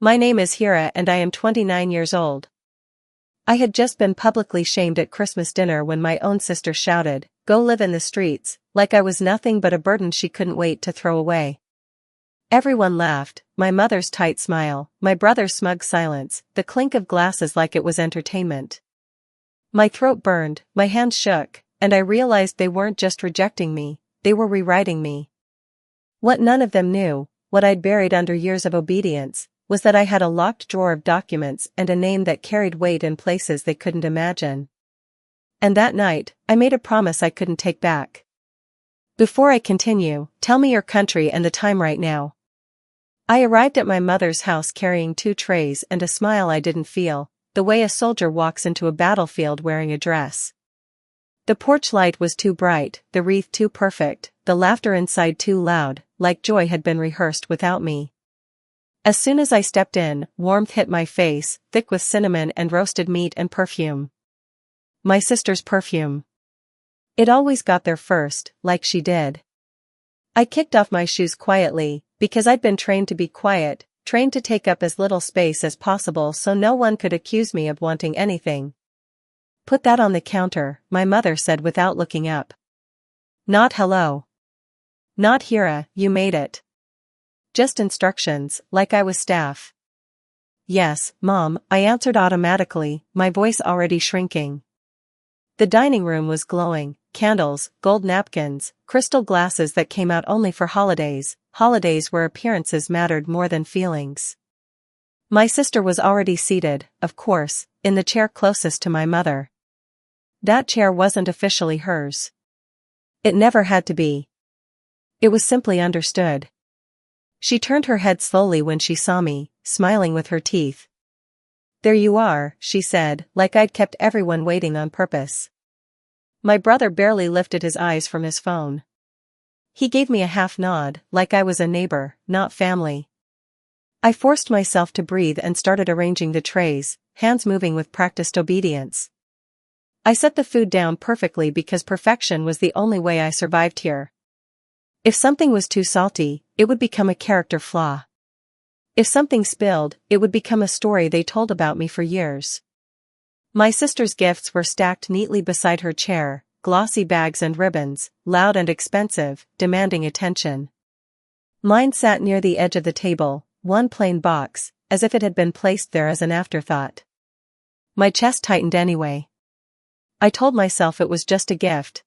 My name is Hira and I am 29 years old. I had just been publicly shamed at Christmas dinner when my own sister shouted, "Go live in the streets," like I was nothing but a burden she couldn't wait to throw away. Everyone laughed, my mother's tight smile, my brother's smug silence, the clink of glasses like it was entertainment. My throat burned, my hands shook, and I realized they weren't just rejecting me, they were rewriting me. What none of them knew, what I'd buried under years of obedience, was that I had a locked drawer of documents and a name that carried weight in places they couldn't imagine. And that night, I made a promise I couldn't take back. Before I continue, tell me your country and the time right now. I arrived at my mother's house carrying 2 trays and a smile I didn't feel, the way a soldier walks into a battlefield wearing a dress. The porch light was too bright, the wreath too perfect, the laughter inside too loud, like joy had been rehearsed without me. As soon as I stepped in, warmth hit my face, thick with cinnamon and roasted meat and perfume. My sister's perfume. It always got there first, like she did. I kicked off my shoes quietly, because I'd been trained to be quiet, trained to take up as little space as possible so no one could accuse me of wanting anything. Put that on the counter, my mother said without looking up. Not hello. Not Hira, you made it. Just instructions, like I was staff. Yes, Mom, I answered automatically, my voice already shrinking. The dining room was glowing, candles, gold napkins, crystal glasses that came out only for holidays where appearances mattered more than feelings. My sister was already seated, of course, in the chair closest to my mother. That chair wasn't officially hers. It never had to be. It was simply understood. She turned her head slowly when she saw me, smiling with her teeth. "There you are," she said, like I'd kept everyone waiting on purpose. My brother barely lifted his eyes from his phone. He gave me a half nod, like I was a neighbor, not family. I forced myself to breathe and started arranging the trays, hands moving with practiced obedience. I set the food down perfectly because perfection was the only way I survived here. If something was too salty, it would become a character flaw. If something spilled, it would become a story they told about me for years. My sister's gifts were stacked neatly beside her chair, glossy bags and ribbons, loud and expensive, demanding attention. Mine sat near the edge of the table, one plain box, as if it had been placed there as an afterthought. My chest tightened anyway. I told myself it was just a gift.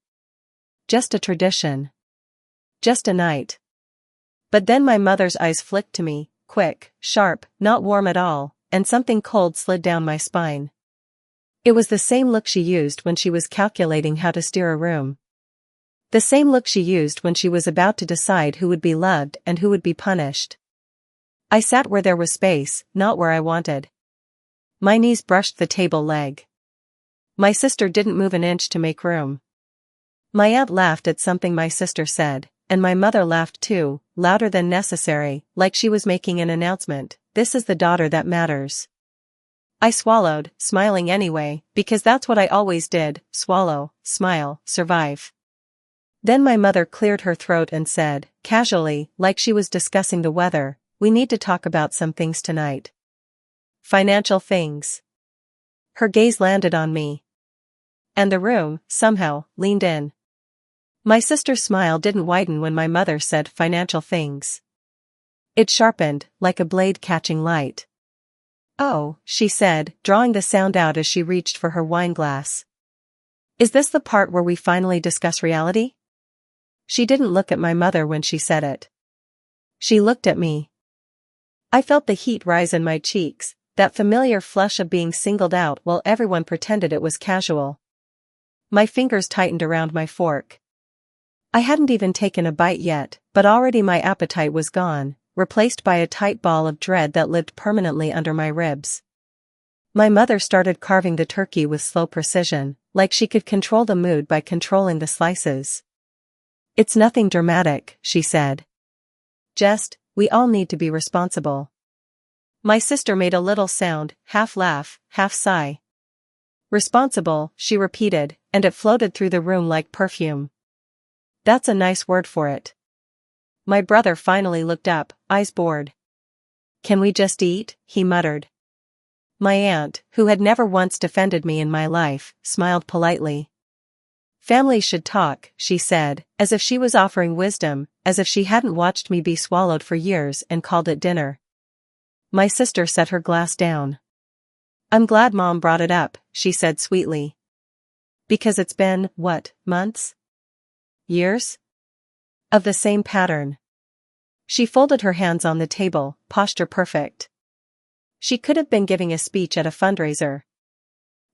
Just a tradition. Just a night. But then my mother's eyes flicked to me, quick, sharp, not warm at all, and something cold slid down my spine. It was the same look she used when she was calculating how to steer a room. The same look she used when she was about to decide who would be loved and who would be punished. I sat where there was space, not where I wanted. My knees brushed the table leg. My sister didn't move an inch to make room. My aunt laughed at something my sister said, and my mother laughed too, louder than necessary, like she was making an announcement. "This is the daughter that matters." I swallowed, smiling anyway, because that's what I always did, swallow, smile, survive. Then my mother cleared her throat and said, casually, like she was discussing the weather, "We need to talk about some things tonight. Financial things." Her gaze landed on me. And the room, somehow, leaned in. My sister's smile didn't widen when my mother said financial things. It sharpened, like a blade catching light. "Oh," she said, drawing the sound out as she reached for her wine glass. "Is this the part where we finally discuss reality?" She didn't look at my mother when she said it. She looked at me. I felt the heat rise in my cheeks, that familiar flush of being singled out while everyone pretended it was casual. My fingers tightened around my fork. I hadn't even taken a bite yet, but already my appetite was gone, replaced by a tight ball of dread that lived permanently under my ribs. My mother started carving the turkey with slow precision, like she could control the mood by controlling the slices. "It's nothing dramatic," she said. "Just, we all need to be responsible." My sister made a little sound, half laugh, half sigh. "Responsible," she repeated, and it floated through the room like perfume. "That's a nice word for it." My brother finally looked up, eyes bored. "Can we just eat?" he muttered. My aunt, who had never once defended me in my life, smiled politely. "Families should talk," she said, as if she was offering wisdom, as if she hadn't watched me be swallowed for years and called it dinner. My sister set her glass down. "I'm glad Mom brought it up," she said sweetly. "Because it's been, what, months? Years? Of the same pattern." She folded her hands on the table, posture perfect. She could have been giving a speech at a fundraiser.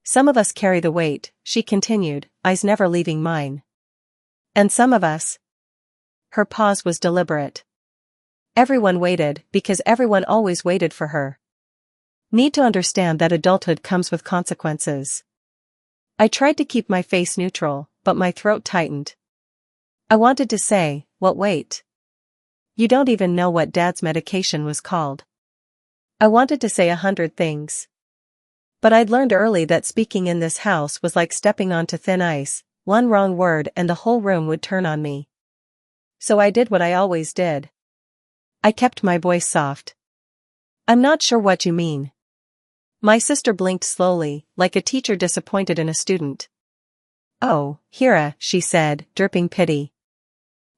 "Some of us carry the weight," she continued, eyes never leaving mine. "And some of us." Her pause was deliberate. Everyone waited, because everyone always waited for her. "Need to understand that adulthood comes with consequences." I tried to keep my face neutral, but my throat tightened. I wanted to say, "What wait? You don't even know what Dad's medication was called." I wanted to say 100 things. But I'd learned early that speaking in this house was like stepping onto thin ice. One wrong word and the whole room would turn on me. So I did what I always did. I kept my voice soft. "I'm not sure what you mean." My sister blinked slowly, like a teacher disappointed in a student. "Oh, Hira," she said, dripping pity.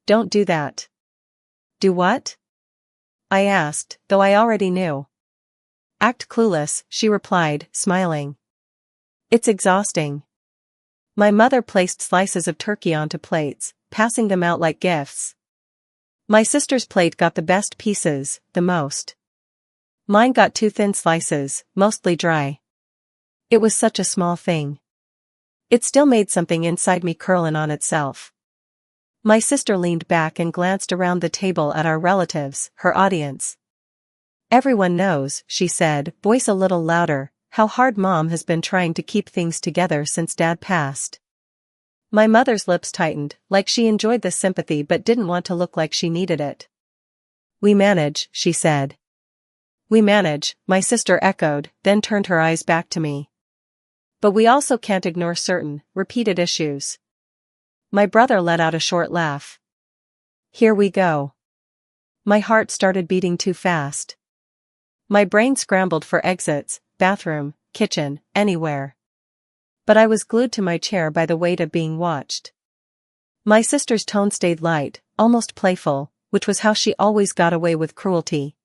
"Don't do that." "Do what?" I asked, though I already knew. "Act clueless," she replied, smiling. "It's exhausting." My mother placed slices of turkey onto plates, passing them out like gifts. My sister's plate got the best pieces, the most. Mine got 2 thin slices, mostly dry. It was such a small thing. It still made something inside me curl in on itself. My sister leaned back and glanced around the table at our relatives, her audience. "Everyone knows," she said, voice a little louder, "how hard Mom has been trying to keep things together since Dad passed." My mother's lips tightened, like she enjoyed the sympathy but didn't want to look like she needed it. "We manage," she said. "We manage," my sister echoed, then turned her eyes back to me. "But we also can't ignore certain, repeated issues." My brother let out a short laugh. "Here we go." My heart started beating too fast. My brain scrambled for exits, bathroom, kitchen, anywhere. But I was glued to my chair by the weight of being watched. My sister's tone stayed light, almost playful, which was how she always got away with cruelty.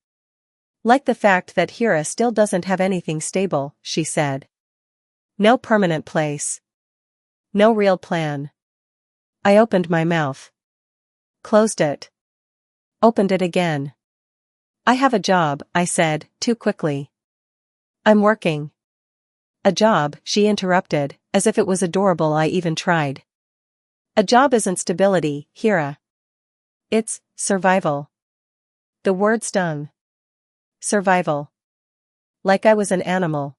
"Like the fact that Hira still doesn't have anything stable," she said. "No permanent place. No real plan." I opened my mouth. Closed it. Opened it again. "I have a job," I said, too quickly. "I'm working." "A job," she interrupted, as if it was adorable I even tried. "A job isn't stability, Hira. It's survival." The word stung. Survival. Like I was an animal.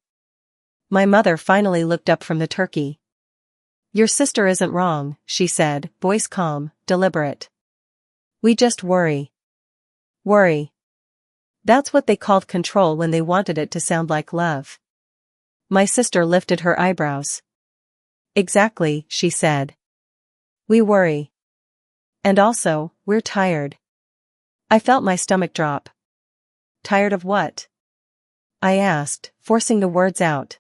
My mother finally looked up from the turkey. "Your sister isn't wrong," she said, voice calm, deliberate. "We just worry." Worry. That's what they called control when they wanted it to sound like love. My sister lifted her eyebrows. "Exactly," she said. "We worry. And also, we're tired." I felt my stomach drop. "Tired of what?" I asked, forcing the words out.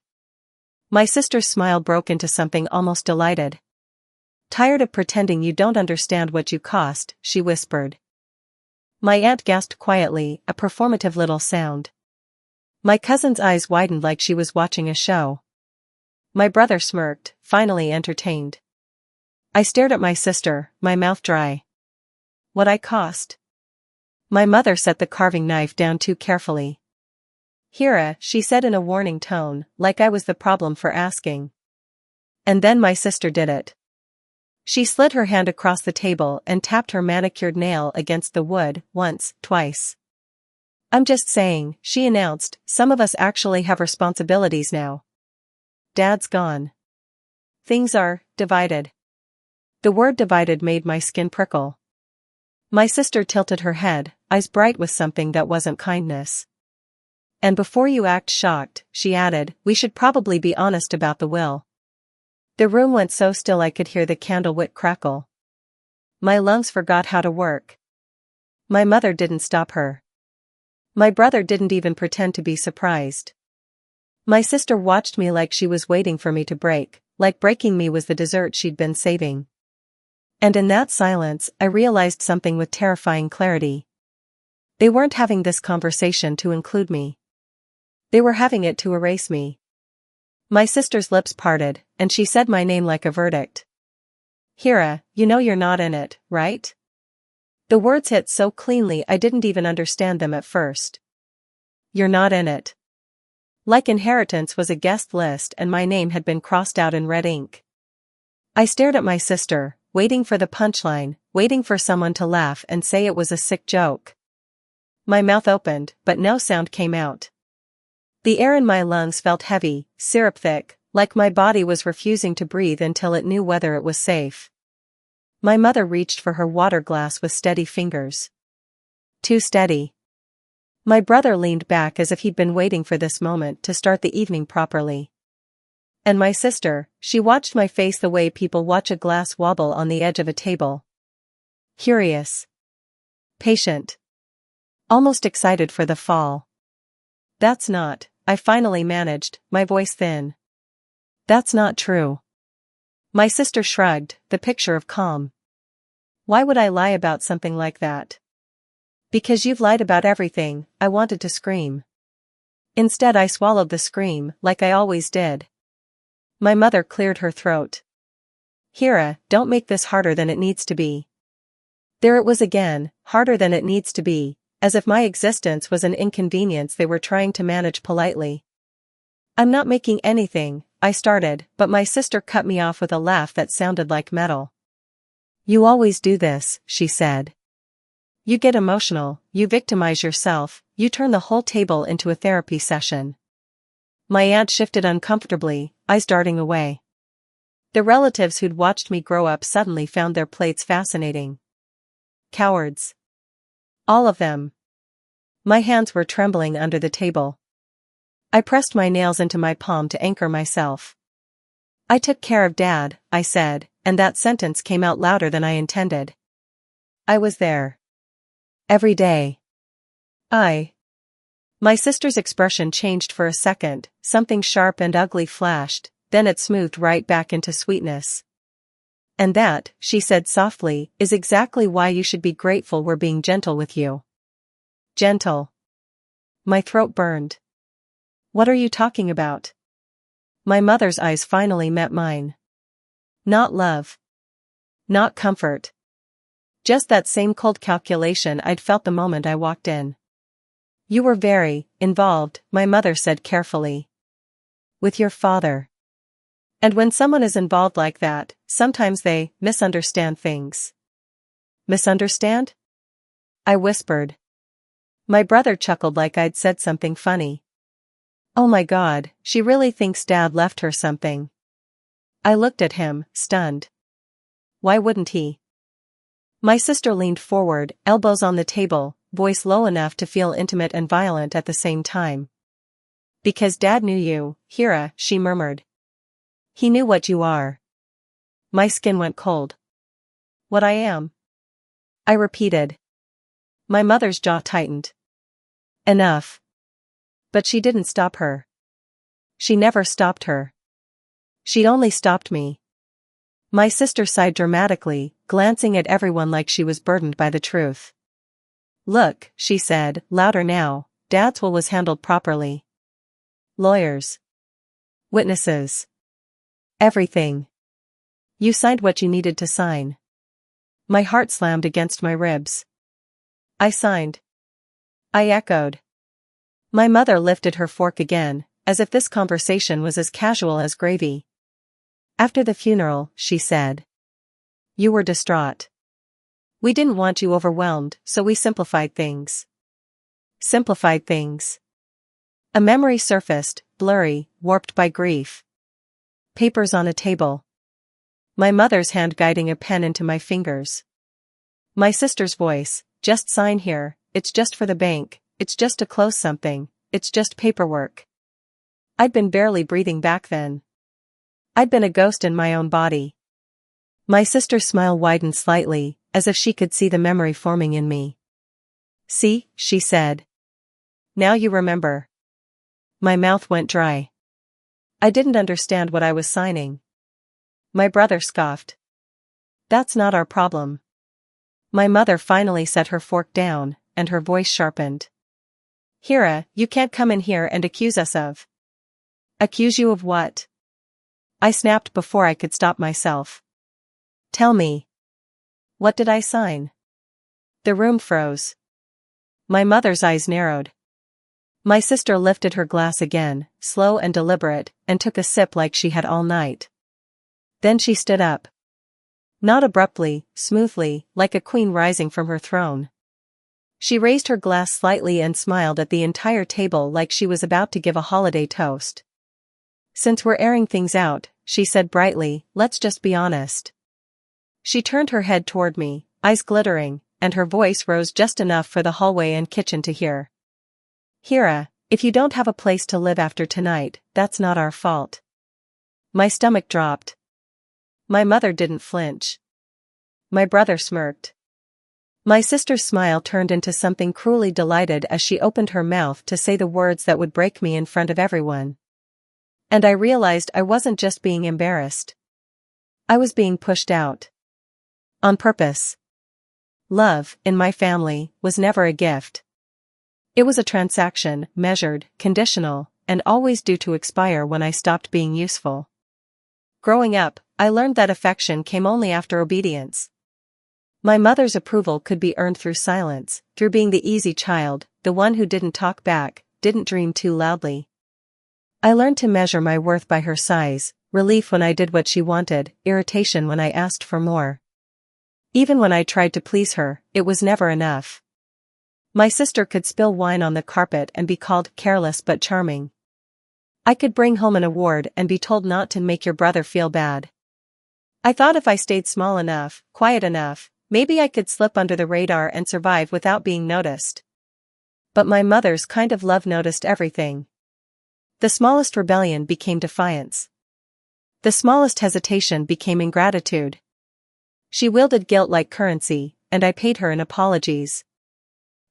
My sister's smile broke into something almost delighted. "Tired of pretending you don't understand what you cost," she whispered. My aunt gasped quietly, a performative little sound. My cousin's eyes widened like she was watching a show. My brother smirked, finally entertained. I stared at my sister, my mouth dry. "What I cost?" My mother set the carving knife down too carefully. "Hira," she said in a warning tone, like I was the problem for asking. And then my sister did it. She slid her hand across the table and tapped her manicured nail against the wood, once, twice. "I'm just saying," she announced, "some of us actually have responsibilities now. Dad's gone. Things are divided." The word divided made my skin prickle. My sister tilted her head, eyes bright with something that wasn't kindness. "And before you act shocked," she added, "we should probably be honest about the will." The room went so still I could hear the candlewick crackle. My lungs forgot how to work. My mother didn't stop her. My brother didn't even pretend to be surprised. My sister watched me like she was waiting for me to break, like breaking me was the dessert she'd been saving. And in that silence, I realized something with terrifying clarity. They weren't having this conversation to include me. They were having it to erase me. My sister's lips parted, and she said my name like a verdict. Hira, you know you're not in it, right? The words hit so cleanly I didn't even understand them at first. You're not in it. Like inheritance was a guest list and my name had been crossed out in red ink. I stared at my sister, waiting for the punchline, waiting for someone to laugh and say it was a sick joke. My mouth opened, but no sound came out. The air in my lungs felt heavy, syrup-thick, like my body was refusing to breathe until it knew whether it was safe. My mother reached for her water glass with steady fingers. Too steady. My brother leaned back as if he'd been waiting for this moment to start the evening properly. And my sister, she watched my face the way people watch a glass wobble on the edge of a table. Curious. Patient. Almost excited for the fall. That's not, I finally managed, my voice thin. That's not true. My sister shrugged, the picture of calm. Why would I lie about something like that? Because you've lied about everything, I wanted to scream. Instead I swallowed the scream, like I always did. My mother cleared her throat. Hira, don't make this harder than it needs to be. There it was again, harder than it needs to be, as if my existence was an inconvenience they were trying to manage politely. I'm not making anything, I started, but my sister cut me off with a laugh that sounded like metal. You always do this, she said. You get emotional, you victimize yourself, you turn the whole table into a therapy session. My aunt shifted uncomfortably, eyes darting away. The relatives who'd watched me grow up suddenly found their plates fascinating. Cowards. All of them. My hands were trembling under the table. I pressed my nails into my palm to anchor myself. I took care of Dad, I said, and that sentence came out louder than I intended. I was there. Every day. My sister's expression changed for a second, something sharp and ugly flashed, then it smoothed right back into sweetness. And that, she said softly, is exactly why you should be grateful we're being gentle with you. Gentle. My throat burned. What are you talking about? My mother's eyes finally met mine. Not love. Not comfort. Just that same cold calculation I'd felt the moment I walked in. You were very involved, my mother said carefully. With your father. And when someone is involved like that, sometimes they misunderstand things. Misunderstand? I whispered. My brother chuckled like I'd said something funny. Oh my God, she really thinks Dad left her something. I looked at him, stunned. Why wouldn't he? My sister leaned forward, elbows on the table, voice low enough to feel intimate and violent at the same time. Because Dad knew you, Hira, she murmured. He knew what you are. My skin went cold. What I am? I repeated. My mother's jaw tightened. Enough. But she didn't stop her. She never stopped her. She'd only stopped me. My sister sighed dramatically, glancing at everyone like she was burdened by the truth. Look, she said, louder now, Dad's will was handled properly. Lawyers. Witnesses. Everything. You signed what you needed to sign. My heart slammed against my ribs. I signed. I echoed. My mother lifted her fork again, as if this conversation was as casual as gravy. After the funeral, she said. You were distraught. We didn't want you overwhelmed, so we simplified things. Simplified things. A memory surfaced, blurry, warped by grief. Papers on a table. My mother's hand guiding a pen into my fingers. My sister's voice, just sign here, it's just for the bank, it's just to close something, it's just paperwork. I'd been barely breathing back then. I'd been a ghost in my own body. My sister's smile widened slightly, as if she could see the memory forming in me. See, she said. Now you remember. My mouth went dry. I didn't understand what I was signing. My brother scoffed. That's not our problem. My mother finally set her fork down, and her voice sharpened. Hira, you can't come in here and accuse us of. Accuse you of what? I snapped before I could stop myself. Tell me. What did I sign? The room froze. My mother's eyes narrowed. My sister lifted her glass again, slow and deliberate, and took a sip like she had all night. Then she stood up. Not abruptly, smoothly, like a queen rising from her throne. She raised her glass slightly and smiled at the entire table like she was about to give a holiday toast. Since we're airing things out, she said brightly, let's just be honest. She turned her head toward me, eyes glittering, and her voice rose just enough for the hallway and kitchen to hear. Hira, if you don't have a place to live after tonight, that's not our fault. My stomach dropped. My mother didn't flinch. My brother smirked. My sister's smile turned into something cruelly delighted as she opened her mouth to say the words that would break me in front of everyone. And I realized I wasn't just being embarrassed. I was being pushed out. On purpose. Love, in my family, was never a gift. It was a transaction, measured, conditional, and always due to expire when I stopped being useful. Growing up, I learned that affection came only after obedience. My mother's approval could be earned through silence, through being the easy child, the one who didn't talk back, didn't dream too loudly. I learned to measure my worth by her size, relief when I did what she wanted, irritation when I asked for more. Even when I tried to please her, it was never enough. My sister could spill wine on the carpet and be called careless but charming. I could bring home an award and be told not to make your brother feel bad. I thought if I stayed small enough, quiet enough, maybe I could slip under the radar and survive without being noticed. But my mother's kind of love noticed everything. The smallest rebellion became defiance. The smallest hesitation became ingratitude. She wielded guilt like currency, and I paid her in apologies.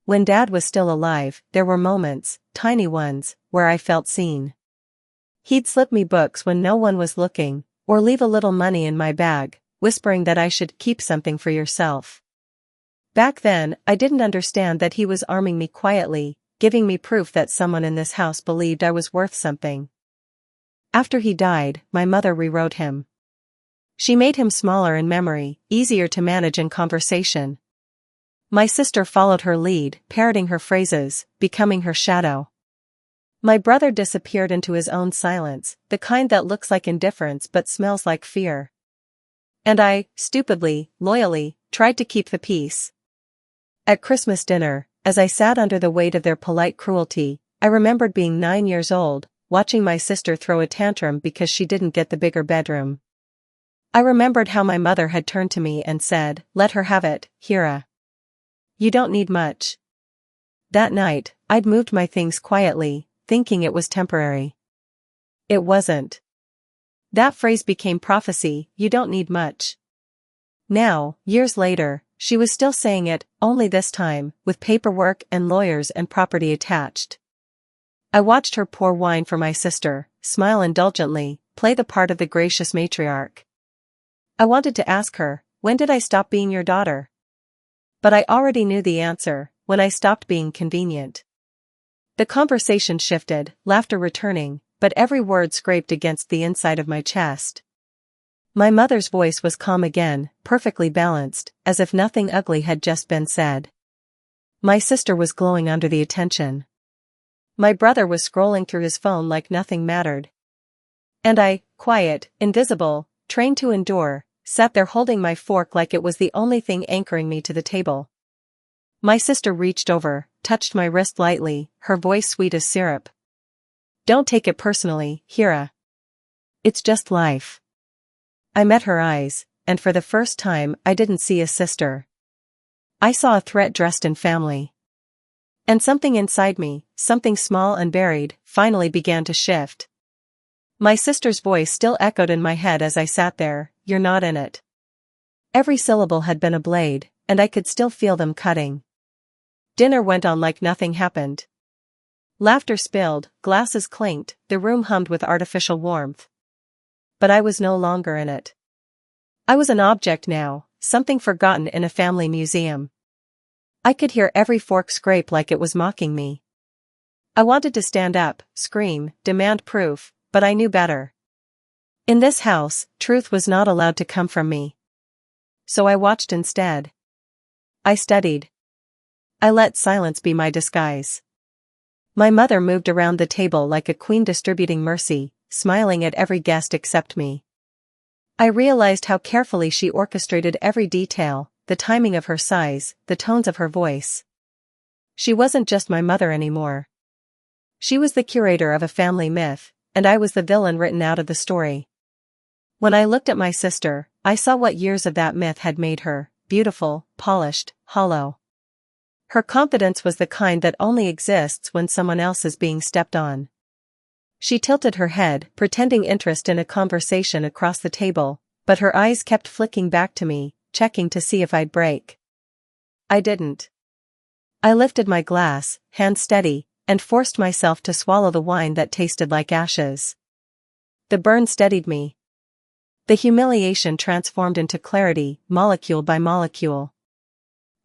When Dad was still alive, there were moments, tiny ones, where I felt seen. He'd slip me books when no one was looking, or leave a little money in my bag, whispering that I should keep something for yourself. Back then, I didn't understand that he was arming me quietly, giving me proof that someone in this house believed I was worth something. After he died, my mother rewrote him. She made him smaller in memory, easier to manage in conversation. My sister followed her lead, parroting her phrases, becoming her shadow. My brother disappeared into his own silence, the kind that looks like indifference but smells like fear. And I, stupidly, loyally, tried to keep the peace. At Christmas dinner, as I sat under the weight of their polite cruelty, I remembered being 9 years old, watching my sister throw a tantrum because she didn't get the bigger bedroom. I remembered how my mother had turned to me and said, "Let her have it, Hira. You don't need much." That night, I'd moved my things quietly, thinking it was temporary. It wasn't. That phrase became prophecy, "You don't need much." Now, years later, she was still saying it, only this time, with paperwork and lawyers and property attached. I watched her pour wine for my sister, smile indulgently, play the part of the gracious matriarch. I wanted to ask her, when did I stop being your daughter? But I already knew the answer, when I stopped being convenient. The conversation shifted, laughter returning, but every word scraped against the inside of my chest. My mother's voice was calm again, perfectly balanced, as if nothing ugly had just been said. My sister was glowing under the attention. My brother was scrolling through his phone like nothing mattered. And I, quiet, invisible, trained to endure, sat there holding my fork like it was the only thing anchoring me to the table. My sister reached over, touched my wrist lightly, her voice sweet as syrup. "Don't take it personally, Hira. It's just life." I met her eyes, and for the first time I didn't see a sister. I saw a threat dressed in family. And something inside me, something small and buried, finally began to shift. My sister's voice still echoed in my head as I sat there, "You're not in it." Every syllable had been a blade, and I could still feel them cutting. Dinner went on like nothing happened. Laughter spilled, glasses clinked, the room hummed with artificial warmth. But I was no longer in it. I was an object now, something forgotten in a family museum. I could hear every fork scrape like it was mocking me. I wanted to stand up, scream, demand proof, but I knew better. In this house, truth was not allowed to come from me. So I watched instead. I studied. I let silence be my disguise. My mother moved around the table like a queen distributing mercy, smiling at every guest except me. I realized how carefully she orchestrated every detail, the timing of her sighs, the tones of her voice. She wasn't just my mother anymore. She was the curator of a family myth, and I was the villain written out of the story. When I looked at my sister, I saw what years of that myth had made her: beautiful, polished, hollow. Her confidence was the kind that only exists when someone else is being stepped on. She tilted her head, pretending interest in a conversation across the table, but her eyes kept flicking back to me, checking to see if I'd break. I didn't. I lifted my glass, hand steady, and forced myself to swallow the wine that tasted like ashes. The burn steadied me. The humiliation transformed into clarity, molecule by molecule.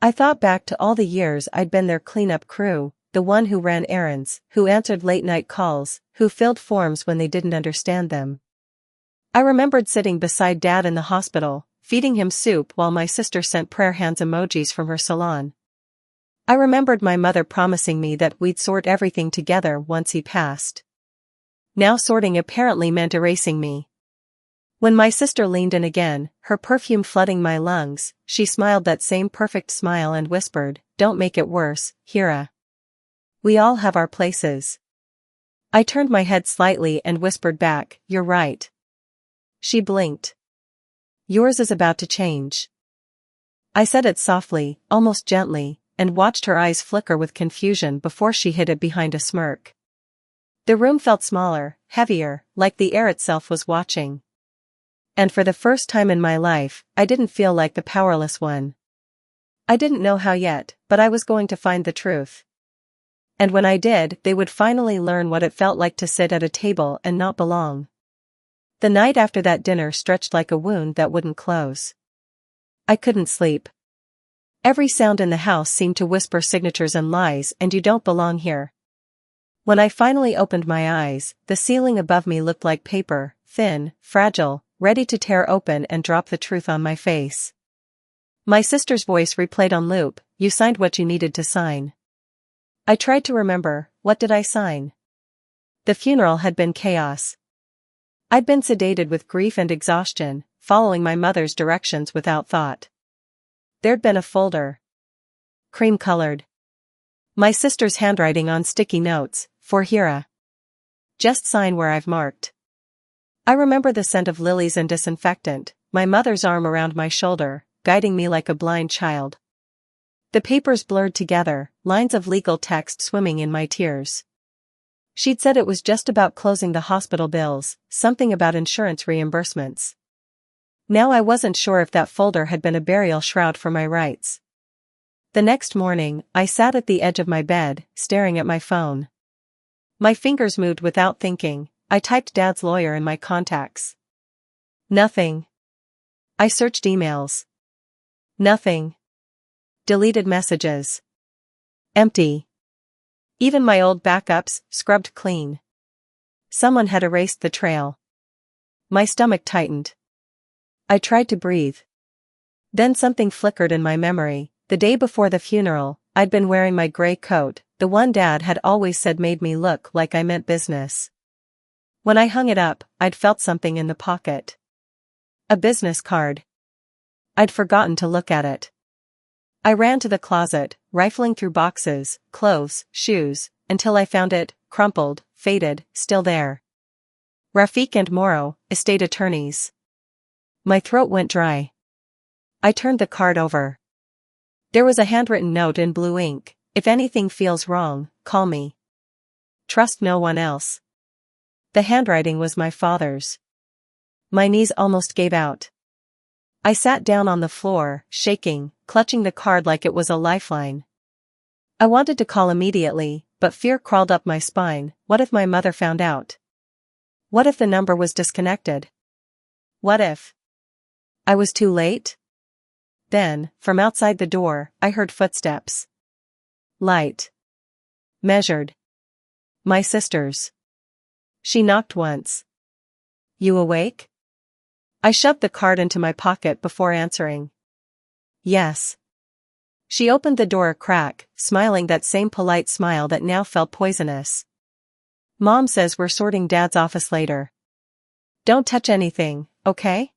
I thought back to all the years I'd been their cleanup crew, the one who ran errands, who answered late-night calls, who filled forms when they didn't understand them. I remembered sitting beside Dad in the hospital, feeding him soup while my sister sent prayer hands emojis from her salon. I remembered my mother promising me that we'd sort everything together once he passed. Now sorting apparently meant erasing me. When my sister leaned in again, her perfume flooding my lungs, she smiled that same perfect smile and whispered, "Don't make it worse, Hira. We all have our places." I turned my head slightly and whispered back, "You're right." She blinked. "Yours is about to change." I said it softly, almost gently, and watched her eyes flicker with confusion before she hid it behind a smirk. The room felt smaller, heavier, like the air itself was watching. And for the first time in my life, I didn't feel like the powerless one. I didn't know how yet, but I was going to find the truth. And when I did, they would finally learn what it felt like to sit at a table and not belong. The night after that dinner stretched like a wound that wouldn't close. I couldn't sleep. Every sound in the house seemed to whisper signatures and lies, and "you don't belong here." When I finally opened my eyes, the ceiling above me looked like paper, thin, fragile, ready to tear open and drop the truth on my face. My sister's voice replayed on loop, "You signed what you needed to sign." I tried to remember, what did I sign? The funeral had been chaos. I'd been sedated with grief and exhaustion, following my mother's directions without thought. There'd been a folder. Cream-colored. My sister's handwriting on sticky notes, "For Hira. Just sign where I've marked." I remember the scent of lilies and disinfectant, my mother's arm around my shoulder, guiding me like a blind child. The papers blurred together, lines of legal text swimming in my tears. She'd said it was just about closing the hospital bills, something about insurance reimbursements. Now I wasn't sure if that folder had been a burial shroud for my rights. The next morning, I sat at the edge of my bed, staring at my phone. My fingers moved without thinking. I typed Dad's lawyer in my contacts. Nothing. I searched emails. Nothing. Deleted messages. Empty. Even my old backups, scrubbed clean. Someone had erased the trail. My stomach tightened. I tried to breathe. Then something flickered in my memory. The day before the funeral, I'd been wearing my gray coat, the one Dad had always said made me look like I meant business. When I hung it up, I'd felt something in the pocket. A business card. I'd forgotten to look at it. I ran to the closet, rifling through boxes, clothes, shoes, until I found it, crumpled, faded, still there. Rafiq and Morrow, estate attorneys. My throat went dry. I turned the card over. There was a handwritten note in blue ink, "If anything feels wrong, call me. Trust no one else." The handwriting was my father's. My knees almost gave out. I sat down on the floor, shaking, clutching the card like it was a lifeline. I wanted to call immediately, but fear crawled up my spine. What if my mother found out? What if the number was disconnected? What if I was too late? Then, from outside the door, I heard footsteps. Light. Measured. My sister's. She knocked once. You awake? I shoved the card into my pocket before answering. Yes. She opened the door a crack, smiling that same polite smile that now felt poisonous. Mom says we're sorting Dad's office later. Don't touch anything, okay?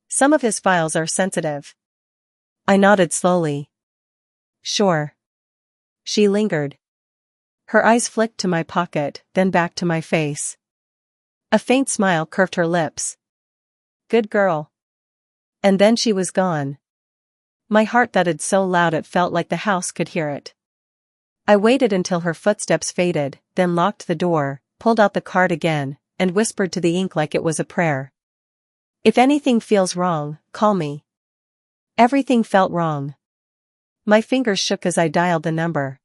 Some of his files are sensitive. I nodded slowly. Sure. She lingered. Her eyes flicked to my pocket, then back to my face. A faint smile curved her lips. Good girl. And then she was gone. My heart thudded so loud it felt like the house could hear it. I waited until her footsteps faded, then locked the door, pulled out the card again, and whispered to the ink like it was a prayer. If anything feels wrong, call me. Everything felt wrong. My fingers shook as I dialed the number.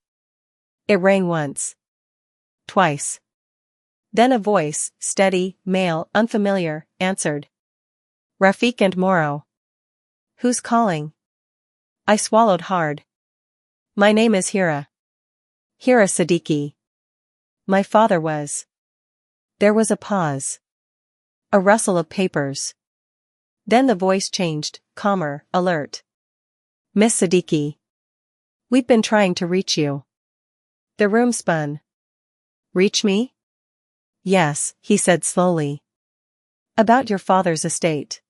It rang once. Twice. Then a voice, steady, male, unfamiliar, answered. Rafiq and Moro. Who's calling? I swallowed hard. My name is Hira. Hira Siddiqui. My father was. There was a pause. A rustle of papers. Then the voice changed, calmer, alert. Miss Siddiqui. We've been trying to reach you. The room spun. Reach me? Yes, he said slowly. About your father's estate.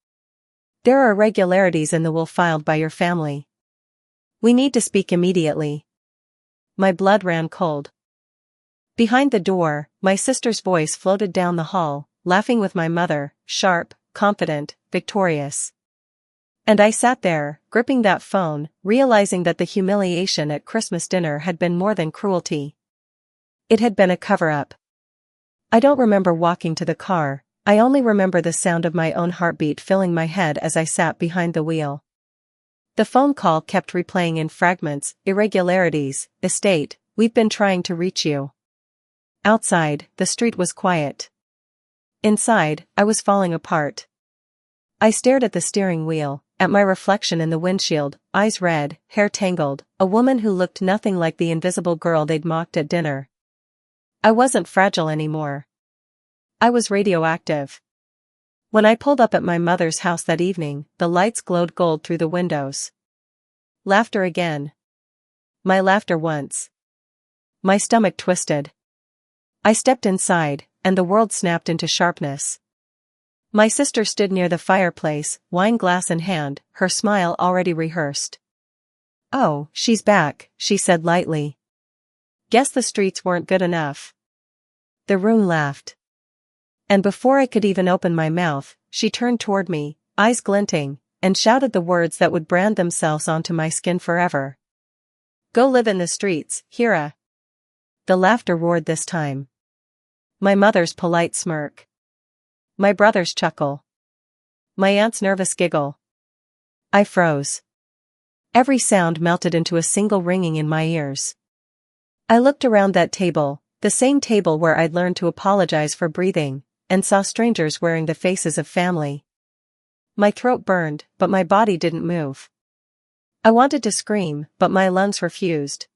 There are irregularities in the will filed by your family. We need to speak immediately. My blood ran cold. Behind the door, my sister's voice floated down the hall, laughing with my mother, sharp, confident, victorious. And I sat there, gripping that phone, realizing that the humiliation at Christmas dinner had been more than cruelty. It had been a cover-up. I don't remember walking to the car, I only remember the sound of my own heartbeat filling my head as I sat behind the wheel. The phone call kept replaying in fragments, irregularities, estate, we've been trying to reach you. Outside, the street was quiet. Inside, I was falling apart. I stared at the steering wheel, at my reflection in the windshield, eyes red, hair tangled, a woman who looked nothing like the invisible girl they'd mocked at dinner. I wasn't fragile anymore. I was radioactive. When I pulled up at my mother's house that evening, the lights glowed gold through the windows. Laughter again. My laughter once. My stomach twisted. I stepped inside, and the world snapped into sharpness. My sister stood near the fireplace, wine glass in hand, her smile already rehearsed. Oh, she's back, she said lightly. Guess the streets weren't good enough. The room laughed. And before I could even open my mouth, she turned toward me, eyes glinting, and shouted the words that would brand themselves onto my skin forever. Go live in the streets, Hira. The laughter roared this time. My mother's polite smirk. My brother's chuckle. My aunt's nervous giggle. I froze. Every sound melted into a single ringing in my ears. I looked around that table, the same table where I'd learned to apologize for breathing, and saw strangers wearing the faces of family. My throat burned, but my body didn't move. I wanted to scream, but my lungs refused.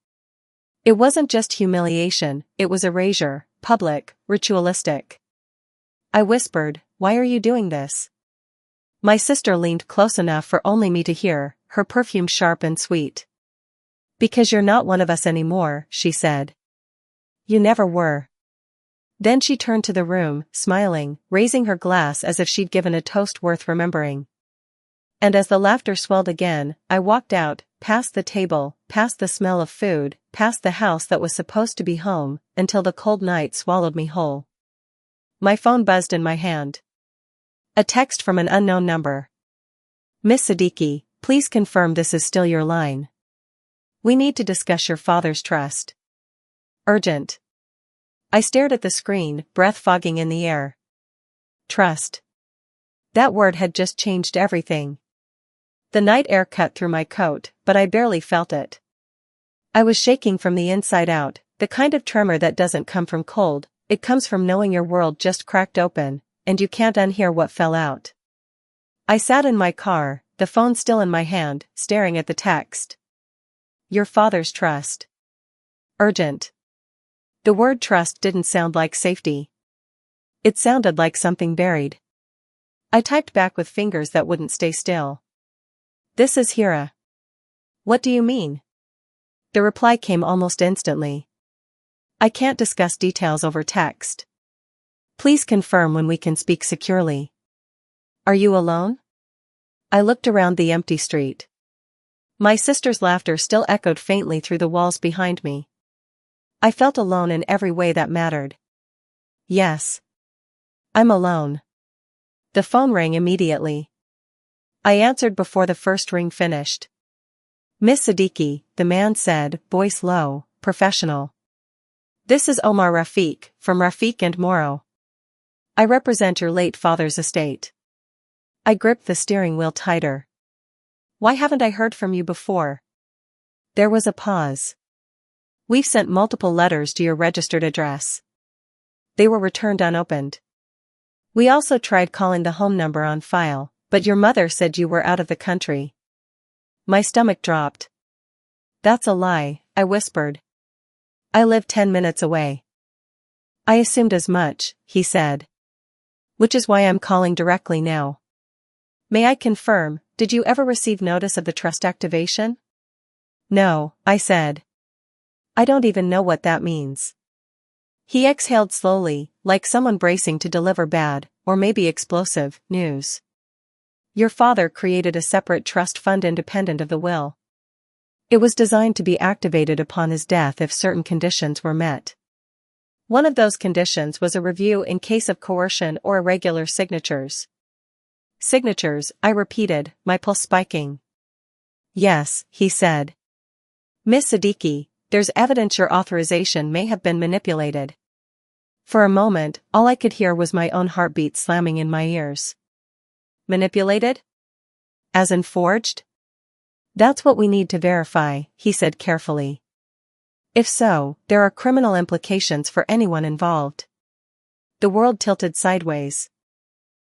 It wasn't just humiliation, it was erasure, public, ritualistic. I whispered, why are you doing this? My sister leaned close enough for only me to hear, her perfume sharp and sweet. Because you're not one of us anymore, she said. You never were. Then she turned to the room, smiling, raising her glass as if she'd given a toast worth remembering. And as the laughter swelled again, I walked out, past the table, past the smell of food, past the house that was supposed to be home, until the cold night swallowed me whole. My phone buzzed in my hand. A text from an unknown number. Miss Siddiqui, please confirm this is still your line. We need to discuss your father's trust. Urgent. I stared at the screen, breath fogging in the air. Trust. That word had just changed everything. The night air cut through my coat, but I barely felt it. I was shaking from the inside out, The kind of tremor that doesn't come from cold, it comes from knowing your world just cracked open, and you can't unhear what fell out. I sat in my car, the phone still in my hand, staring at the text. Your father's trust. Urgent. The word trust didn't sound like safety. It sounded like something buried. I typed back with fingers that wouldn't stay still. This is Hira. What do you mean? The reply came almost instantly. I can't discuss details over text. Please confirm when we can speak securely. Are you alone? I looked around the empty street. My sister's laughter still echoed faintly through the walls behind me. I felt alone in every way that mattered. Yes. I'm alone. The phone rang immediately. I answered before the first ring finished. Miss Siddiqui, the man said, voice low, professional. This is Omar Rafiq, from Rafiq and Moro. I represent your late father's estate. I gripped the steering wheel tighter. Why haven't I heard from you before? There was a pause. We've sent multiple letters to your registered address. They were returned unopened. We also tried calling the home number on file, but your mother said you were out of the country. My stomach dropped. That's a lie, I whispered. I live 10 minutes away. I assumed as much, he said. Which is why I'm calling directly now. May I confirm, did you ever receive notice of the trust activation? No, I said. I don't even know what that means. He exhaled slowly, like someone bracing to deliver bad, or maybe explosive, news. Your father created a separate trust fund independent of the will. It was designed to be activated upon his death if certain conditions were met. One of those conditions was a review in case of coercion or irregular signatures. Signatures, I repeated, my pulse spiking. Yes, he said. Miss Siddiqui, there's evidence your authorization may have been manipulated. For a moment, all I could hear was my own heartbeat slamming in my ears. Manipulated? As in forged? That's what we need to verify, he said carefully. If so, there are criminal implications for anyone involved. The world tilted sideways.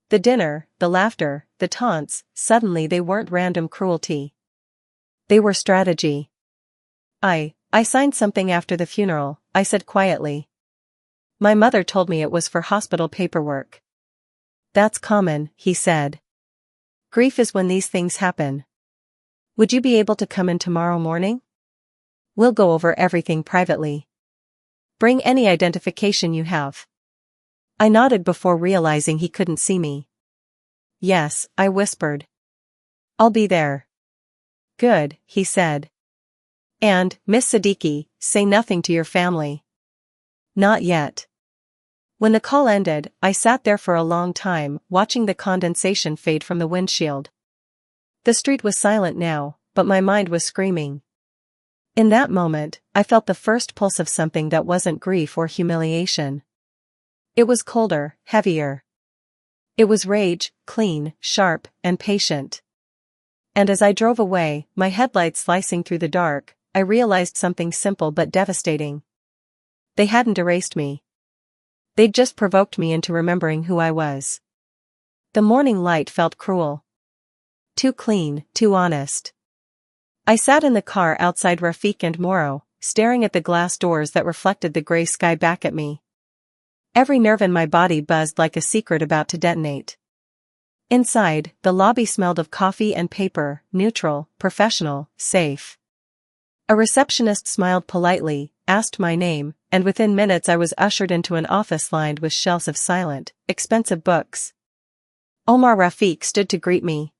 The dinner, the laughter, the taunts, suddenly they weren't random cruelty. They were strategy. I signed something after the funeral, I said quietly. My mother told me it was for hospital paperwork. That's common, he said. Grief is when these things happen. Would you be able to come in tomorrow morning? We'll go over everything privately. Bring any identification you have. I nodded before realizing he couldn't see me. Yes, I whispered. I'll be there. Good, he said. And, Miss Siddiqui, say nothing to your family. Not yet. When the call ended, I sat there for a long time, watching the condensation fade from the windshield. The street was silent now, but my mind was screaming. In that moment, I felt the first pulse of something that wasn't grief or humiliation. It was colder, heavier. It was rage, clean, sharp, and patient. And as I drove away, my headlights slicing through the dark, I realized something simple but devastating. They hadn't erased me. They'd just provoked me into remembering who I was. The morning light felt cruel. Too clean, too honest. I sat in the car outside Rafiq and Moro, staring at the glass doors that reflected the gray sky back at me. Every nerve in my body buzzed like a secret about to detonate. Inside, the lobby smelled of coffee and paper, neutral, professional, safe. A receptionist smiled politely, asked my name, and within minutes I was ushered into an office lined with shelves of silent, expensive books. Omar Rafiq stood to greet me.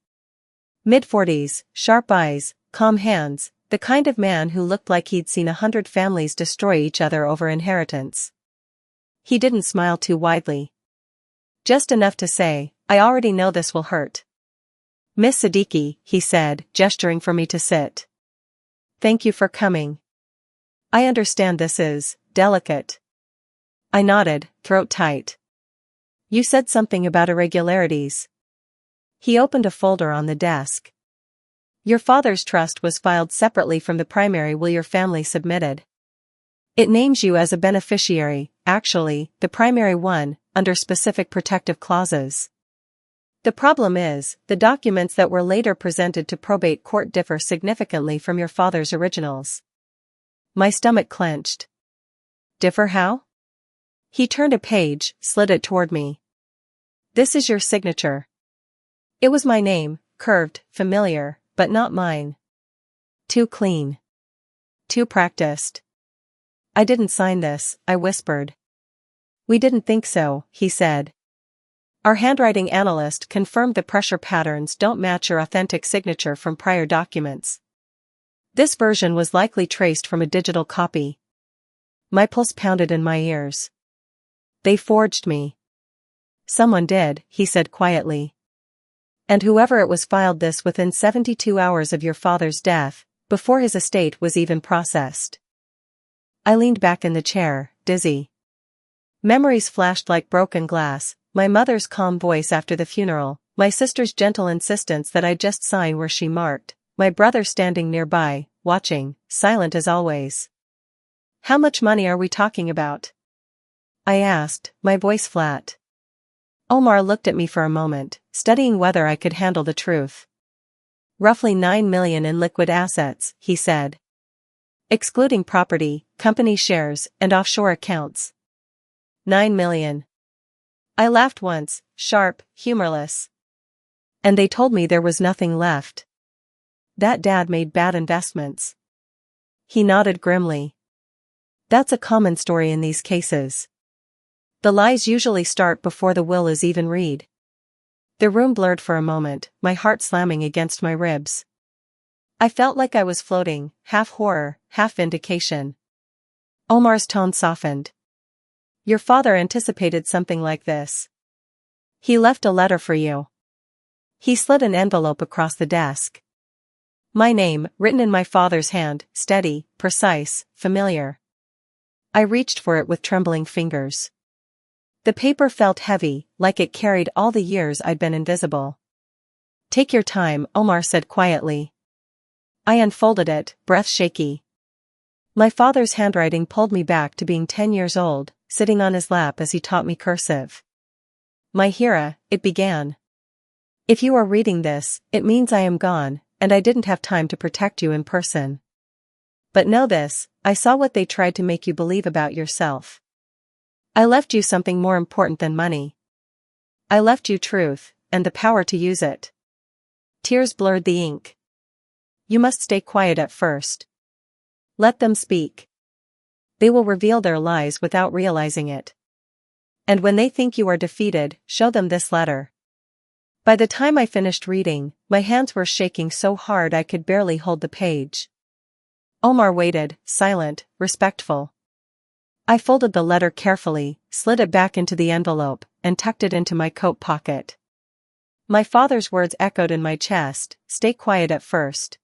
Mid-40s, sharp eyes, calm hands, the kind of man who looked like he'd seen 100 families destroy each other over inheritance. He didn't smile too widely. Just enough to say, I already know this will hurt. Miss Siddiqui, he said, gesturing for me to sit. Thank you for coming. I understand this is delicate. I nodded, throat tight. You said something about irregularities. He opened a folder on the desk. Your father's trust was filed separately from the primary will your family submitted. It names you as a beneficiary, actually, the primary one, under specific protective clauses. The problem is, the documents that were later presented to probate court differ significantly from your father's originals. My stomach clenched. Differ how? He turned a page, slid it toward me. This is your signature. It was my name, curved, familiar, but not mine. Too clean. Too practiced. I didn't sign this, I whispered. We didn't think so, he said. Our handwriting analyst confirmed the pressure patterns don't match your authentic signature from prior documents. This version was likely traced from a digital copy. My pulse pounded in my ears. They forged me. Someone did, he said quietly. And whoever it was filed this within 72 hours of your father's death, before his estate was even processed. I leaned back in the chair, dizzy. Memories flashed like broken glass, my mother's calm voice after the funeral, my sister's gentle insistence that I just sign where she marked, my brother standing nearby, watching, silent as always. How much money are we talking about? I asked, my voice flat. Omar looked at me for a moment, studying whether I could handle the truth. Roughly 9 million in liquid assets, he said. Excluding property, company shares, and offshore accounts. 9 million. I laughed once, sharp, humorless. And they told me there was nothing left. That Dad made bad investments. He nodded grimly. That's a common story in these cases. The lies usually start before the will is even read. The room blurred for a moment, my heart slamming against my ribs. I felt like I was floating, half horror, half vindication. Omar's tone softened. Your father anticipated something like this. He left a letter for you. He slid an envelope across the desk. My name, written in my father's hand, steady, precise, familiar. I reached for it with trembling fingers. The paper felt heavy, like it carried all the years I'd been invisible. Take your time, Omar said quietly. I unfolded it, breath shaky. My father's handwriting pulled me back to being 10 years old, sitting on his lap as he taught me cursive. My Hira, it began. If you are reading this, it means I am gone, and I didn't have time to protect you in person. But know this, I saw what they tried to make you believe about yourself. I left you something more important than money. I left you truth, and the power to use it. Tears blurred the ink. You must stay quiet at first. Let them speak. They will reveal their lies without realizing it. And when they think you are defeated, show them this letter. By the time I finished reading, my hands were shaking so hard I could barely hold the page. Omar waited, silent, respectful. I folded the letter carefully, slid it back into the envelope, and tucked it into my coat pocket. My father's words echoed in my chest, stay quiet at first.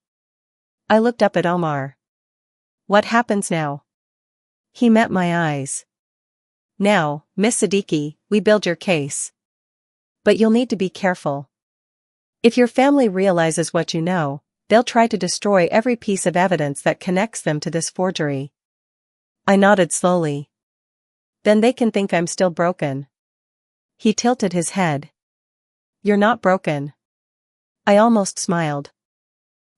I looked up at Omar. What happens now? He met my eyes. Now, Miss Siddiqui, we build your case. But you'll need to be careful. If your family realizes what you know, they'll try to destroy every piece of evidence that connects them to this forgery. I nodded slowly. Then they can think I'm still broken. He tilted his head. You're not broken. I almost smiled.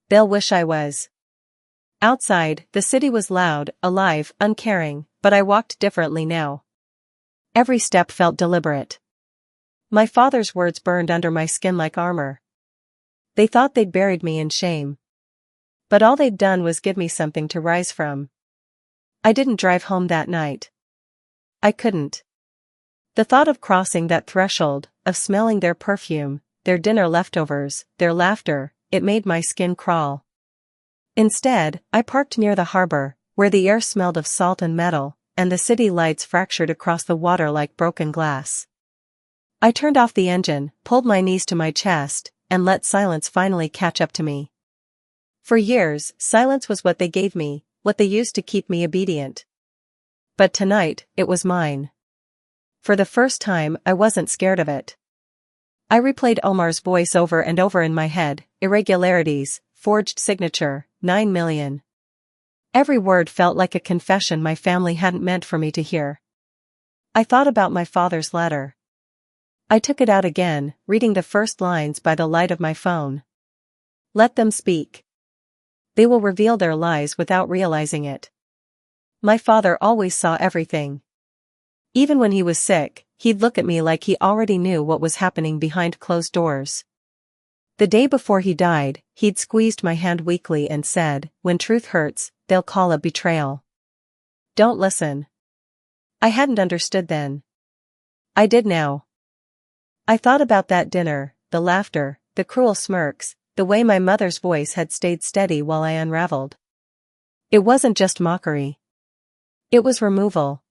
They'll wish I was. Outside, the city was loud, alive, uncaring, but I walked differently now. Every step felt deliberate. My father's words burned under my skin like armor. They thought they'd buried me in shame. But all they'd done was give me something to rise from. I didn't drive home that night. I couldn't. The thought of crossing that threshold, of smelling their perfume, their dinner leftovers, their laughter, it made my skin crawl. Instead, I parked near the harbor, where the air smelled of salt and metal, and the city lights fractured across the water like broken glass. I turned off the engine, pulled my knees to my chest, and let silence finally catch up to me. For years, silence was what they gave me, what they used to keep me obedient. But tonight, it was mine. For the first time, I wasn't scared of it. I replayed Omar's voice over and over in my head, irregularities, forged signature, 9 million. Every word felt like a confession my family hadn't meant for me to hear. I thought about my father's letter. I took it out again, reading the first lines by the light of my phone. Let them speak. They will reveal their lies without realizing it. My father always saw everything. Even when he was sick, he'd look at me like he already knew what was happening behind closed doors. The day before he died, he'd squeezed my hand weakly and said, "When truth hurts, they'll call it betrayal. Don't listen." I hadn't understood then. I did now. I thought about that dinner, the laughter, the cruel smirks, the way my mother's voice had stayed steady while I unraveled. It wasn't just mockery. It was removal.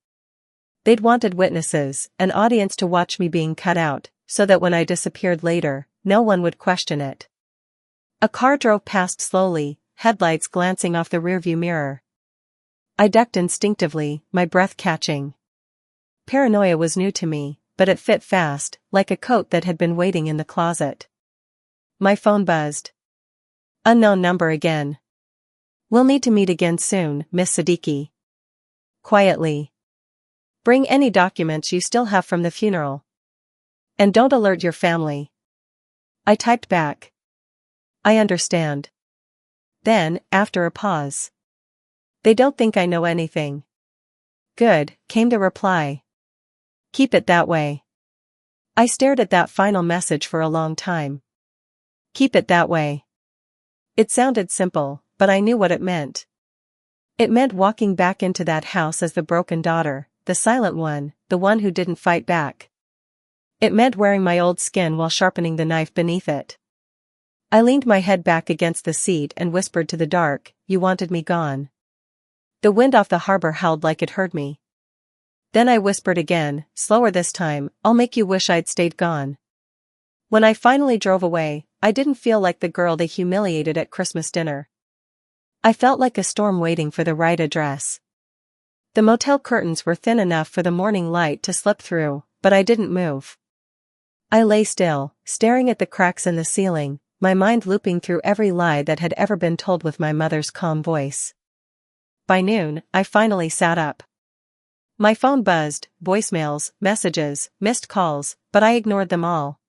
They'd wanted witnesses, an audience to watch me being cut out, so that when I disappeared later, no one would question it. A car drove past slowly, headlights glancing off the rearview mirror. I ducked instinctively, my breath catching. Paranoia was new to me, but it fit fast, like a coat that had been waiting in the closet. My phone buzzed. Unknown number again. "We'll need to meet again soon, Miss Siddiqui." Quietly. "Bring any documents you still have from the funeral. And don't alert your family." I typed back. "I understand." Then, after a pause. "They don't think I know anything." "Good," came the reply. "Keep it that way." I stared at that final message for a long time. Keep it that way. It sounded simple, but I knew what it meant. It meant walking back into that house as the broken daughter, the silent one, the one who didn't fight back. It meant wearing my old skin while sharpening the knife beneath it. I leaned my head back against the seat and whispered to the dark, "You wanted me gone." The wind off the harbor howled like it heard me. Then I whispered again, slower this time, "I'll make you wish I'd stayed gone." When I finally drove away, I didn't feel like the girl they humiliated at Christmas dinner. I felt like a storm waiting for the right address. The motel curtains were thin enough for the morning light to slip through, but I didn't move. I lay still, staring at the cracks in the ceiling, my mind looping through every lie that had ever been told with my mother's calm voice. By noon, I finally sat up. My phone buzzed, voicemails, messages, missed calls, but I ignored them all.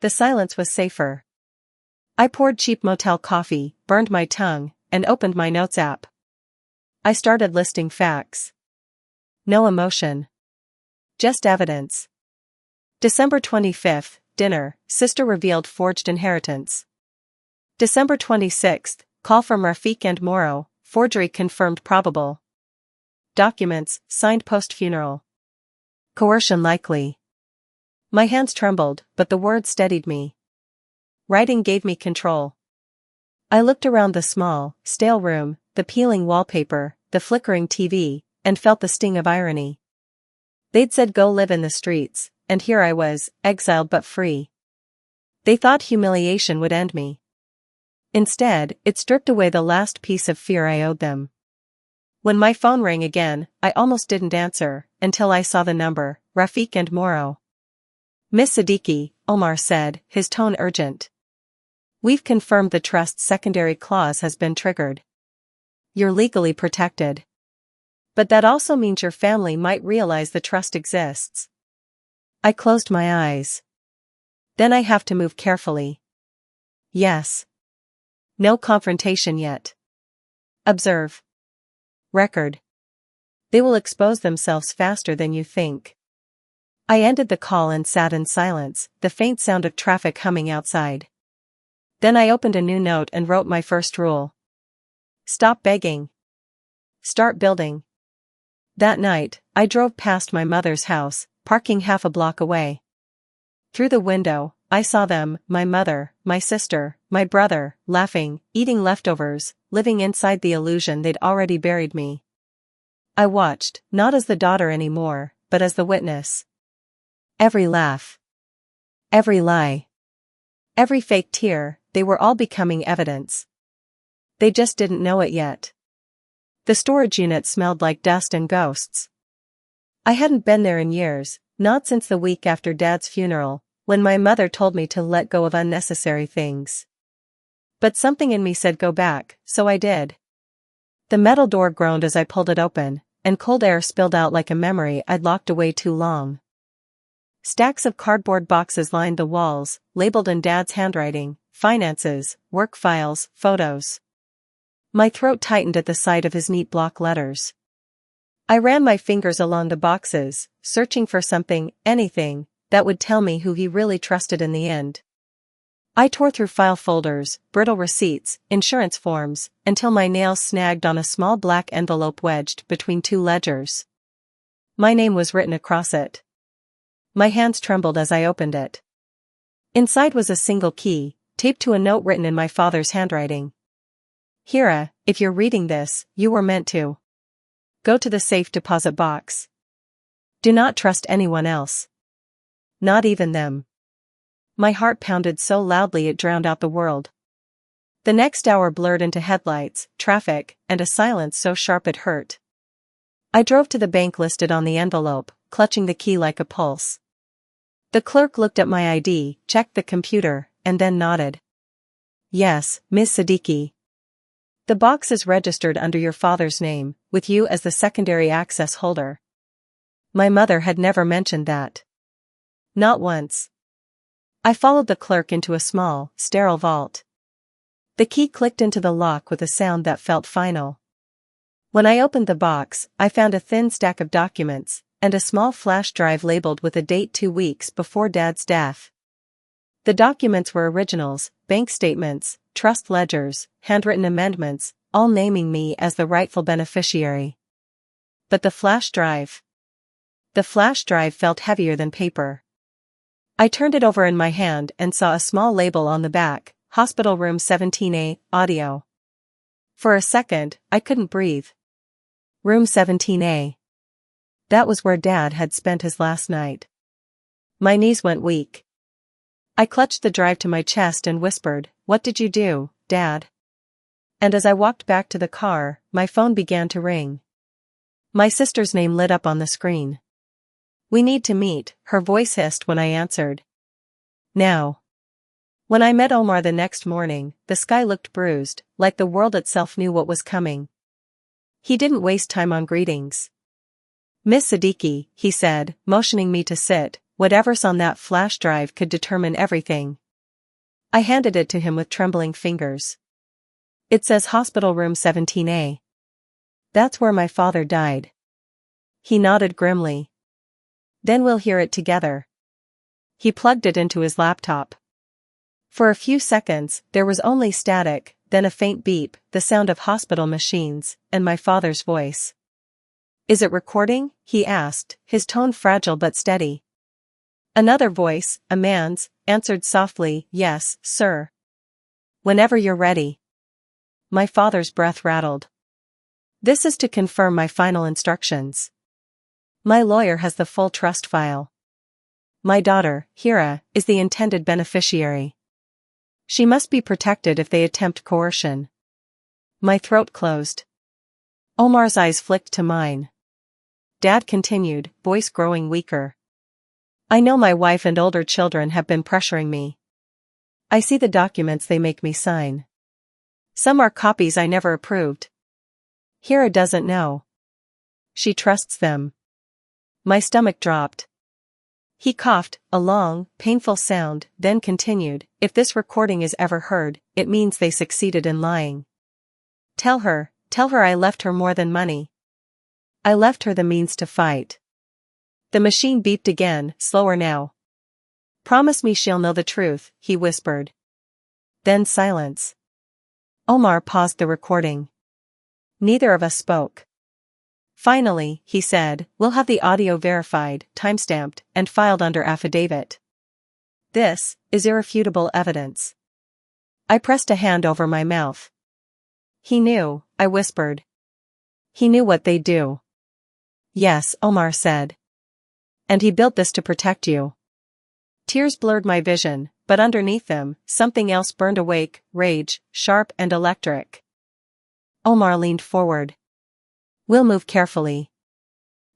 The silence was safer. I poured cheap motel coffee, burned my tongue, and opened my notes app. I started listing facts. No emotion. Just evidence. December 25th, dinner, sister revealed forged inheritance. December 26th, call from Rafiq and Moro, forgery confirmed probable. Documents, signed post-funeral. Coercion likely. My hands trembled, but the words steadied me. Writing gave me control. I looked around the small, stale room, the peeling wallpaper, the flickering TV, and felt the sting of irony. They'd said go live in the streets, and here I was, exiled but free. They thought humiliation would end me. Instead, it stripped away the last piece of fear I owed them. When my phone rang again, I almost didn't answer, until I saw the number, Rafiq and Moro. "Miss Siddiqui," Omar said, his tone urgent. "We've confirmed the trust's secondary clause has been triggered. You're legally protected. But that also means your family might realize the trust exists." I closed my eyes. "Then I have to move carefully." "Yes. No confrontation yet. Observe. Record. They will expose themselves faster than you think." I ended the call and sat in silence, the faint sound of traffic humming outside. Then I opened a new note and wrote my first rule. Stop begging. Start building. That night, I drove past my mother's house, parking half a block away. Through the window, I saw them, my mother, my sister, my brother, laughing, eating leftovers, living inside the illusion they'd already buried me. I watched, not as the daughter anymore, but as the witness. Every laugh. Every lie. Every fake tear, they were all becoming evidence. They just didn't know it yet. The storage unit smelled like dust and ghosts. I hadn't been there in years, not since the week after Dad's funeral, when my mother told me to let go of unnecessary things. But something in me said go back, so I did. The metal door groaned as I pulled it open, and cold air spilled out like a memory I'd locked away too long. Stacks of cardboard boxes lined the walls, labeled in Dad's handwriting: finances, work files, photos. My throat tightened at the sight of his neat block letters. I ran my fingers along the boxes, searching for something, anything, that would tell me who he really trusted in the end. I tore through file folders, brittle receipts, insurance forms, until my nails snagged on a small black envelope wedged between two ledgers. My name was written across it. My hands trembled as I opened it. Inside was a single key, taped to a note written in my father's handwriting. "Hira, if you're reading this, you were meant to. Go to the safe deposit box. Do not trust anyone else. Not even them." My heart pounded so loudly it drowned out the world. The next hour blurred into headlights, traffic, and a silence so sharp it hurt. I drove to the bank listed on the envelope, clutching the key like a pulse. The clerk looked at my ID, checked the computer, and then nodded. "Yes, Ms. Siddiqui. The box is registered under your father's name, with you as the secondary access holder." My mother had never mentioned that. Not once. I followed the clerk into a small, sterile vault. The key clicked into the lock with a sound that felt final. When I opened the box, I found a thin stack of documents, and a small flash drive labeled with a date 2 weeks before Dad's death. The documents were originals, bank statements, trust ledgers, handwritten amendments, all naming me as the rightful beneficiary. But the flash drive. The flash drive felt heavier than paper. I turned it over in my hand and saw a small label on the back: Hospital Room 17A, Audio. For a second, I couldn't breathe. Room 17A. That was where Dad had spent his last night. My knees went weak. I clutched the drive to my chest and whispered, "What did you do, Dad?" And as I walked back to the car, my phone began to ring. My sister's name lit up on the screen. "We need to meet," her voice hissed when I answered. "Now." When I met Omar the next morning, the sky looked bruised, like the world itself knew what was coming. He didn't waste time on greetings. "Miss Siddiqui," he said, motioning me to sit, "whatever's on that flash drive could determine everything." I handed it to him with trembling fingers. "It says Hospital Room 17A. That's where my father died." He nodded grimly. "Then we'll hear it together." He plugged it into his laptop. For a few seconds, there was only static, then a faint beep, the sound of hospital machines, and my father's voice. "Is it recording?" he asked, his tone fragile but steady. Another voice, a man's, answered softly, "Yes, sir. Whenever you're ready." My father's breath rattled. "This is to confirm my final instructions. My lawyer has the full trust file. My daughter, Hira, is the intended beneficiary. She must be protected if they attempt coercion." My throat closed. Omar's eyes flicked to mine. Dad continued, voice growing weaker. "I know my wife and older children have been pressuring me. I see the documents they make me sign. Some are copies I never approved. Hira doesn't know. She trusts them." My stomach dropped. He coughed, a long, painful sound, then continued, "If this recording is ever heard, it means they succeeded in lying. Tell her I left her more than money. I left her the means to fight." The machine beeped again, slower now. "Promise me she'll know the truth," he whispered. Then silence. Omar paused the recording. Neither of us spoke. Finally, he said, "We'll have the audio verified, timestamped, and filed under affidavit. This is irrefutable evidence." I pressed a hand over my mouth. "He knew," I whispered. "He knew what they'd do." "Yes," Omar said. "And he built this to protect you." Tears blurred my vision, but underneath them, something else burned awake, rage, sharp and electric. Omar leaned forward. "We'll move carefully.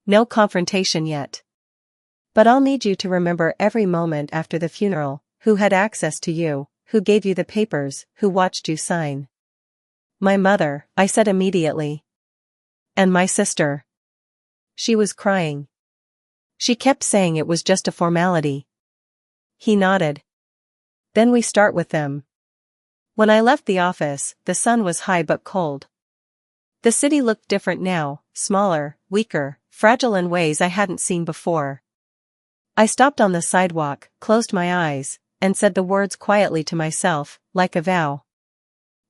No confrontation yet. But I'll need you to remember every moment after the funeral, who had access to you, who gave you the papers, who watched you sign." "My mother," I said immediately. And my sister. She was crying. She kept saying it was just a formality. He nodded. Then we start with them. When I left the office, the sun was high but cold. The city looked different now, smaller, weaker, fragile in ways I hadn't seen before. I stopped on the sidewalk, closed my eyes, and said the words quietly to myself, like a vow.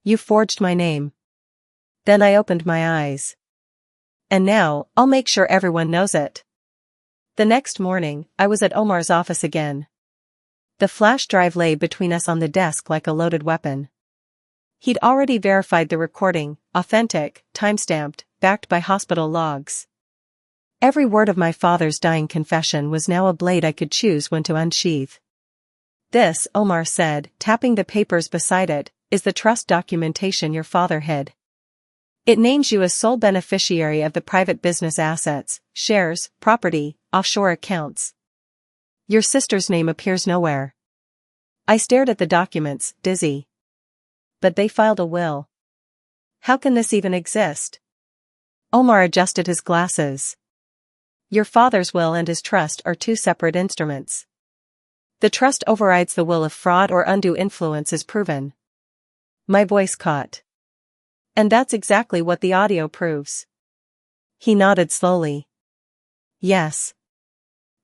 You forged my name. Then I opened my eyes. And now, I'll make sure everyone knows it. The next morning, I was at Omar's office again. The flash drive lay between us on the desk like a loaded weapon. He'd already verified the recording, authentic, timestamped, backed by hospital logs. Every word of my father's dying confession was now a blade I could choose when to unsheath. This, Omar said, tapping the papers beside it, is the trust documentation your father hid. It names you as sole beneficiary of the private business assets, shares, property, offshore accounts. Your sister's name appears nowhere. I stared at the documents, dizzy. But they filed a will. How can this even exist? Omar adjusted his glasses. Your father's will and his trust are two separate instruments. The trust overrides the will if fraud or undue influence is proven. My voice caught. And that's exactly what the audio proves. He nodded slowly. Yes.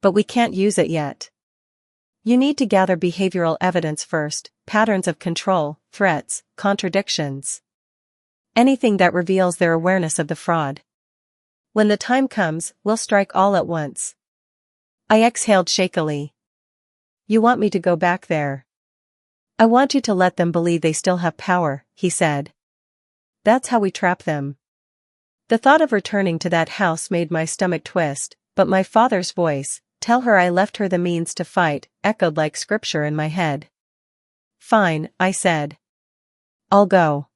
But we can't use it yet. You need to gather behavioral evidence first, patterns of control, threats, contradictions. Anything that reveals their awareness of the fraud. When the time comes, we'll strike all at once. I exhaled shakily. You want me to go back there? I want you to let them believe they still have power, he said. That's how we trap them. The thought of returning to that house made my stomach twist, but my father's voice, tell her I left her the means to fight, echoed like scripture in my head. Fine, I said. I'll go.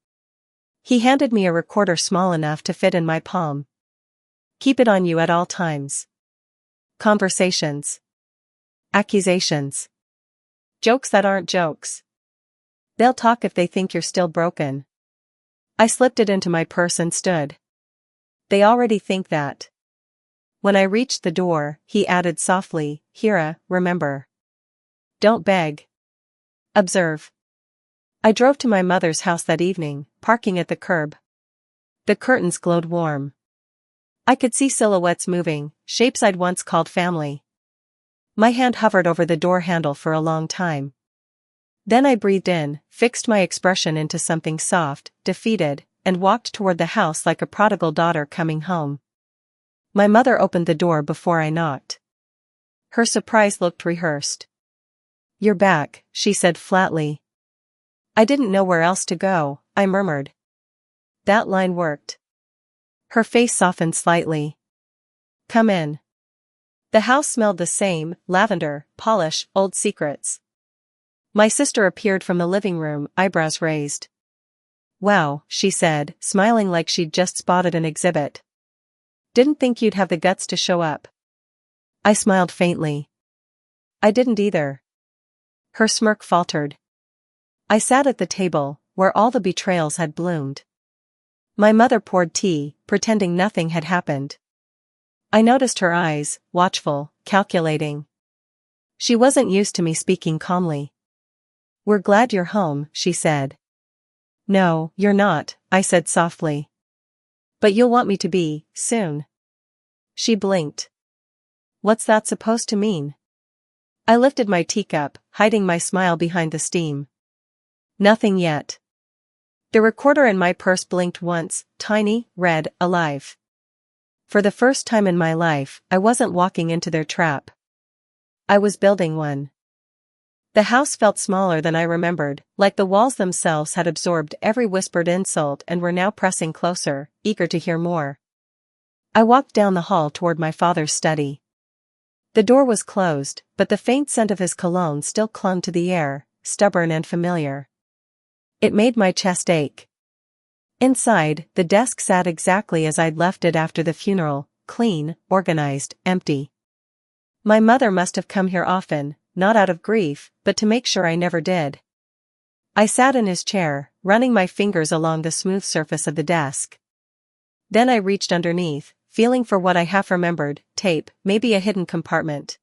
He handed me a recorder small enough to fit in my palm. Keep it on you at all times. Conversations. Accusations. Jokes that aren't jokes. They'll talk if they think you're still broken. I slipped it into my purse and stood. They already think that. When I reached the door, he added softly, Hira, remember. Don't beg. Observe. I drove to my mother's house that evening, parking at the curb. The curtains glowed warm. I could see silhouettes moving, shapes I'd once called family. My hand hovered over the door handle for a long time. Then I breathed in, fixed my expression into something soft, defeated, and walked toward the house like a prodigal daughter coming home. My mother opened the door before I knocked. Her surprise looked rehearsed. You're back, she said flatly. I didn't know where else to go, I murmured. That line worked. Her face softened slightly. Come in. The house smelled the same, lavender, polish, old secrets. My sister appeared from the living room, eyebrows raised. Wow, she said, smiling like she'd just spotted an exhibit. Didn't think you'd have the guts to show up. I smiled faintly. I didn't either. Her smirk faltered. I sat at the table, where all the betrayals had bloomed. My mother poured tea, pretending nothing had happened. I noticed her eyes, watchful, calculating. She wasn't used to me speaking calmly. We're glad you're home, she said. No, you're not, I said softly. But you'll want me to be, soon. She blinked. What's that supposed to mean? I lifted my teacup, hiding my smile behind the steam. Nothing yet. The recorder in my purse blinked once, tiny, red, alive. For the first time in my life, I wasn't walking into their trap. I was building one. The house felt smaller than I remembered, like the walls themselves had absorbed every whispered insult and were now pressing closer, eager to hear more. I walked down the hall toward my father's study. The door was closed, but the faint scent of his cologne still clung to the air, stubborn and familiar. It made my chest ache. Inside, the desk sat exactly as I'd left it after the funeral, clean, organized, empty. My mother must have come here often, not out of grief, but to make sure I never did. I sat in his chair, running my fingers along the smooth surface of the desk. Then I reached underneath, feeling for what I half remembered, tape, maybe a hidden compartment.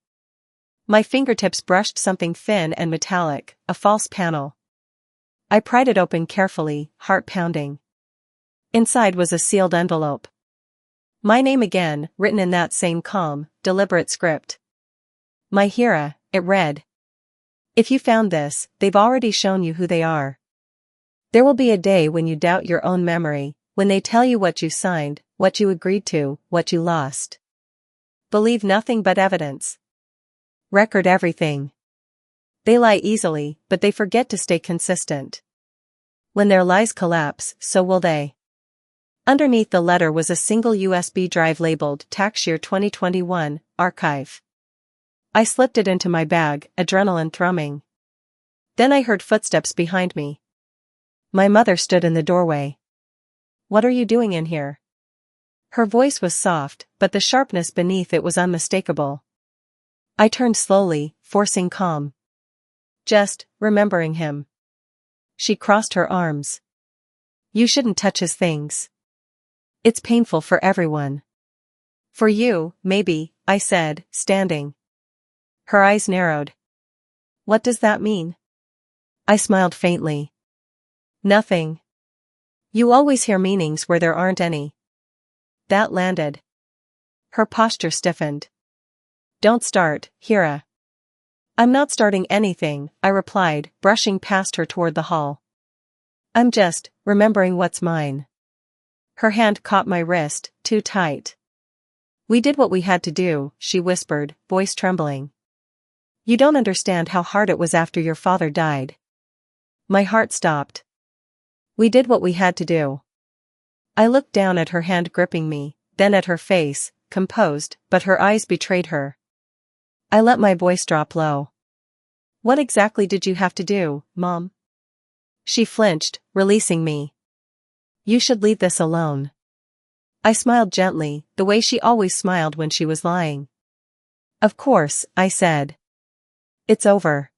My fingertips brushed something thin and metallic, a false panel. I pried it open carefully, heart pounding. Inside was a sealed envelope. My name again, written in that same calm, deliberate script. My Hira, it read. If you found this, they've already shown you who they are. There will be a day when you doubt your own memory, when they tell you what you signed, what you agreed to, what you lost. Believe nothing but evidence. Record everything. They lie easily, but they forget to stay consistent. When their lies collapse, so will they. Underneath the letter was a single USB drive labeled Tax Year 2021, Archive. I slipped it into my bag, adrenaline thrumming. Then I heard footsteps behind me. My mother stood in the doorway. What are you doing in here? Her voice was soft, but the sharpness beneath it was unmistakable. I turned slowly, forcing calm. Just remembering him. She crossed her arms. You shouldn't touch his things. It's painful for everyone. For you, maybe, I said, standing. Her eyes narrowed. What does that mean? I smiled faintly. Nothing. You always hear meanings where there aren't any. That landed. Her posture stiffened. Don't start, Hira. I'm not starting anything, I replied, brushing past her toward the hall. I'm just remembering what's mine. Her hand caught my wrist, too tight. We did what we had to do, she whispered, voice trembling. You don't understand how hard it was after your father died. My heart stopped. We did what we had to do. I looked down at her hand gripping me, then at her face, composed, but her eyes betrayed her. I let my voice drop low. What exactly did you have to do, Mom? She flinched, releasing me. You should leave this alone. I smiled gently, the way she always smiled when she was lying. Of course, I said. It's over.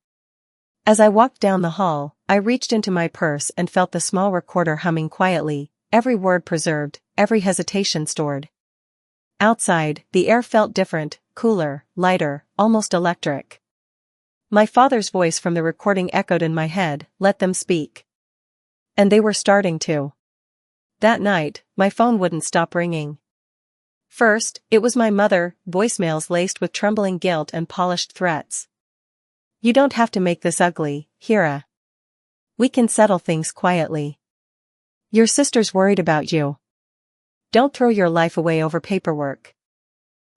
As I walked down the hall, I reached into my purse and felt the small recorder humming quietly, every word preserved, every hesitation stored. Outside, the air felt different, cooler, lighter, almost electric. My father's voice from the recording echoed in my head, let them speak. And they were starting to. That night, my phone wouldn't stop ringing. First, it was my mother, voicemails laced with trembling guilt and polished threats. You don't have to make this ugly, Hira. We can settle things quietly. Your sister's worried about you. Don't throw your life away over paperwork.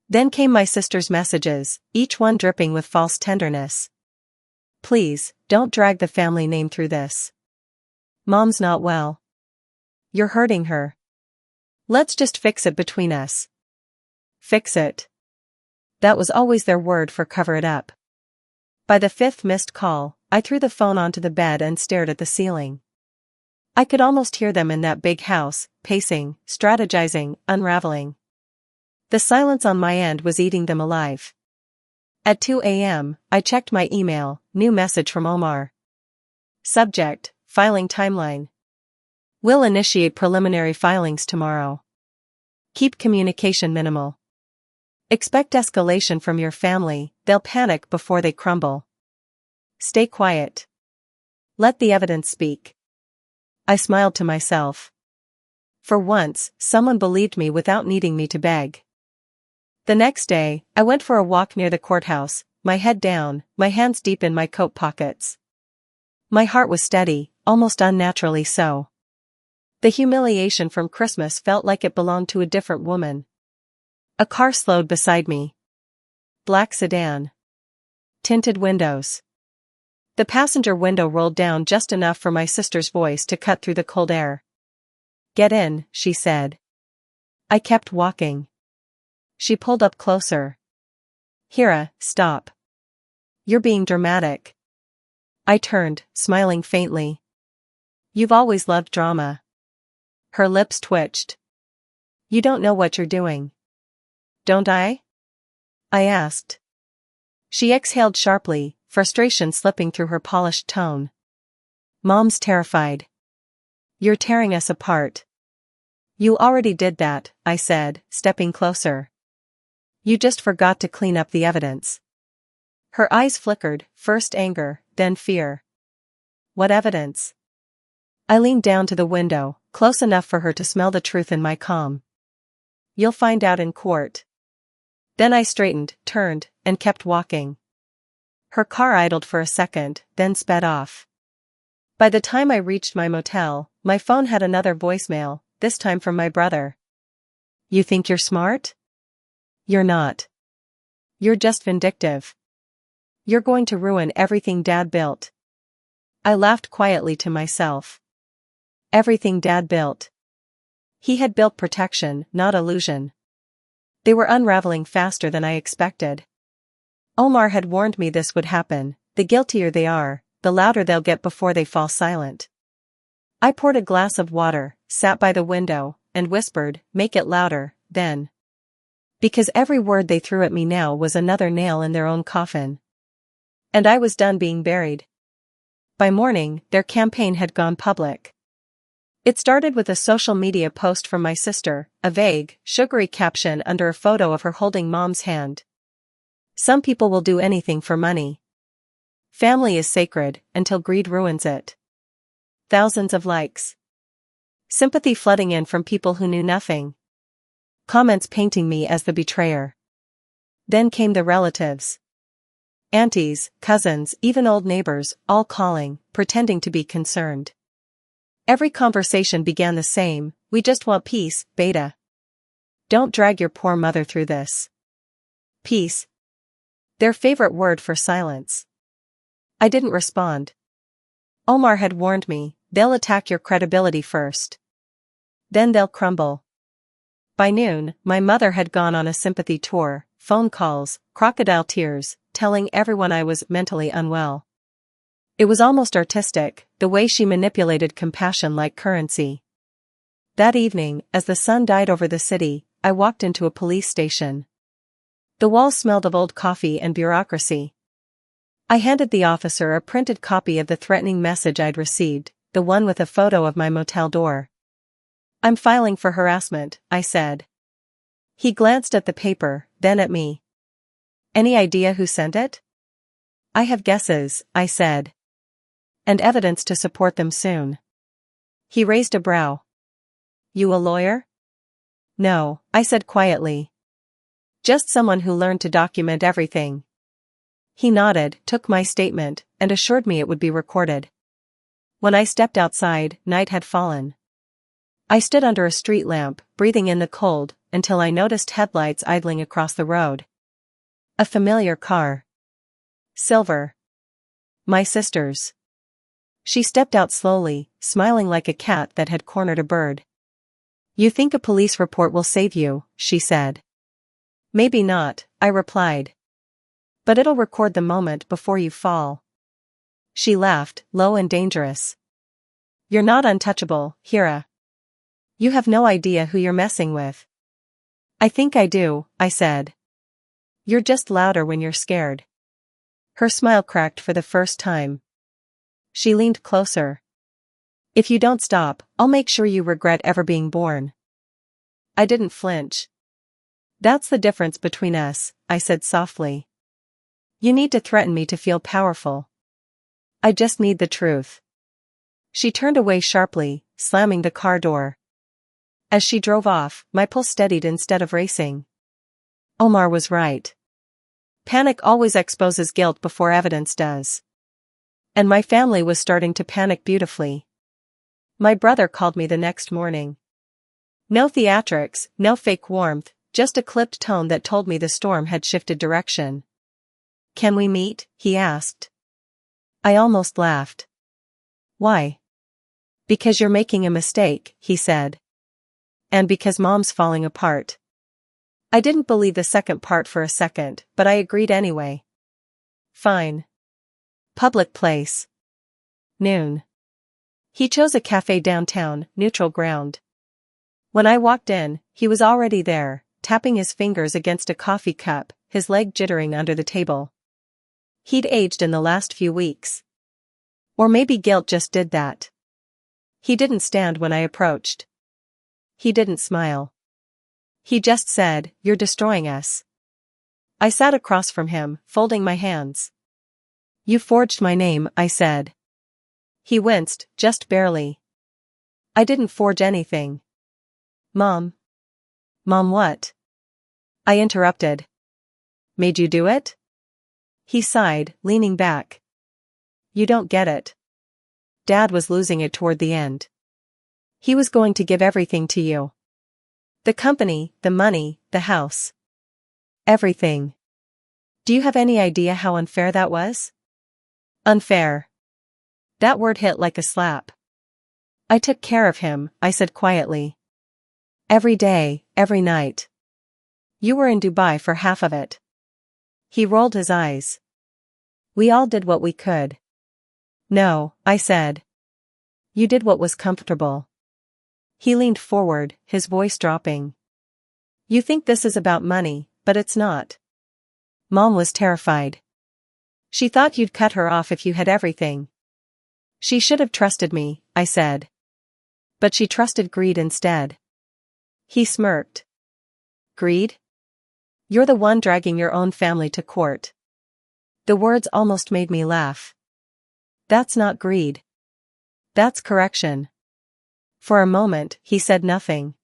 Then came my sister's messages, each one dripping with false tenderness. Please, don't drag the family name through this. Mom's not well. You're hurting her. Let's just fix it between us. Fix it. That was always their word for cover it up. By the fifth missed call, I threw the phone onto the bed and stared at the ceiling. I could almost hear them in that big house, pacing, strategizing, unraveling. The silence on my end was eating them alive. At 2 a.m., I checked my email, new message from Omar. Subject, filing timeline. Will initiate preliminary filings tomorrow. Keep communication minimal. Expect escalation from your family, they'll panic before they crumble. Stay quiet. Let the evidence speak. I smiled to myself. For once, someone believed me without needing me to beg. The next day, I went for a walk near the courthouse, my head down, my hands deep in my coat pockets. My heart was steady, almost unnaturally so. The humiliation from Christmas felt like it belonged to a different woman. A car slowed beside me. Black sedan. Tinted windows. The passenger window rolled down just enough for my sister's voice to cut through the cold air. Get in, she said. I kept walking. She pulled up closer. Hira, stop. You're being dramatic. I turned, smiling faintly. You've always loved drama. Her lips twitched. You don't know what you're doing. Don't I? I asked. She exhaled sharply, frustration slipping through her polished tone. Mom's terrified. You're tearing us apart. You already did that, I said, stepping closer. You just forgot to clean up the evidence. Her eyes flickered, first anger, then fear. What evidence? I leaned down to the window, close enough for her to smell the truth in my calm. You'll find out in court. Then I straightened, turned, and kept walking. Her car idled for a second, then sped off. By the time I reached my motel, my phone had another voicemail, this time from my brother. You think you're smart? You're not. You're just vindictive. You're going to ruin everything Dad built. I laughed quietly to myself. Everything Dad built. He had built protection, not illusion. They were unraveling faster than I expected. Omar had warned me this would happen. The guiltier they are, the louder they'll get before they fall silent. I poured a glass of water, sat by the window, and whispered, "Make it louder," then. Because every word they threw at me now was another nail in their own coffin. And I was done being buried. By morning, their campaign had gone public. It started with a social media post from my sister, a vague, sugary caption under a photo of her holding Mom's hand. Some people will do anything for money. Family is sacred, until greed ruins it. Thousands of likes. Sympathy flooding in from people who knew nothing. Comments painting me as the betrayer. Then came the relatives. Aunties, cousins, even old neighbors, all calling, pretending to be concerned. Every conversation began the same: we just want peace, Beta. Don't drag your poor mother through this. Peace. Their favorite word for silence. I didn't respond. Omar had warned me, they'll attack your credibility first. Then they'll crumble. By noon, my mother had gone on a sympathy tour, phone calls, crocodile tears, telling everyone I was mentally unwell. It was almost artistic, the way she manipulated compassion like currency. That evening, as the sun died over the city, I walked into a police station. The walls smelled of old coffee and bureaucracy. I handed the officer a printed copy of the threatening message I'd received, the one with a photo of my motel door. I'm filing for harassment, I said. He glanced at the paper, then at me. Any idea who sent it? I have guesses, I said. And evidence to support them soon. He raised a brow. You a lawyer? No, I said quietly. Just someone who learned to document everything. He nodded, took my statement, and assured me it would be recorded. When I stepped outside, night had fallen. I stood under a street lamp, breathing in the cold, until I noticed headlights idling across the road. A familiar car. Silver. My sister's. She stepped out slowly, smiling like a cat that had cornered a bird. You think a police report will save you, she said. Maybe not, I replied. But it'll record the moment before you fall. She laughed, low and dangerous. You're not untouchable, Hira. You have no idea who you're messing with. I think I do, I said. You're just louder when you're scared. Her smile cracked for the first time. She leaned closer. If you don't stop, I'll make sure you regret ever being born. I didn't flinch. That's the difference between us, I said softly. You need to threaten me to feel powerful. I just need the truth. She turned away sharply, slamming the car door. As she drove off, my pulse steadied instead of racing. Omar was right. Panic always exposes guilt before evidence does. And my family was starting to panic beautifully. My brother called me the next morning. No theatrics, no fake warmth, just a clipped tone that told me the storm had shifted direction. Can we meet? He asked. I almost laughed. Why? Because you're making a mistake, he said. And because Mom's falling apart. I didn't believe the second part for a second, but I agreed anyway. Fine. Public place. Noon. He chose a cafe downtown, neutral ground. When I walked in, he was already there, tapping his fingers against a coffee cup, his leg jittering under the table. He'd aged in the last few weeks. Or maybe guilt just did that. He didn't stand when I approached. He didn't smile. He just said, "You're destroying us." I sat across from him, folding my hands. "You forged my name," I said. He winced, just barely. "I didn't forge anything." "Mom." "Mom what?" I interrupted. "Made you do it?" He sighed, leaning back. "You don't get it. Dad was losing it toward the end. He was going to give everything to you. The company, the money, the house. Everything. Do you have any idea how unfair that was?" Unfair. That word hit like a slap. "I took care of him," I said quietly. "Every day, every night. You were in Dubai for half of it." He rolled his eyes. "We all did what we could." "No," I said. "You did what was comfortable." He leaned forward, his voice dropping. "You think this is about money, but it's not." Mom was terrified. "She thought you'd cut her off if you had everything." "She should have trusted me," I said. "But she trusted greed instead." He smirked. "Greed? You're the one dragging your own family to court." The words almost made me laugh. "That's not greed. That's correction." For a moment, he said nothing.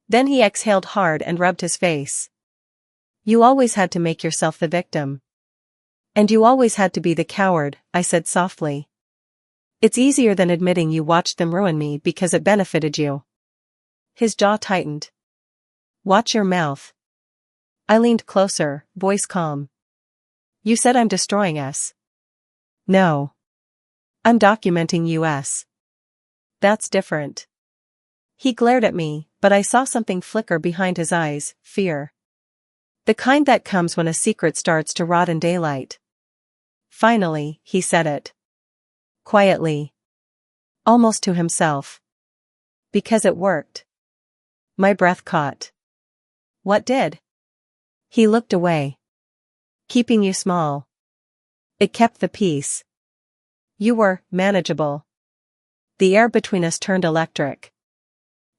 Then he exhaled hard and rubbed his face. "You always had to make yourself the victim. And you always had to be the coward," I said softly. "It's easier than admitting you watched them ruin me because it benefited you." His jaw tightened. "Watch your mouth." I leaned closer, voice calm. "You said I'm destroying us." "No. I'm documenting us." "That's different." He glared at me, but I saw something flicker behind his eyes, fear. The kind that comes when a secret starts to rot in daylight. Finally, he said it. Quietly. Almost to himself. "Because it worked." My breath caught. "What did?" He looked away. "Keeping you small. It kept the peace. You were manageable. The air between us turned electric."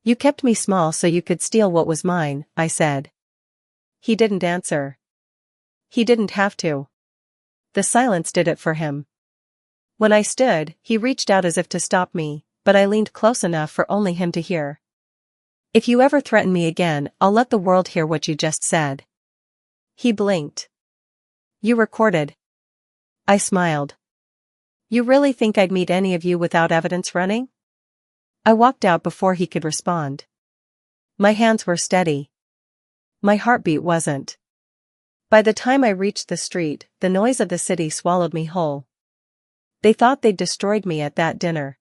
"You kept me small so you could steal what was mine," I said. He didn't answer. He didn't have to. The silence did it for him. When I stood, he reached out as if to stop me, but I leaned close enough for only him to hear. "If you ever threaten me again, I'll let the world hear what you just said." He blinked. "You recorded." I smiled. "You really think I'd meet any of you without evidence running?" I walked out before he could respond. My hands were steady. My heartbeat wasn't. By the time I reached the street, the noise of the city swallowed me whole. They thought they'd destroyed me at that dinner.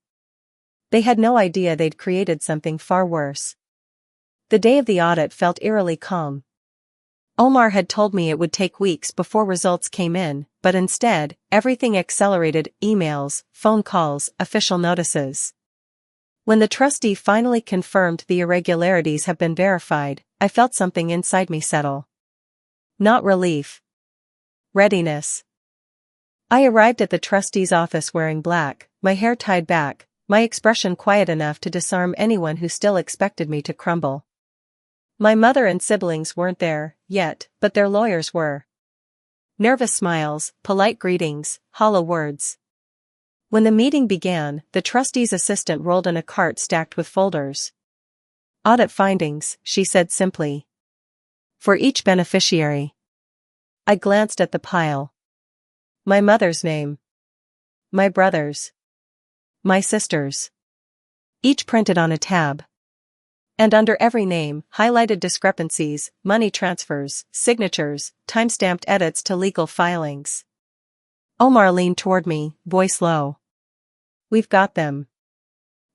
They had no idea they'd created something far worse. The day of the audit felt eerily calm. Omar had told me it would take weeks before results came in, but instead, everything accelerated: emails, phone calls, official notices. When the trustee finally confirmed the irregularities have been verified, I felt something inside me settle. Not relief. Readiness. I arrived at the trustee's office wearing black, my hair tied back, my expression quiet enough to disarm anyone who still expected me to crumble. My mother and siblings weren't there yet, but their lawyers were. Nervous smiles, polite greetings, hollow words. When the meeting began, the trustee's assistant rolled in a cart stacked with folders. "Audit findings," she said simply. "For each beneficiary." I glanced at the pile. My mother's name. My brother's. My sister's. Each printed on a tab. And under every name, highlighted discrepancies, money transfers, signatures, time-stamped edits to legal filings. Omar leaned toward me, voice low. "We've got them.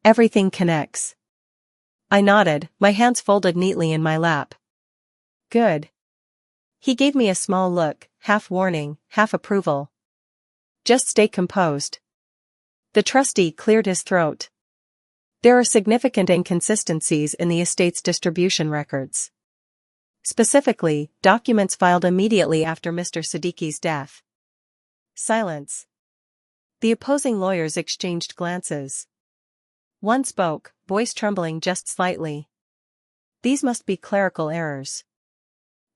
Everything connects." I nodded, my hands folded neatly in my lap. "Good." He gave me a small look, half warning, half approval. "Just stay composed." The trustee cleared his throat. "There are significant inconsistencies in the estate's distribution records. Specifically, documents filed immediately after Mr. Siddiqui's death." Silence. The opposing lawyers exchanged glances. One spoke, voice trembling just slightly. These must be clerical errors.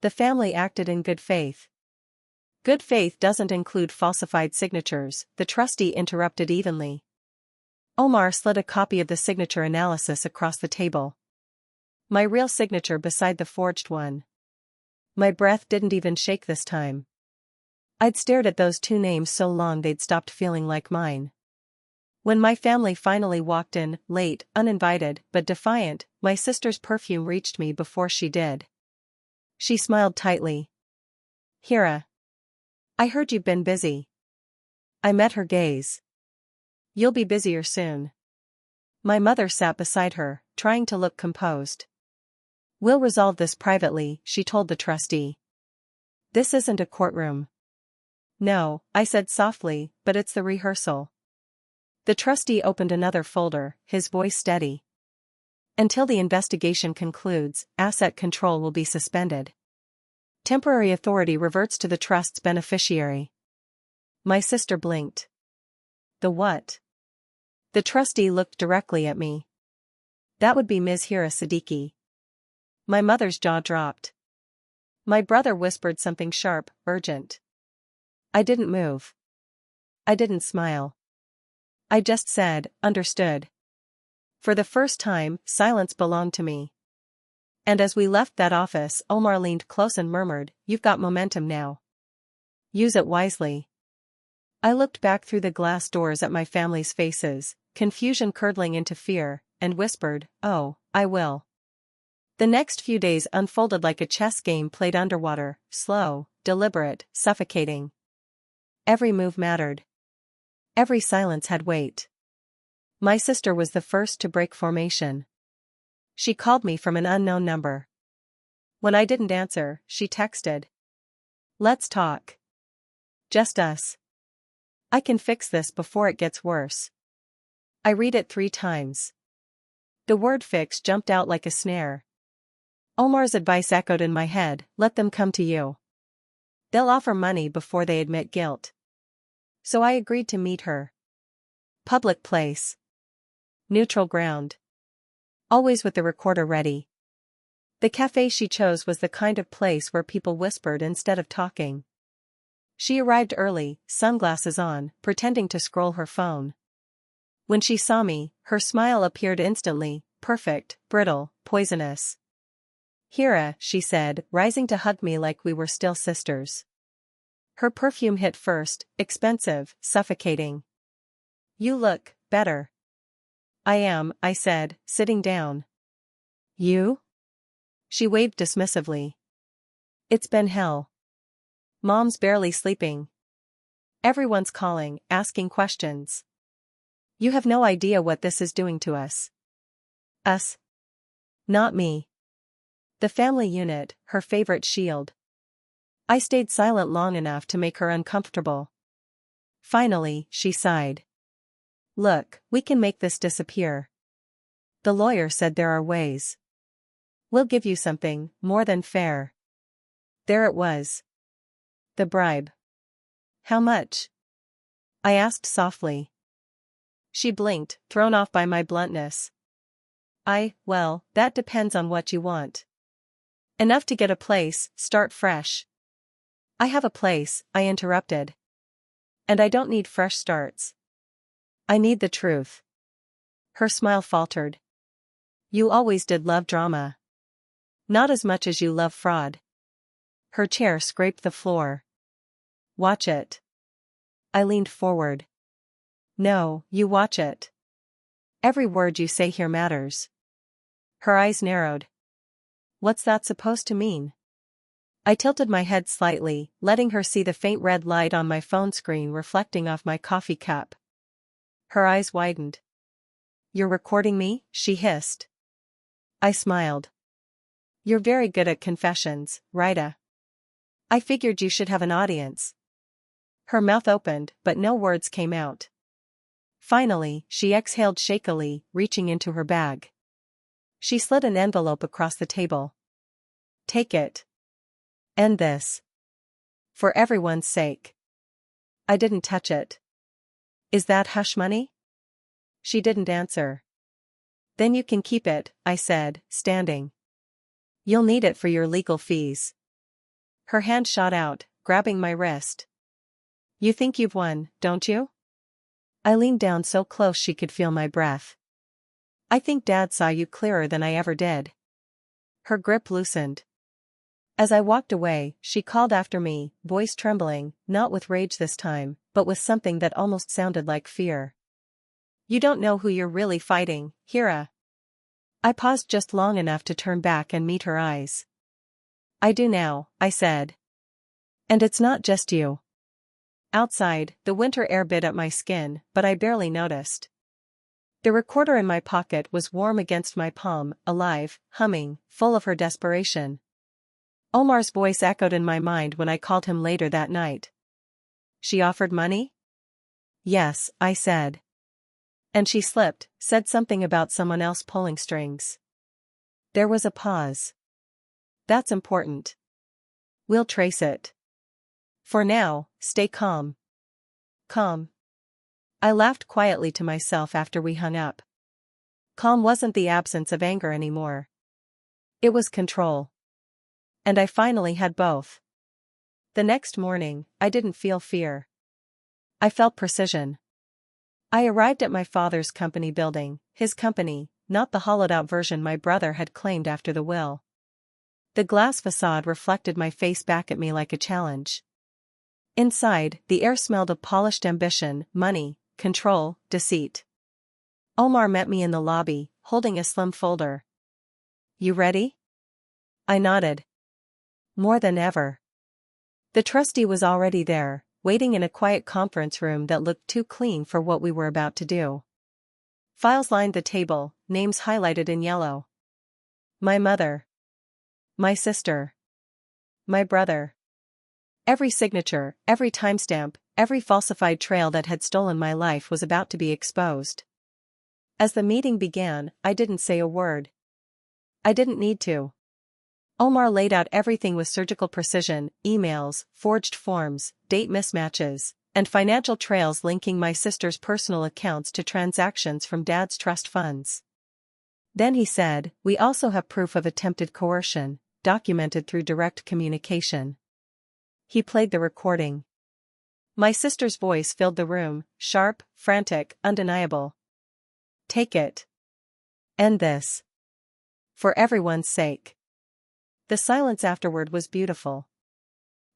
The family acted in good faith. Good faith doesn't include falsified signatures, the trustee interrupted evenly. Omar slid a copy of the signature analysis across the table. My real signature beside the forged one. My breath didn't even shake this time. I'd stared at those two names so long they'd stopped feeling like mine. When my family finally walked in, late, uninvited, but defiant, my sister's perfume reached me before she did. She smiled tightly. Hira. I heard you've been busy. I met her gaze. You'll be busier soon. My mother sat beside her, trying to look composed. We'll resolve this privately, she told the trustee. This isn't a courtroom. No, I said softly, but it's the rehearsal. The trustee opened another folder, his voice steady. Until the investigation concludes, asset control will be suspended. Temporary authority reverts to the trust's beneficiary. My sister blinked. The what? The trustee looked directly at me. That would be Ms. Hira Siddiqui. My mother's jaw dropped. My brother whispered something sharp, urgent. I didn't move. I didn't smile. I just said, understood. For the first time, silence belonged to me. And as we left that office, Omar leaned close and murmured, You've got momentum now. Use it wisely. I looked back through the glass doors at my family's faces, confusion curdling into fear, and whispered, Oh, I will. The next few days unfolded like a chess game played underwater, slow, deliberate, suffocating. Every move mattered. Every silence had weight. My sister was the first to break formation. She called me from an unknown number. When I didn't answer, she texted. Let's talk. Just us. I can fix this before it gets worse. I read it 3 times. The word fix jumped out like a snare. Omar's advice echoed in my head, let them come to you. They'll offer money before they admit guilt. So I agreed to meet her. Public place. Neutral ground. Always with the recorder ready. The cafe she chose was the kind of place where people whispered instead of talking. She arrived early, sunglasses on, pretending to scroll her phone. When she saw me, her smile appeared instantly, perfect, brittle, poisonous. Hira, she said, rising to hug me like we were still sisters. Her perfume hit first, expensive, suffocating. You look better. I am, I said, sitting down. You? She waved dismissively. It's been hell. Mom's barely sleeping. Everyone's calling, asking questions. You have no idea what this is doing to us. Us? Not me. The family unit, her favorite shield. I stayed silent long enough to make her uncomfortable. Finally, she sighed. Look, we can make this disappear. The lawyer said there are ways. We'll give you something, more than fair. There it was. The bribe. How much? I asked softly. She blinked, thrown off by my bluntness. Well, that depends on what you want. Enough to get a place, start fresh. I have a place, I interrupted. And I don't need fresh starts. I need the truth. Her smile faltered. You always did love drama. Not as much as you love fraud. Her chair scraped the floor. Watch it. I leaned forward. No, you watch it. Every word you say here matters. Her eyes narrowed. What's that supposed to mean? I tilted my head slightly, letting her see the faint red light on my phone screen reflecting off my coffee cup. Her eyes widened. You're recording me? She hissed. I smiled. You're very good at confessions, Rita. I figured you should have an audience. Her mouth opened, but no words came out. Finally, she exhaled shakily, reaching into her bag. She slid an envelope across the table. Take it. End this. For everyone's sake. I didn't touch it. Is that hush money? She didn't answer. Then you can keep it, I said, standing. You'll need it for your legal fees. Her hand shot out, grabbing my wrist. You think you've won, don't you? I leaned down so close she could feel my breath. I think Dad saw you clearer than I ever did. Her grip loosened. As I walked away, she called after me, voice trembling, not with rage this time, but with something that almost sounded like fear. You don't know who you're really fighting, Hira. I paused just long enough to turn back and meet her eyes. I do now, I said. And it's not just you. Outside, the winter air bit at my skin, but I barely noticed. The recorder in my pocket was warm against my palm, alive, humming, full of her desperation. Omar's voice echoed in my mind when I called him later that night. She offered money? Yes, I said. And she slipped, said something about someone else pulling strings. There was a pause. That's important. We'll trace it. For now, stay calm. Calm. I laughed quietly to myself after we hung up. Calm wasn't the absence of anger anymore. It was control. And I finally had both. The next morning, I didn't feel fear. I felt precision. I arrived at my father's company building, his company, not the hollowed-out version my brother had claimed after the will. The glass facade reflected my face back at me like a challenge. Inside, the air smelled of polished ambition, money, control, deceit. Omar met me in the lobby, holding a slim folder. You ready? I nodded. More than ever. The trustee was already there, waiting in a quiet conference room that looked too clean for what we were about to do. Files lined the table, names highlighted in yellow. My mother. My sister. My brother. Every signature, every timestamp, every falsified trail that had stolen my life was about to be exposed. As the meeting began, I didn't say a word. I didn't need to. Omar laid out everything with surgical precision, emails, forged forms, date mismatches, and financial trails linking my sister's personal accounts to transactions from Dad's trust funds. Then he said, we also have proof of attempted coercion, documented through direct communication. He played the recording. My sister's voice filled the room, sharp, frantic, undeniable. Take it. End this. For everyone's sake. The silence afterward was beautiful.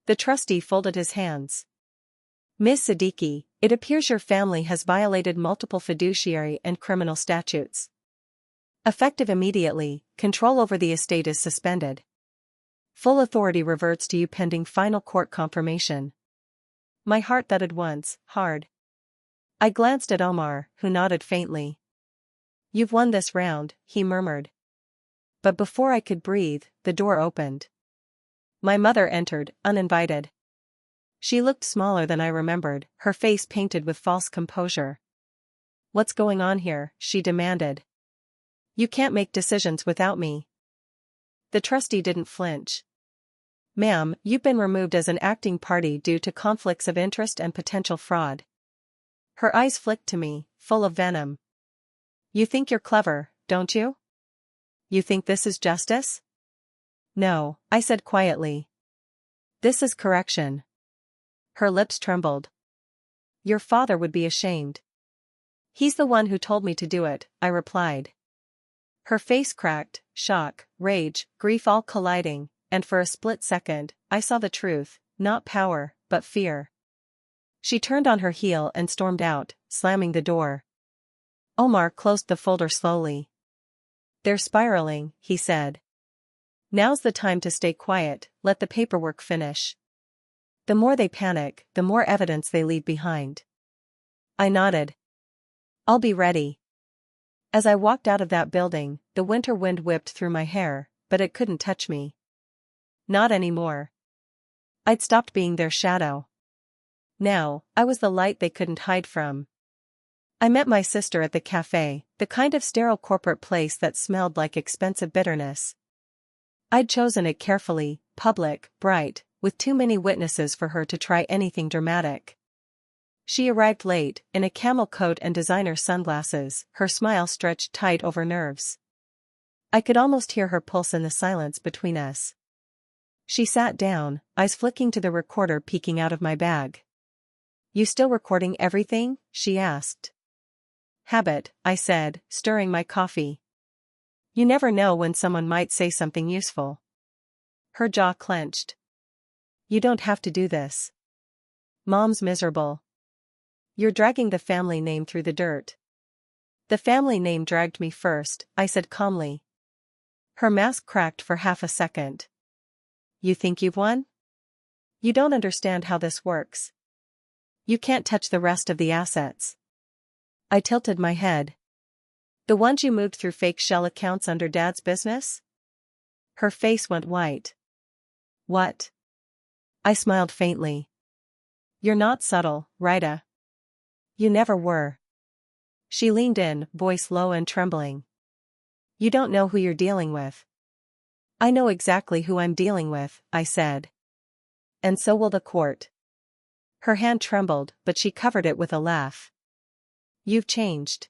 The trustee folded his hands. Ms. Siddiqui, it appears your family has violated multiple fiduciary and criminal statutes. Effective immediately, control over the estate is suspended. Full authority reverts to you pending final court confirmation. My heart thudded once, hard. I glanced at Omar, who nodded faintly. You've won this round, he murmured. But before I could breathe, the door opened. My mother entered, uninvited. She looked smaller than I remembered, her face painted with false composure. What's going on here? She demanded. You can't make decisions without me. The trustee didn't flinch. Ma'am, you've been removed as an acting party due to conflicts of interest and potential fraud. Her eyes flicked to me, full of venom. You think you're clever, don't you? You think this is justice? No, I said quietly. This is correction. Her lips trembled. Your father would be ashamed. He's the one who told me to do it, I replied. Her face cracked, shock, rage, grief all colliding, and for a split second, I saw the truth, not power, but fear. She turned on her heel and stormed out, slamming the door. Omar closed the folder slowly. They're spiraling, he said. Now's the time to stay quiet, let the paperwork finish. The more they panic, the more evidence they leave behind. I nodded. I'll be ready. As I walked out of that building, the winter wind whipped through my hair, but it couldn't touch me. Not anymore. I'd stopped being their shadow. Now, I was the light they couldn't hide from. I met my sister at the cafe, the kind of sterile corporate place that smelled like expensive bitterness. I'd chosen it carefully, public, bright, with too many witnesses for her to try anything dramatic. She arrived late, in a camel coat and designer sunglasses, her smile stretched tight over nerves. I could almost hear her pulse in the silence between us. She sat down, eyes flicking to the recorder peeking out of my bag. "You still recording everything?" she asked. "Habit," I said, stirring my coffee. "You never know when someone might say something useful." Her jaw clenched. "You don't have to do this. Mom's miserable. You're dragging the family name through the dirt." "The family name dragged me first," I said calmly. Her mask cracked for half a second. "You think you've won? You don't understand how this works. You can't touch the rest of the assets." I tilted my head. "The ones you moved through fake shell accounts under Dad's business?" Her face went white. "What?" I smiled faintly. "You're not subtle, Rita. You never were." She leaned in, voice low and trembling. "You don't know who you're dealing with." "I know exactly who I'm dealing with," I said. "And so will the court." Her hand trembled, but she covered it with a laugh. "You've changed."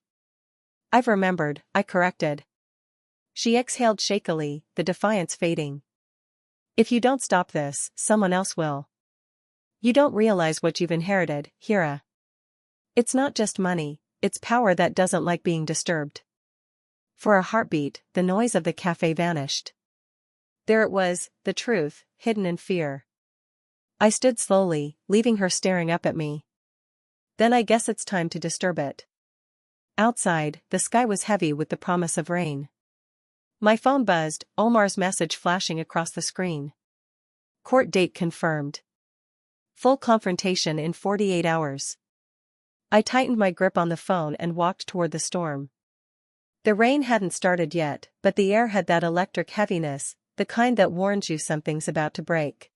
"I've remembered," I corrected. She exhaled shakily, the defiance fading. "If you don't stop this, someone else will. You don't realize what you've inherited, Hira. It's not just money, it's power that doesn't like being disturbed." For a heartbeat, the noise of the cafe vanished. There it was, the truth, hidden in fear. I stood slowly, leaving her staring up at me. "Then I guess it's time to disturb it." Outside, the sky was heavy with the promise of rain. My phone buzzed, Omar's message flashing across the screen. "Court date confirmed. Full confrontation in 48 hours." I tightened my grip on the phone and walked toward the storm. The rain hadn't started yet, but the air had that electric heaviness, the kind that warns you something's about to break.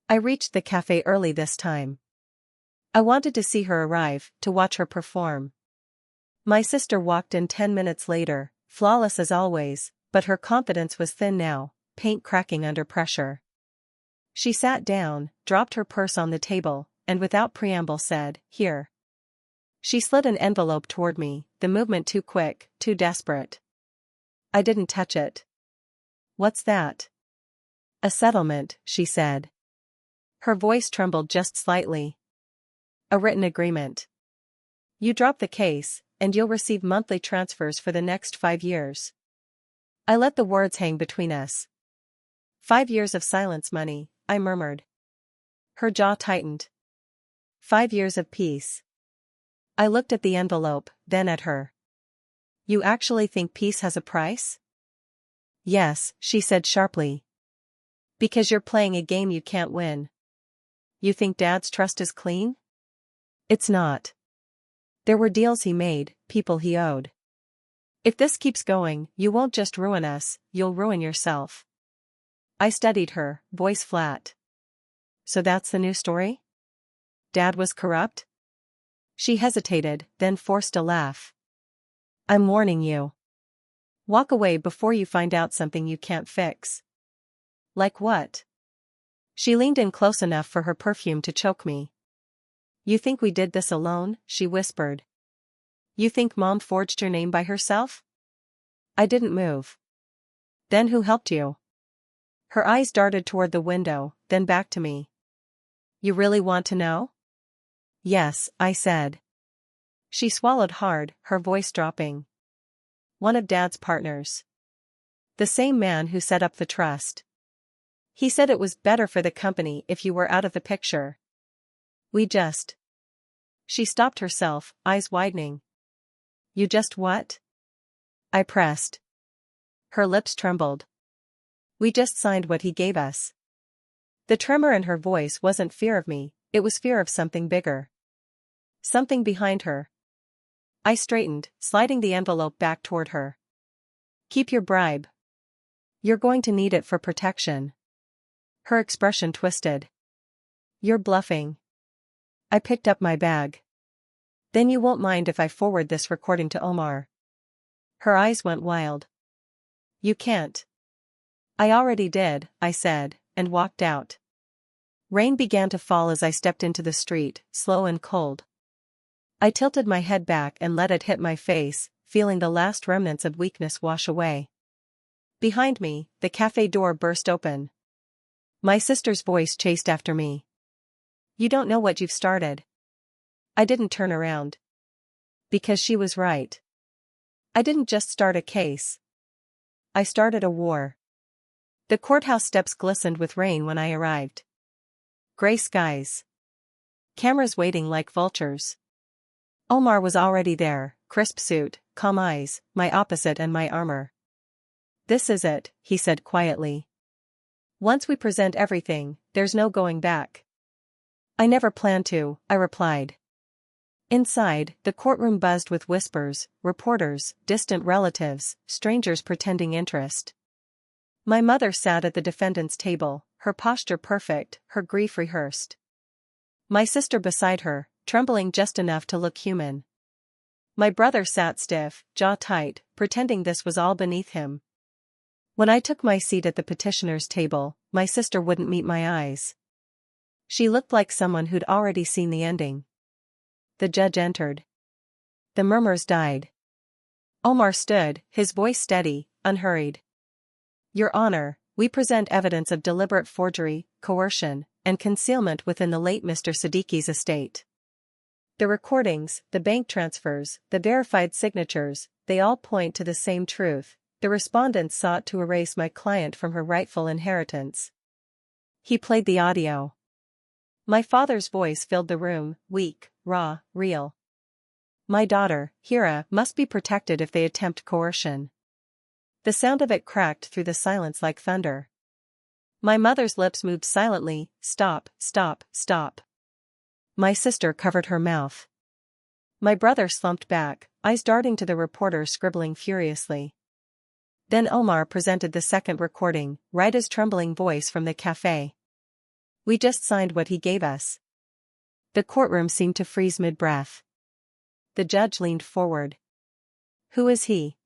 I reached the cafe early this time. I wanted to see her arrive, to watch her perform. My sister walked in 10 minutes later, flawless as always, but her confidence was thin now, paint cracking under pressure. She sat down, dropped her purse on the table, and without preamble said, "Here." She slid an envelope toward me, the movement too quick, too desperate. I didn't touch it. "What's that?" "A settlement," she said. Her voice trembled just slightly. "A written agreement. You drop the case, and you'll receive monthly transfers for the next 5 years." I let the words hang between us. 5 years of silence money, I murmured. Her jaw tightened. 5 years of peace. I looked at the envelope, then at her. "You actually think peace has a price?" "Yes," she said sharply. "Because you're playing a game you can't win." "You think Dad's trust is clean?" "It's not. There were deals he made, people he owed. If this keeps going, you won't just ruin us, you'll ruin yourself." I studied her, voice flat. "So that's the new story? Dad was corrupt?" She hesitated, then forced a laugh. "I'm warning you. Walk away before you find out something you can't fix." "Like what?" She leaned in close enough for her perfume to choke me. "You think we did this alone?" she whispered. "You think Mom forged your name by herself?" I didn't move. "Then who helped you?" Her eyes darted toward the window, then back to me. "You really want to know?" "Yes," I said. She swallowed hard, her voice dropping. "One of Dad's partners. The same man who set up the trust. He said it was better for the company if you were out of the picture. We just..." She stopped herself, eyes widening. "You just what?" I pressed. Her lips trembled. "We just signed what he gave us." The tremor in her voice wasn't fear of me, it was fear of something bigger. Something behind her. I straightened, sliding the envelope back toward her. "Keep your bribe. You're going to need it for protection." Her expression twisted. "You're bluffing." I picked up my bag. "Then you won't mind if I forward this recording to Omar." Her eyes went wild. "You can't." "I already did," I said, and walked out. Rain began to fall as I stepped into the street, slow and cold. I tilted my head back and let it hit my face, feeling the last remnants of weakness wash away. Behind me, the cafe door burst open. My sister's voice chased after me. "You don't know what you've started." I didn't turn around. Because she was right. I didn't just start a case. I started a war. The courthouse steps glistened with rain when I arrived. Gray skies. Cameras waiting like vultures. Omar was already there, crisp suit, calm eyes, my opposite and my armor. "This is it," he said quietly. "Once we present everything, there's no going back." "I never planned to," I replied. Inside, the courtroom buzzed with whispers, reporters, distant relatives, strangers pretending interest. My mother sat at the defendant's table, her posture perfect, her grief rehearsed. My sister beside her, trembling just enough to look human. My brother sat stiff, jaw tight, pretending this was all beneath him. When I took my seat at the petitioner's table, my sister wouldn't meet my eyes. She looked like someone who'd already seen the ending. The judge entered. The murmurs died. Omar stood, his voice steady, unhurried. "Your Honor, we present evidence of deliberate forgery, coercion, and concealment within the late Mr. Siddiqui's estate. The recordings, the bank transfers, the verified signatures, they all point to the same truth. The respondents sought to erase my client from her rightful inheritance." He played the audio. My father's voice filled the room, weak, raw, real. "My daughter, Hira, must be protected if they attempt coercion." The sound of it cracked through the silence like thunder. My mother's lips moved silently. "Stop, stop, stop." My sister covered her mouth. My brother slumped back, eyes darting to the reporter scribbling furiously. Then Omar presented the second recording, Rida's trembling voice from the cafe. "We just signed what he gave us." The courtroom seemed to freeze mid-breath. The judge leaned forward. "Who is he?"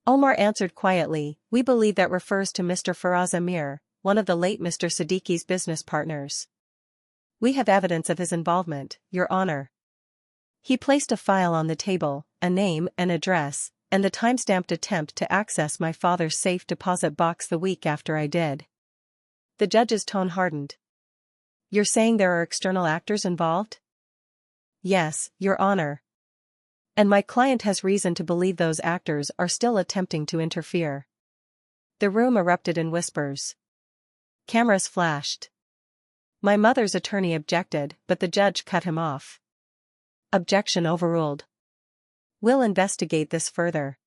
Omar answered quietly, "We believe that refers to Mr. Faraz Amir, one of the late Mr. Siddiqui's business partners. We have evidence of his involvement, Your Honor." He placed a file on the table, a name, an address, and the time-stamped attempt to access my father's safe deposit box the week after I did. The judge's tone hardened. "You're saying there are external actors involved?" "Yes, Your Honor. And my client has reason to believe those actors are still attempting to interfere." The room erupted in whispers. Cameras flashed. My mother's attorney objected, but the judge cut him off. Objection overruled. "We'll investigate this further."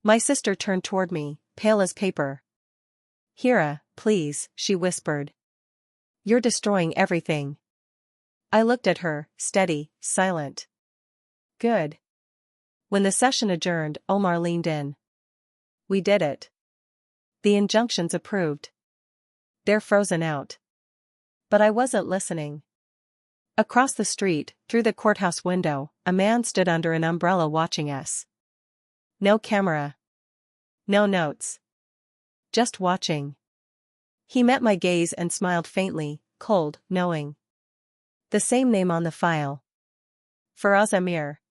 My sister turned toward me, pale as paper. "Hira, please," she whispered. "You're destroying everything." I looked at her, steady, silent. "Good." When the session adjourned, Omar leaned in. "We did it. The injunctions approved. They're frozen out." But I wasn't listening. Across the street, through the courthouse window, a man stood under an umbrella watching us. No camera. No notes. Just watching. He met my gaze and smiled faintly, cold, knowing. The same name on the file. Faraz Amir.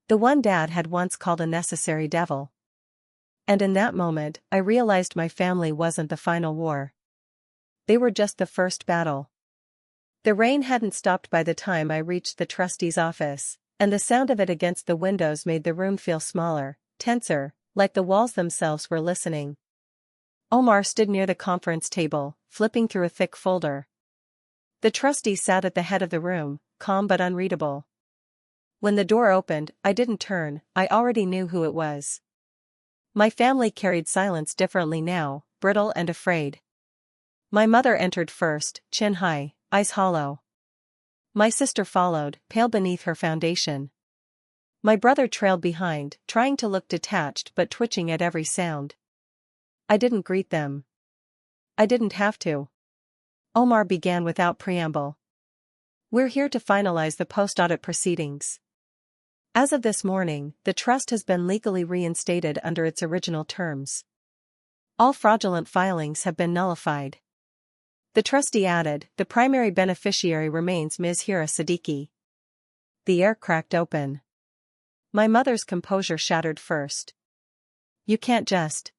The one Dad had once called a necessary devil. And in that moment, I realized my family wasn't the final war. They were just the first battle. The rain hadn't stopped by the time I reached the trustee's office, and the sound of it against the windows made the room feel smaller, tenser, like the walls themselves were listening. Omar stood near the conference table, flipping through a thick folder. The trustee sat at the head of the room, calm but unreadable. When the door opened, I didn't turn, I already knew who it was. My family carried silence differently now, brittle and afraid. My mother entered first, chin high, eyes hollow. My sister followed, pale beneath her foundation. My brother trailed behind, trying to look detached but twitching at every sound. I didn't greet them. I didn't have to. Omar began without preamble. "We're here to finalize the post-audit proceedings. As of this morning, the trust has been legally reinstated under its original terms. All fraudulent filings have been nullified." The trustee added, "The primary beneficiary remains Ms. Hira Siddiqui." The air cracked open. My mother's composure shattered first. "You can't just."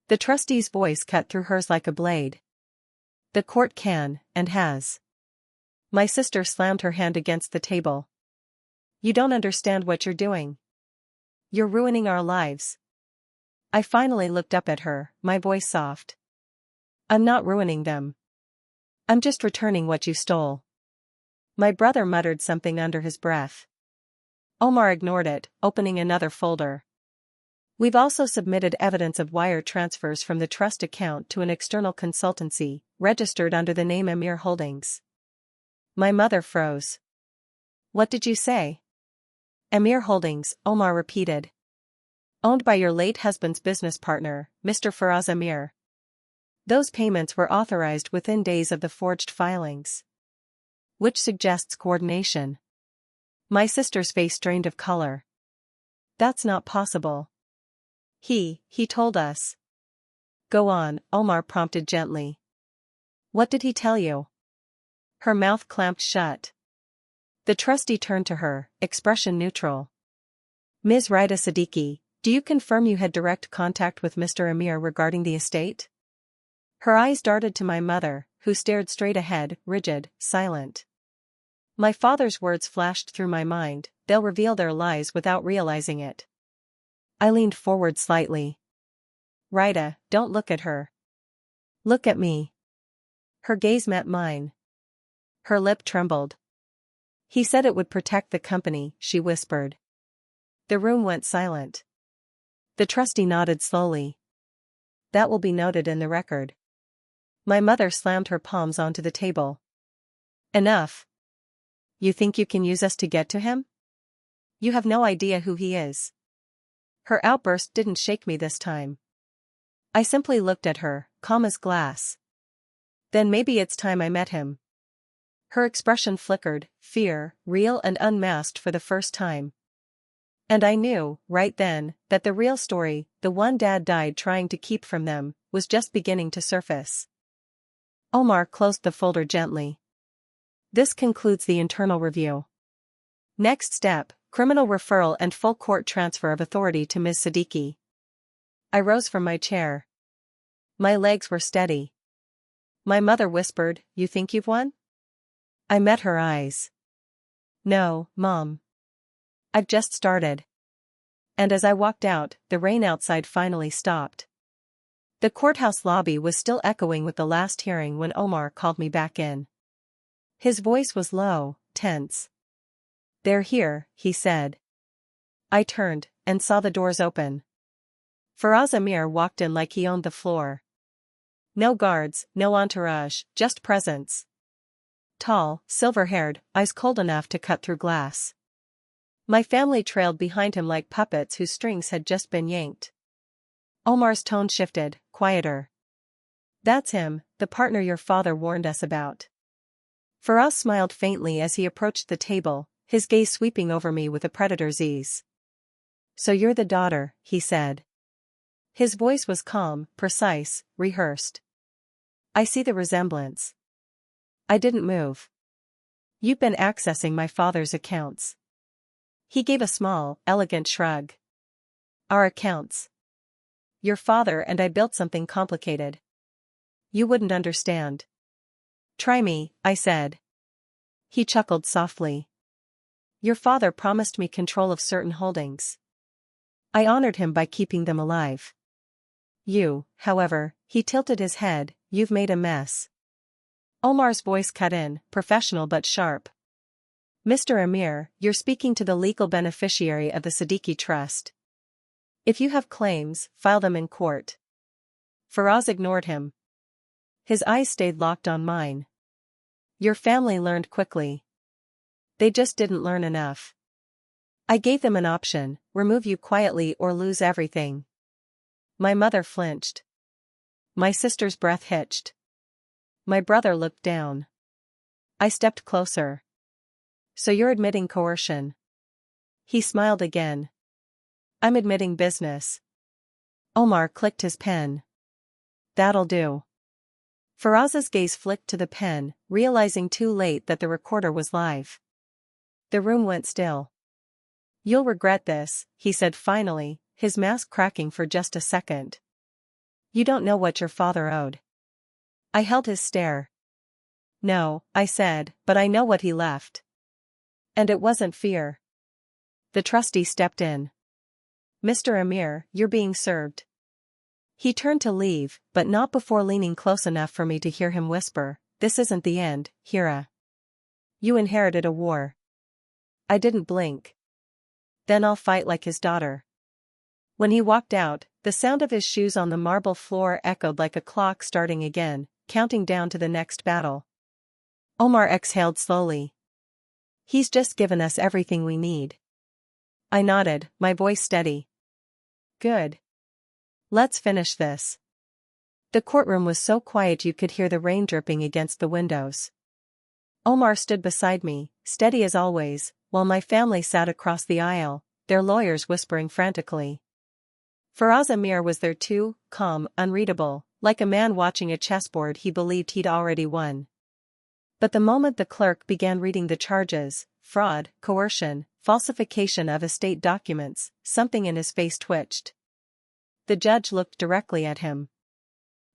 The trustee's voice cut through hers like a blade. The court can, and has. My sister slammed her hand against the table. You don't understand what you're doing. You're ruining our lives. I finally looked up at her, my voice soft. I'm not ruining them. I'm just returning what you stole. My brother muttered something under his breath. Omar ignored it, opening another folder. We've also submitted evidence of wire transfers from the trust account to an external consultancy, registered under the name Amir Holdings. My mother froze. What did you say? Amir Holdings, Omar repeated. Owned by your late husband's business partner, Mr. Faraz Amir. Those payments were authorized within days of the forged filings. Which suggests coordination. My sister's face drained of color. That's not possible. He told us. Go on, Omar prompted gently. What did he tell you? Her mouth clamped shut. The trustee turned to her, expression neutral. Ms. Raida Siddiqui, do you confirm you had direct contact with Mr. Amir regarding the estate? Her eyes darted to my mother, who stared straight ahead, rigid, silent. My father's words flashed through my mind, they'll reveal their lies without realizing it. I leaned forward slightly. Raida, don't look at her. Look at me. Her gaze met mine. Her lip trembled. He said it would protect the company, she whispered. The room went silent. The trustee nodded slowly. That will be noted in the record. My mother slammed her palms onto the table. Enough. You think you can use us to get to him? You have no idea who he is. Her outburst didn't shake me this time. I simply looked at her, calm as glass. Then maybe it's time I met him. Her expression flickered, fear, real and unmasked for the first time. And I knew, right then, that the real story, the one Dad died trying to keep from them, was just beginning to surface. Omar closed the folder gently. This concludes the internal review. Next step, criminal referral and full court transfer of authority to Ms. Siddiqui. I rose from my chair. My legs were steady. My mother whispered, You think you've won? I met her eyes. No, Mom. I've just started. And as I walked out, the rain outside finally stopped. The courthouse lobby was still echoing with the last hearing when Omar called me back in. His voice was low, tense. They're here, he said. I turned, and saw the doors open. Faraz Amir walked in like he owned the floor. No guards, no entourage, just presence. Tall, silver-haired, eyes cold enough to cut through glass. My family trailed behind him like puppets whose strings had just been yanked. Omar's tone shifted, quieter. That's him, the partner your father warned us about. Faraz smiled faintly as he approached the table, his gaze sweeping over me with a predator's ease. So you're the daughter, he said. His voice was calm, precise, rehearsed. I see the resemblance. I didn't move. You've been accessing my father's accounts. He gave a small, elegant shrug. Our accounts. Your father and I built something complicated. You wouldn't understand. Try me, I said. He chuckled softly. Your father promised me control of certain holdings. I honored him by keeping them alive. You, however, he tilted his head, you've made a mess. Omar's voice cut in, professional but sharp. Mr. Amir, you're speaking to the legal beneficiary of the Siddiqui Trust. If you have claims, file them in court. Faraz ignored him. His eyes stayed locked on mine. Your family learned quickly. They just didn't learn enough. I gave them an option, remove you quietly or lose everything. My mother flinched. My sister's breath hitched. My brother looked down. I stepped closer. So you're admitting coercion? He smiled again. I'm admitting business. Omar clicked his pen. That'll do. Faraz's gaze flicked to the pen, realizing too late that the recorder was live. The room went still. You'll regret this, he said finally, his mask cracking for just a second. You don't know what your father owed. I held his stare. No, I said, but I know what he left. And it wasn't fear. The trustee stepped in. Mr. Amir, you're being served. He turned to leave, but not before leaning close enough for me to hear him whisper, this isn't the end, Hira. You inherited a war. I didn't blink. Then I'll fight like his daughter. When he walked out, the sound of his shoes on the marble floor echoed like a clock starting again, counting down to the next battle. Omar exhaled slowly. He's just given us everything we need. I nodded, my voice steady. Good. Let's finish this. The courtroom was so quiet you could hear the rain dripping against the windows. Omar stood beside me, steady as always, while my family sat across the aisle, their lawyers whispering frantically. Faraz Amir was there too, calm, unreadable, like a man watching a chessboard he believed he'd already won. But the moment the clerk began reading the charges, fraud, coercion, falsification of estate documents, something in his face twitched. The judge looked directly at him.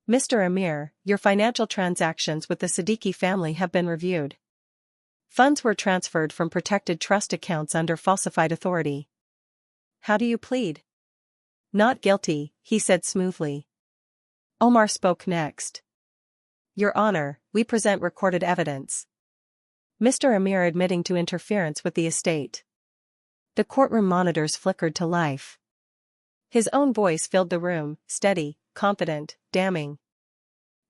Mr. Amir, your financial transactions with the Siddiqui family have been reviewed. Funds were transferred from protected trust accounts under falsified authority. How do you plead? Not guilty, he said smoothly. Omar spoke next. Your Honor, we present recorded evidence. Mr. Amir admitting to interference with the estate. The courtroom monitors flickered to life. His own voice filled the room, steady, confident, damning.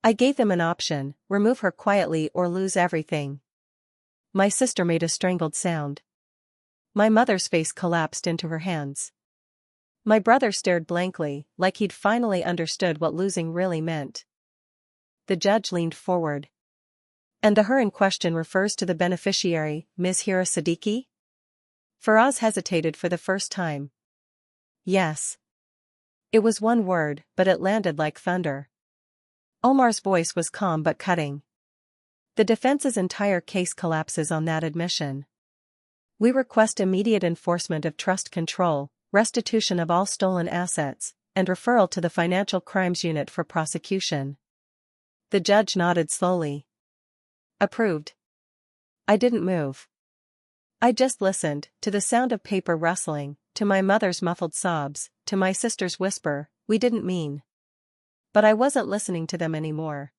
I gave them an option, remove her quietly or lose everything. My sister made a strangled sound. My mother's face collapsed into her hands. My brother stared blankly, like he'd finally understood what losing really meant. The judge leaned forward. And the her in question refers to the beneficiary, Ms. Hira Siddiqui? Faraz hesitated for the first time. Yes. It was one word, but it landed like thunder. Omar's voice was calm but cutting. The defense's entire case collapses on that admission. We request immediate enforcement of trust control, restitution of all stolen assets, and referral to the Financial Crimes Unit for prosecution. The judge nodded slowly. Approved. I didn't move. I just listened, to the sound of paper rustling, to my mother's muffled sobs, to my sister's whisper, we didn't mean. But I wasn't listening to them anymore.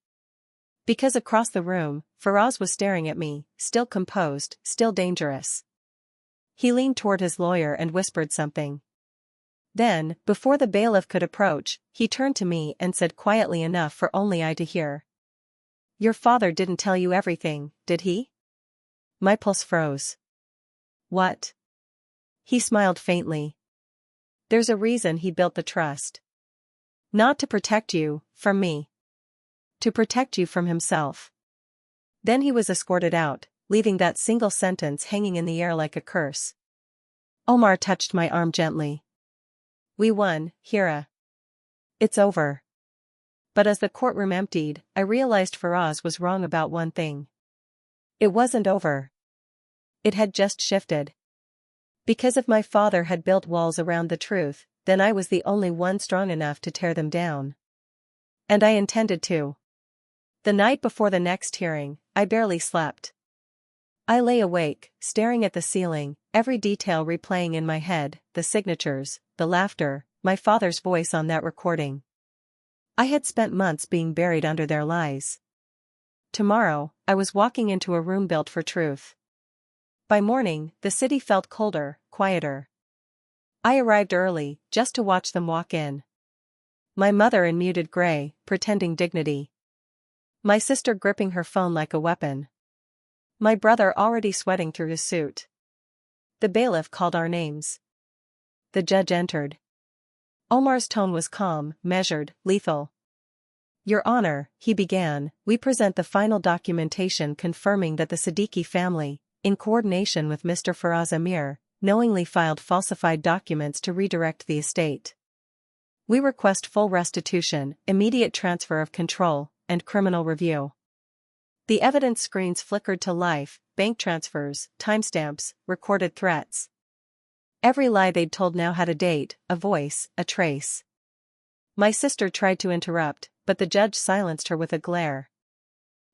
Because across the room, Faraz was staring at me, still composed, still dangerous. He leaned toward his lawyer and whispered something. Then, before the bailiff could approach, he turned to me and said quietly enough for only I to hear. Your father didn't tell you everything, did he? My pulse froze. What? He smiled faintly. There's a reason he built the trust. Not to protect you, from me. To protect you from himself. Then he was escorted out, leaving that single sentence hanging in the air like a curse. Omar touched my arm gently. We won, Hira. It's over. But as the courtroom emptied, I realized Faraz was wrong about one thing. It wasn't over. It had just shifted. Because if my father had built walls around the truth, then I was the only one strong enough to tear them down. And I intended to. The night before the next hearing, I barely slept. I lay awake, staring at the ceiling, every detail replaying in my head, the signatures, the laughter, my father's voice on that recording. I had spent months being buried under their lies. Tomorrow, I was walking into a room built for truth. By morning, the city felt colder, quieter. I arrived early, just to watch them walk in. My mother in muted gray, pretending dignity. My sister gripping her phone like a weapon. My brother already sweating through his suit. The bailiff called our names. The judge entered. Omar's tone was calm, measured, lethal. Your Honor, he began, we present the final documentation confirming that the Siddiqui family, in coordination with Mr. Faraz Amir, knowingly filed falsified documents to redirect the estate. We request full restitution, immediate transfer of control, and criminal review. The evidence screens flickered to life, bank transfers, timestamps, recorded threats. Every lie they'd told now had a date, a voice, a trace. My sister tried to interrupt, but the judge silenced her with a glare.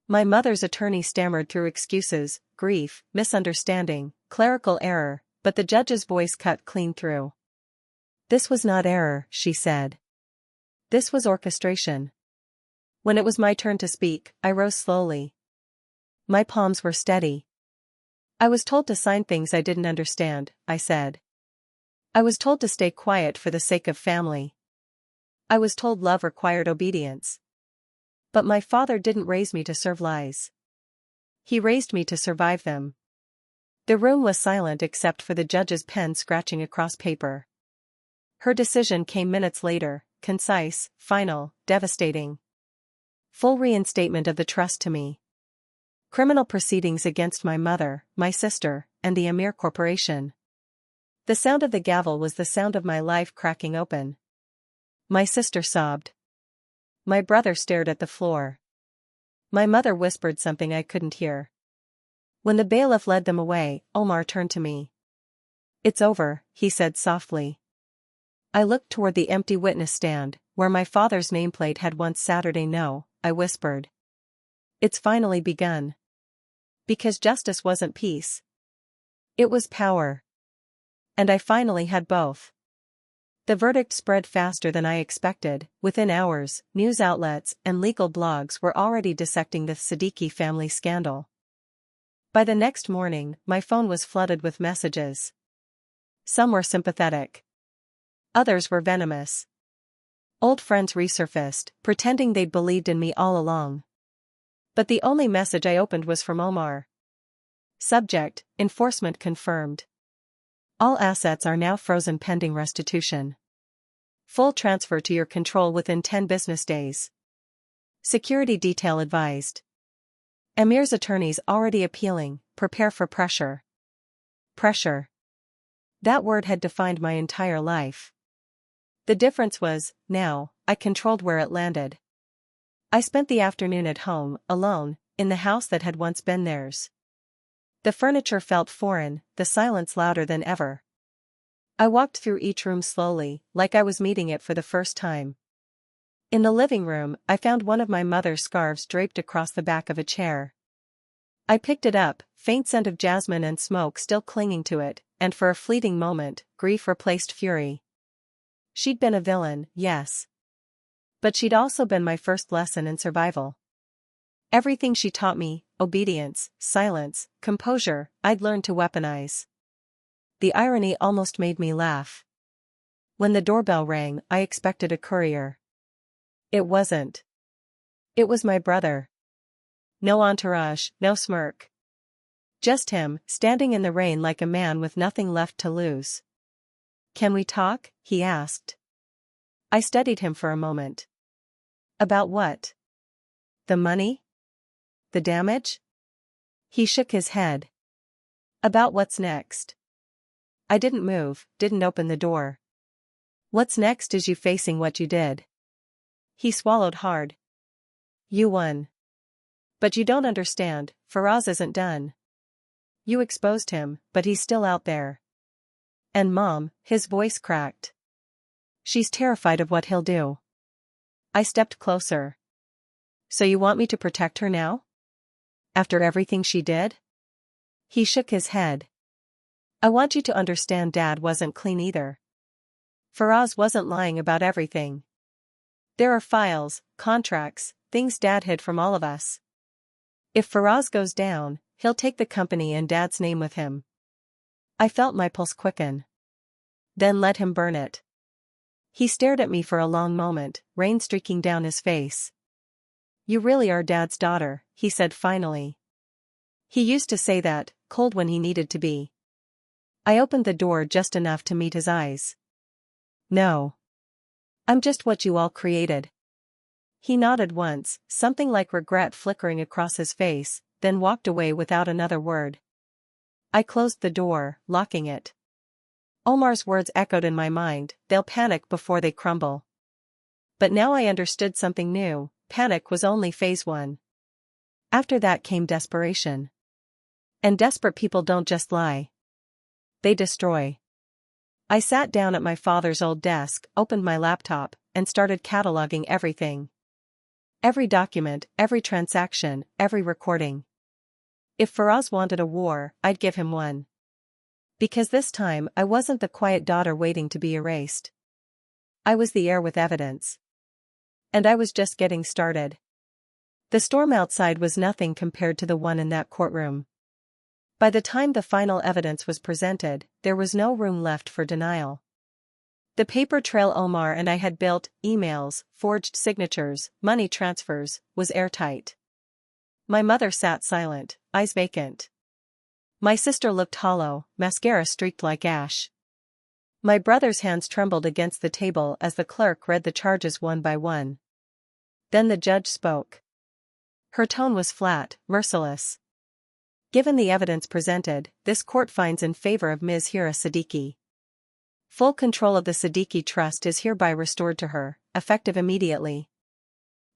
My mother's attorney stammered through excuses, grief, misunderstanding, clerical error, but the judge's voice cut clean through. This was not error, she said. This was orchestration. When it was my turn to speak, I rose slowly. My palms were steady. I was told to sign things I didn't understand, I said. I was told to stay quiet for the sake of family. I was told love required obedience. But my father didn't raise me to serve lies. He raised me to survive them. The room was silent except for the judge's pen scratching across paper. Her decision came minutes later, concise, final, devastating. Full reinstatement of the trust to me. Criminal proceedings against my mother, my sister, and the Amir Corporation. The sound of the gavel was the sound of my life cracking open. My sister sobbed. My brother stared at the floor. My mother whispered something I couldn't hear. When the bailiff led them away, Omar turned to me. It's over, he said softly. I looked toward the empty witness stand, where my father's nameplate had once Saturday. No, I whispered. It's finally begun. Because justice wasn't peace. It was power. And I finally had both. The verdict spread faster than I expected. Within hours, news outlets and legal blogs were already dissecting the Siddiqui family scandal. By the next morning, my phone was flooded with messages. Some were sympathetic. Others were venomous. Old friends resurfaced, pretending they'd believed in me all along. But the only message I opened was from Omar. Subject: enforcement confirmed. All assets are now frozen pending restitution. Full transfer to your control within 10 business days. Security detail advised. Amir's attorneys already appealing, prepare for pressure. Pressure. That word had defined my entire life. The difference was, now, I controlled where it landed. I spent the afternoon at home, alone, in the house that had once been theirs. The furniture felt foreign, the silence louder than ever. I walked through each room slowly, like I was meeting it for the first time. In the living room, I found one of my mother's scarves draped across the back of a chair. I picked it up, faint scent of jasmine and smoke still clinging to it, and for a fleeting moment, grief replaced fury. She'd been a villain, yes. But she'd also been my first lesson in survival. Everything she taught me, obedience, silence, composure, I'd learned to weaponize. The irony almost made me laugh. When the doorbell rang, I expected a courier. It wasn't. It was my brother. No entourage, no smirk. Just him, standing in the rain like a man with nothing left to lose. Can we talk? He asked. I studied him for a moment. About what? The money? The damage? He shook his head. About what's next. I didn't move, didn't open the door. What's next is you facing what you did. He swallowed hard. You won. But you don't understand, Faraz isn't done. You exposed him, but he's still out there. And Mom, his voice cracked. She's terrified of what he'll do. I stepped closer. So you want me to protect her now? After everything she did? He shook his head. I want you to understand Dad wasn't clean either. Faraz wasn't lying about everything. There are files, contracts, things Dad hid from all of us. If Faraz goes down, he'll take the company and Dad's name with him. I felt my pulse quicken. Then let him burn it. He stared at me for a long moment, rain streaking down his face. You really are Dad's daughter, he said finally. He used to say that, cold when he needed to be. I opened the door just enough to meet his eyes. No. I'm just what you all created. He nodded once, something like regret flickering across his face, then walked away without another word. I closed the door, locking it. Omar's words echoed in my mind, they'll panic before they crumble. But now I understood something new, panic was only phase 1. After that came desperation. And desperate people don't just lie. They destroy. I sat down at my father's old desk, opened my laptop, and started cataloging everything. Every document, every transaction, every recording. If Faraz wanted a war, I'd give him one. Because this time I wasn't the quiet daughter waiting to be erased. I was the heir with evidence. And I was just getting started. The storm outside was nothing compared to the one in that courtroom. By the time the final evidence was presented, there was no room left for denial. The paper trail Omar and I had built, emails, forged signatures, money transfers, was airtight. My mother sat silent, eyes vacant. My sister looked hollow, mascara streaked like ash. My brother's hands trembled against the table as the clerk read the charges one by one. Then the judge spoke. Her tone was flat, merciless. Given the evidence presented, this court finds in favor of Ms. Hira Siddiqui. Full control of the Siddiqui Trust is hereby restored to her, effective immediately.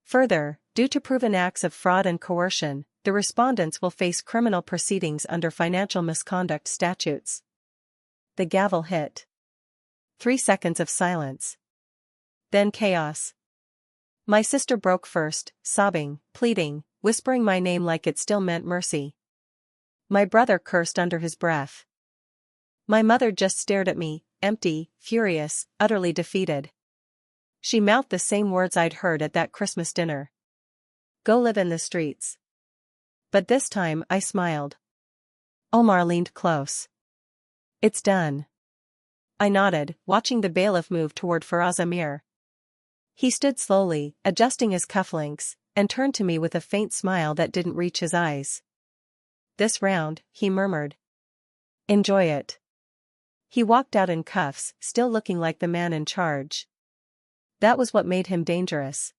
Further, due to proven acts of fraud and coercion, the respondents will face criminal proceedings under financial misconduct statutes. The gavel hit. 3 seconds of silence. Then chaos. My sister broke first, sobbing, pleading, whispering my name like it still meant mercy. My brother cursed under his breath. My mother just stared at me, empty, furious, utterly defeated. She mouthed the same words I'd heard at that Christmas dinner. Go live in the streets. But this time I smiled. Omar leaned close. It's done. I nodded, watching the bailiff move toward Faraz Amir. He stood slowly, adjusting his cufflinks, and turned to me with a faint smile that didn't reach his eyes. This round, he murmured. Enjoy it. He walked out in cuffs, still looking like the man in charge. That was what made him dangerous.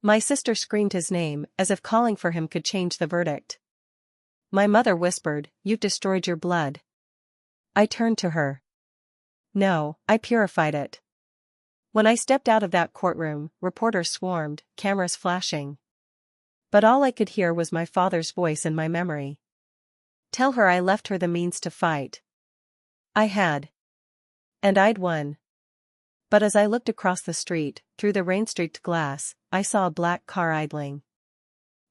My sister screamed his name, as if calling for him could change the verdict. My mother whispered, "You've destroyed your blood." I turned to her. No, I purified it. When I stepped out of that courtroom, reporters swarmed, cameras flashing. But all I could hear was my father's voice in my memory. Tell her I left her the means to fight. I had. And I'd won. But as I looked across the street, through the rain-streaked glass, I saw a black car idling.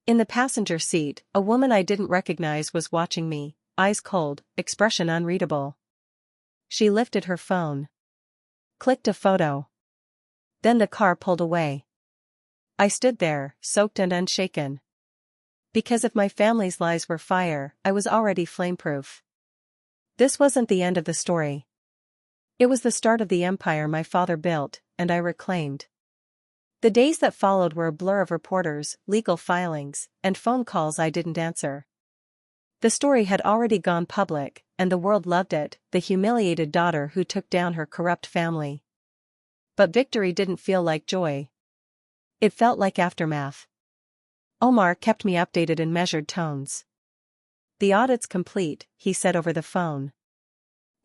In the passenger seat, a woman I didn't recognize was watching me, eyes cold, expression unreadable. She lifted her phone. Clicked a photo. Then the car pulled away. I stood there, soaked and unshaken. Because if my family's lies were fire, I was already flameproof. This wasn't the end of the story. It was the start of the empire my father built, and I reclaimed. The days that followed were a blur of reporters, legal filings, and phone calls I didn't answer. The story had already gone public, and the world loved it, the humiliated daughter who took down her corrupt family. But victory didn't feel like joy. It felt like aftermath. Omar kept me updated in measured tones. The audit's complete, he said over the phone.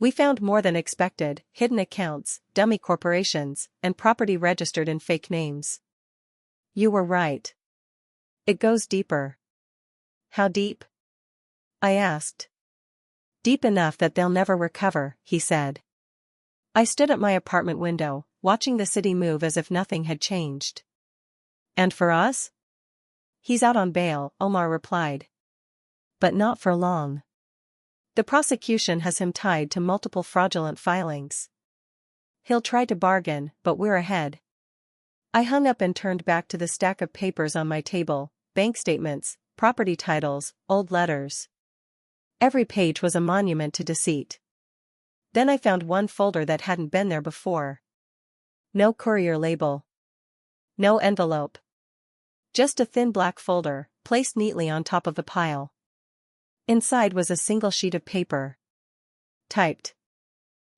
We found more than expected, hidden accounts, dummy corporations, and property registered in fake names. You were right. It goes deeper. How deep? I asked. Deep enough that they'll never recover, he said. I stood at my apartment window, watching the city move as if nothing had changed. And for us? He's out on bail, Omar replied. But not for long. The prosecution has him tied to multiple fraudulent filings. He'll try to bargain, but we're ahead. I hung up and turned back to the stack of papers on my table, bank statements, property titles, old letters. Every page was a monument to deceit. Then I found one folder that hadn't been there before. No courier label. No envelope. Just a thin black folder, placed neatly on top of the pile. Inside was a single sheet of paper. Typed.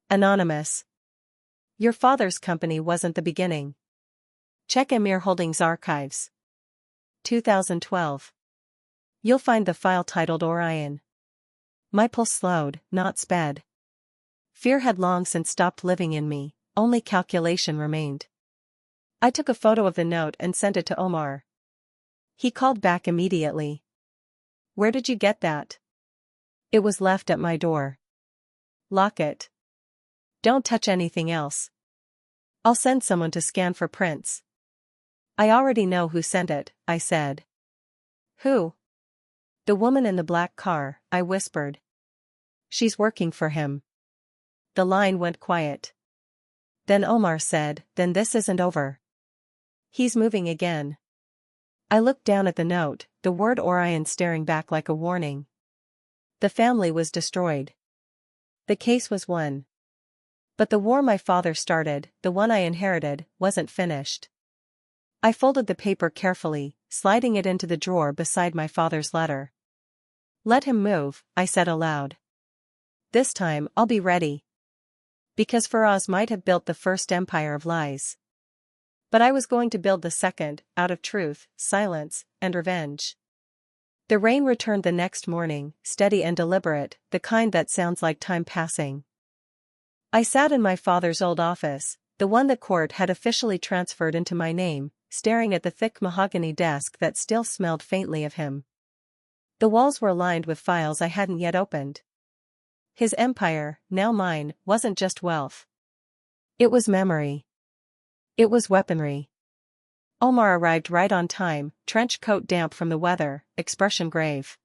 Anonymous. Your father's company wasn't the beginning. Check Amir Holdings Archives. 2012. You'll find the file titled Orion. My pulse slowed, not sped. Fear had long since stopped living in me, only calculation remained. I took a photo of the note and sent it to Omar. He called back immediately. Where did you get that? It was left at my door. Lock it. Don't touch anything else. I'll send someone to scan for prints. I already know who sent it, I said. Who? The woman in the black car, I whispered. She's working for him. The line went quiet. Then Omar said, then this isn't over. He's moving again. I looked down at the note, the word Orion staring back like a warning. The family was destroyed. The case was won. But the war my father started, the one I inherited, wasn't finished. I folded the paper carefully, sliding it into the drawer beside my father's letter. Let him move, I said aloud. This time I'll be ready. Because Faraz might have built the first empire of lies. But I was going to build the second, out of truth, silence, and revenge. The rain returned the next morning, steady and deliberate, the kind that sounds like time passing. I sat in my father's old office, the one the court had officially transferred into my name, staring at the thick mahogany desk that still smelled faintly of him. The walls were lined with files I hadn't yet opened. His empire, now mine, wasn't just wealth. It was memory. It was weaponry. Omar arrived right on time, trench coat damp from the weather, expression grave.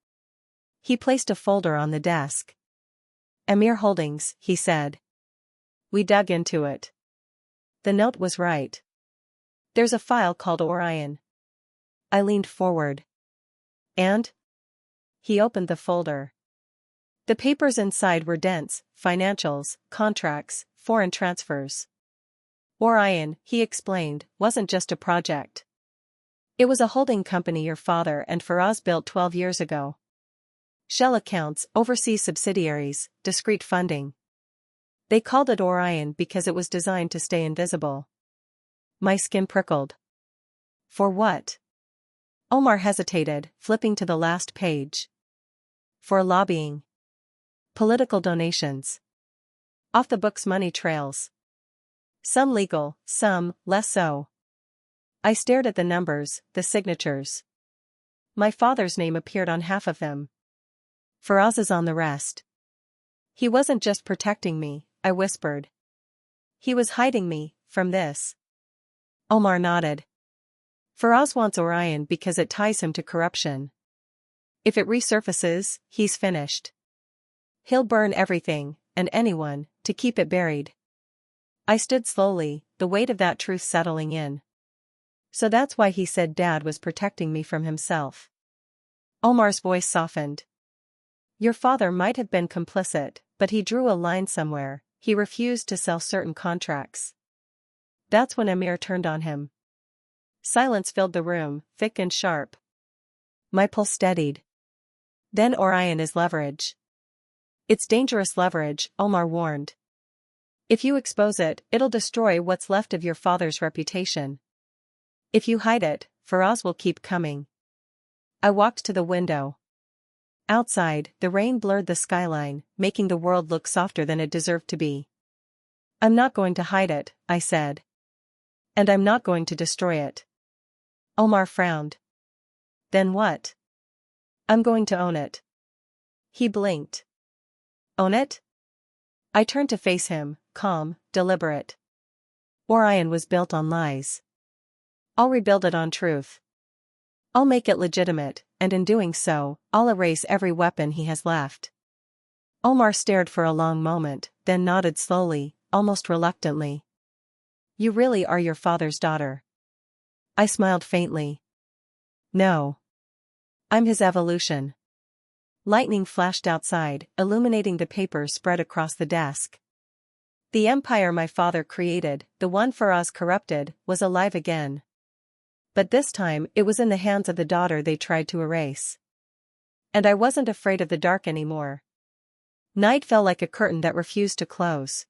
He placed a folder on the desk. Amir Holdings, he said. We dug into it. The note was right. There's a file called Orion. I leaned forward. And? He opened the folder. The papers inside were dense, financials, contracts, foreign transfers. Orion, he explained, wasn't just a project. It was a holding company your father and Faraz built 12 years ago. Shell accounts, overseas subsidiaries, discrete funding. They called it Orion because it was designed to stay invisible. My skin prickled. For what? Omar hesitated, flipping to the last page. For lobbying. Political donations. Off-the-books money trails. Some legal, some less so. I stared at the numbers, the signatures. My father's name appeared on half of them. Faraz's on the rest. He wasn't just protecting me, I whispered. He was hiding me from this. Omar nodded. Faraz wants Orion because it ties him to corruption. If it resurfaces, he's finished. He'll burn everything, and anyone, to keep it buried. I stood slowly, the weight of that truth settling in. So that's why he said Dad was protecting me from himself. Omar's voice softened. Your father might have been complicit, but he drew a line somewhere. He refused to sell certain contracts. That's when Amir turned on him. Silence filled the room, thick and sharp. My pulse steadied. Then Orion is leverage. It's dangerous leverage, Omar warned. If you expose it, it'll destroy what's left of your father's reputation. If you hide it, Faraz will keep coming. I walked to the window. Outside, the rain blurred the skyline, making the world look softer than it deserved to be. I'm not going to hide it, I said. And I'm not going to destroy it. Omar frowned. Then what? I'm going to own it. He blinked. Own it? I turned to face him, calm, deliberate. Orion was built on lies. I'll rebuild it on truth. I'll make it legitimate, and in doing so, I'll erase every weapon he has left. Omar stared for a long moment, then nodded slowly, almost reluctantly. You really are your father's daughter. I smiled faintly. No. I'm his evolution. Lightning flashed outside, illuminating the papers spread across the desk. The empire my father created, the one Faraz corrupted, was alive again. But this time it was in the hands of the daughter they tried to erase. And I wasn't afraid of the dark anymore. Night fell like a curtain that refused to close.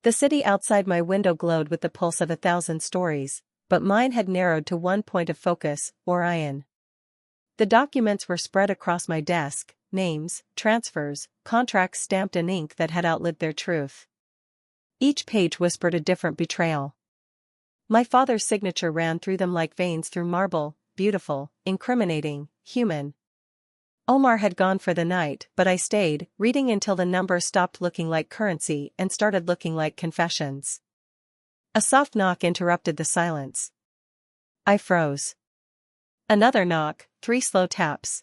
The city outside my window glowed with the pulse of 1,000 stories, but mine had narrowed to one point of focus, Orion. The documents were spread across my desk, names, transfers, contracts stamped in ink that had outlived their truth. Each page whispered a different betrayal. My father's signature ran through them like veins through marble, beautiful, incriminating, human. Omar had gone for the night, but I stayed, reading until the numbers stopped looking like currency and started looking like confessions. A soft knock interrupted the silence. I froze. Another knock, 3 slow taps.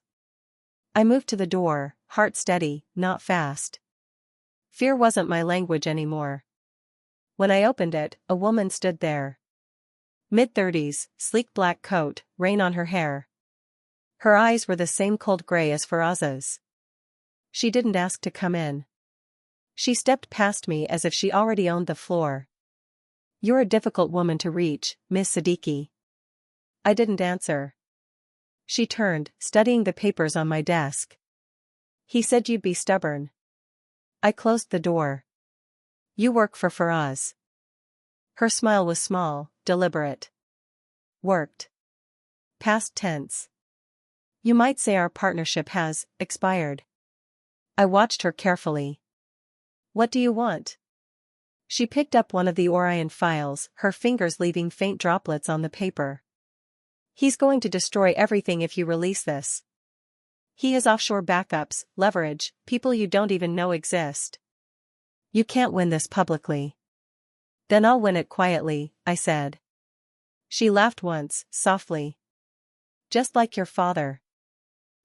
I moved to the door, heart steady, not fast. Fear wasn't my language anymore. When I opened it, a woman stood there. Mid-30s, sleek black coat, rain on her hair. Her eyes were the same cold gray as Faraz's. She didn't ask to come in. She stepped past me as if she already owned the floor. "You're a difficult woman to reach, Miss Siddiqui." I didn't answer. She turned, studying the papers on my desk. "He said you'd be stubborn." I closed the door. "You work for Faraz." Her smile was small, deliberate. "Worked." Past tense. "You might say our partnership has expired." I watched her carefully. "What do you want?" She picked up one of the Orion files, her fingers leaving faint droplets on the paper. "He's going to destroy everything if you release this. He has offshore backups, leverage, people you don't even know exist. You can't win this publicly." "Then I'll win it quietly," I said. She laughed once, softly. "Just like your father."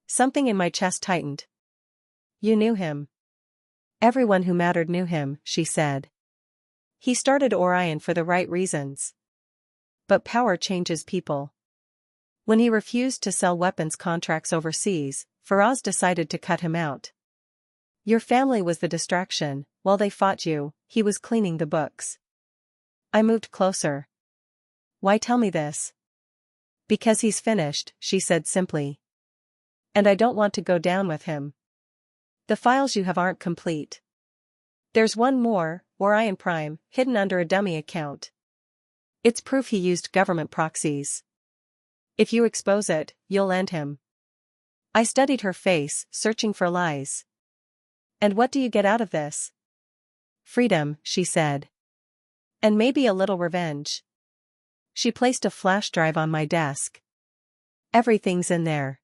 Something in my chest tightened. "You knew him." "Everyone who mattered knew him," she said. "He started Orion for the right reasons. But power changes people. When he refused to sell weapons contracts overseas, Faraz decided to cut him out. Your family was the distraction. While they fought you, he was cleaning the books." I moved closer. "Why tell me this?" "Because he's finished," she said simply. "And I don't want to go down with him. The files you have aren't complete. There's one more, Orion Prime, hidden under a dummy account. It's proof he used government proxies. If you expose it, you'll end him." I studied her face, searching for lies. "And what do you get out of this?" "Freedom," she said. "And maybe a little revenge." She placed a flash drive on my desk. "Everything's in there.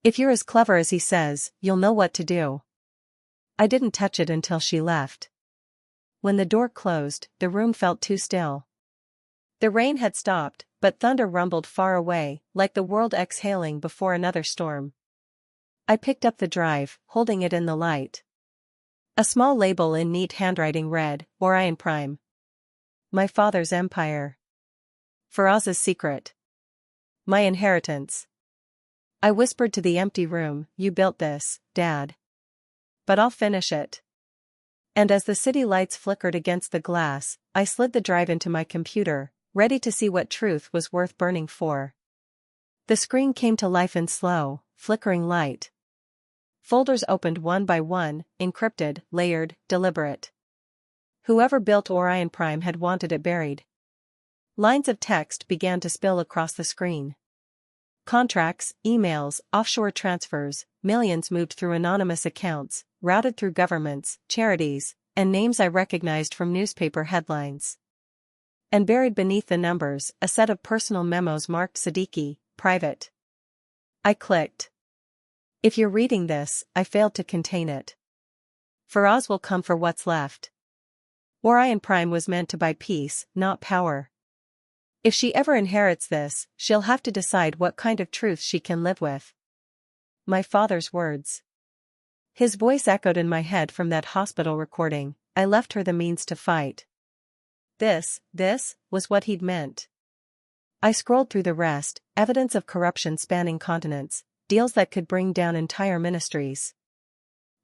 If you're as clever as he says, you'll know what to do." I didn't touch it until she left. When the door closed, the room felt too still. The rain had stopped, but thunder rumbled far away, like the world exhaling before another storm. I picked up the drive, holding it in the light. A small label in neat handwriting read, "Orion Prime. My father's empire. Faraz's secret. My inheritance." I whispered to the empty room, "You built this, Dad. But I'll finish it." And as the city lights flickered against the glass, I slid the drive into my computer, ready to see what truth was worth burning for. The screen came to life in slow, flickering light. Folders opened one by one, encrypted, layered, deliberate. Whoever built Orion Prime had wanted it buried. Lines of text began to spill across the screen. Contracts, emails, offshore transfers, millions moved through anonymous accounts, routed through governments, charities, and names I recognized from newspaper headlines. And buried beneath the numbers, a set of personal memos marked Siddiqui, private. I clicked. If you're reading this, I failed to contain it. Faraz will come for what's left. Orion Prime was meant to buy peace, not power. If she ever inherits this, she'll have to decide what kind of truth she can live with. My father's words. His voice echoed in my head from that hospital recording, "I left her the means to fight." This was what he'd meant. I scrolled through the rest, evidence of corruption spanning continents, deals that could bring down entire ministries.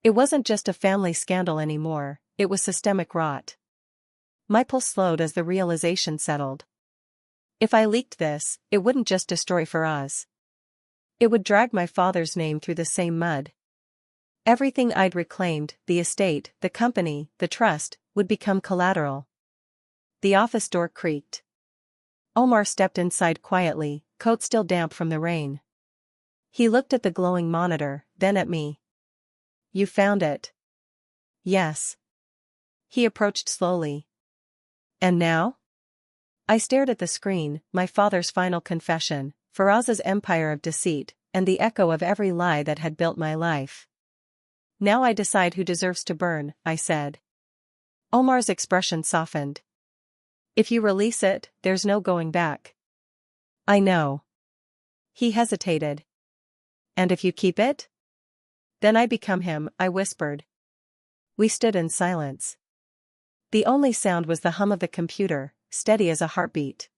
It wasn't just a family scandal anymore, it was systemic rot. My pulse slowed as the realization settled. If I leaked this, it wouldn't just destroy Faraz. It would drag my father's name through the same mud. Everything I'd reclaimed, the estate, the company, the trust, would become collateral. The office door creaked. Omar stepped inside quietly, coat still damp from the rain. He looked at the glowing monitor, then at me. "You found it?" "Yes." He approached slowly. "And now?" I stared at the screen, my father's final confession, Faraz's empire of deceit, and the echo of every lie that had built my life. Now I decide who deserves to burn, I said. Omar's expression softened. If you release it, there's no going back. I know. He hesitated. And if you keep it? Then I become him, I whispered. We stood in silence. The only sound was the hum of the computer, steady as a heartbeat.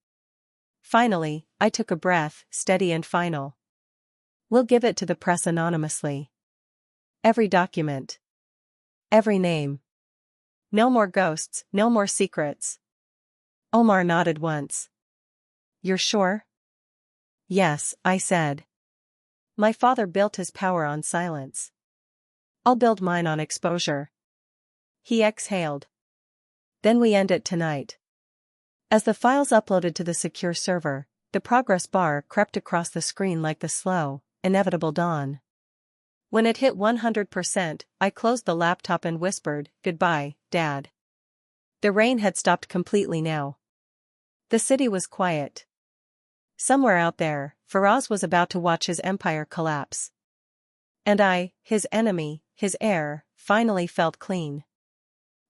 Finally, I took a breath, steady and final. We'll give it to the press anonymously. Every document. Every name. No more ghosts, no more secrets. Omar nodded once. You're sure? Yes, I said. My father built his power on silence. I'll build mine on exposure. He exhaled. Then we end it tonight. As the files uploaded to the secure server, the progress bar crept across the screen like the slow, inevitable dawn. When it hit 100%, I closed the laptop and whispered, "Goodbye, Dad." The rain had stopped completely now. The city was quiet. Somewhere out there, Faraz was about to watch his empire collapse. And I, his enemy, his heir, finally felt clean.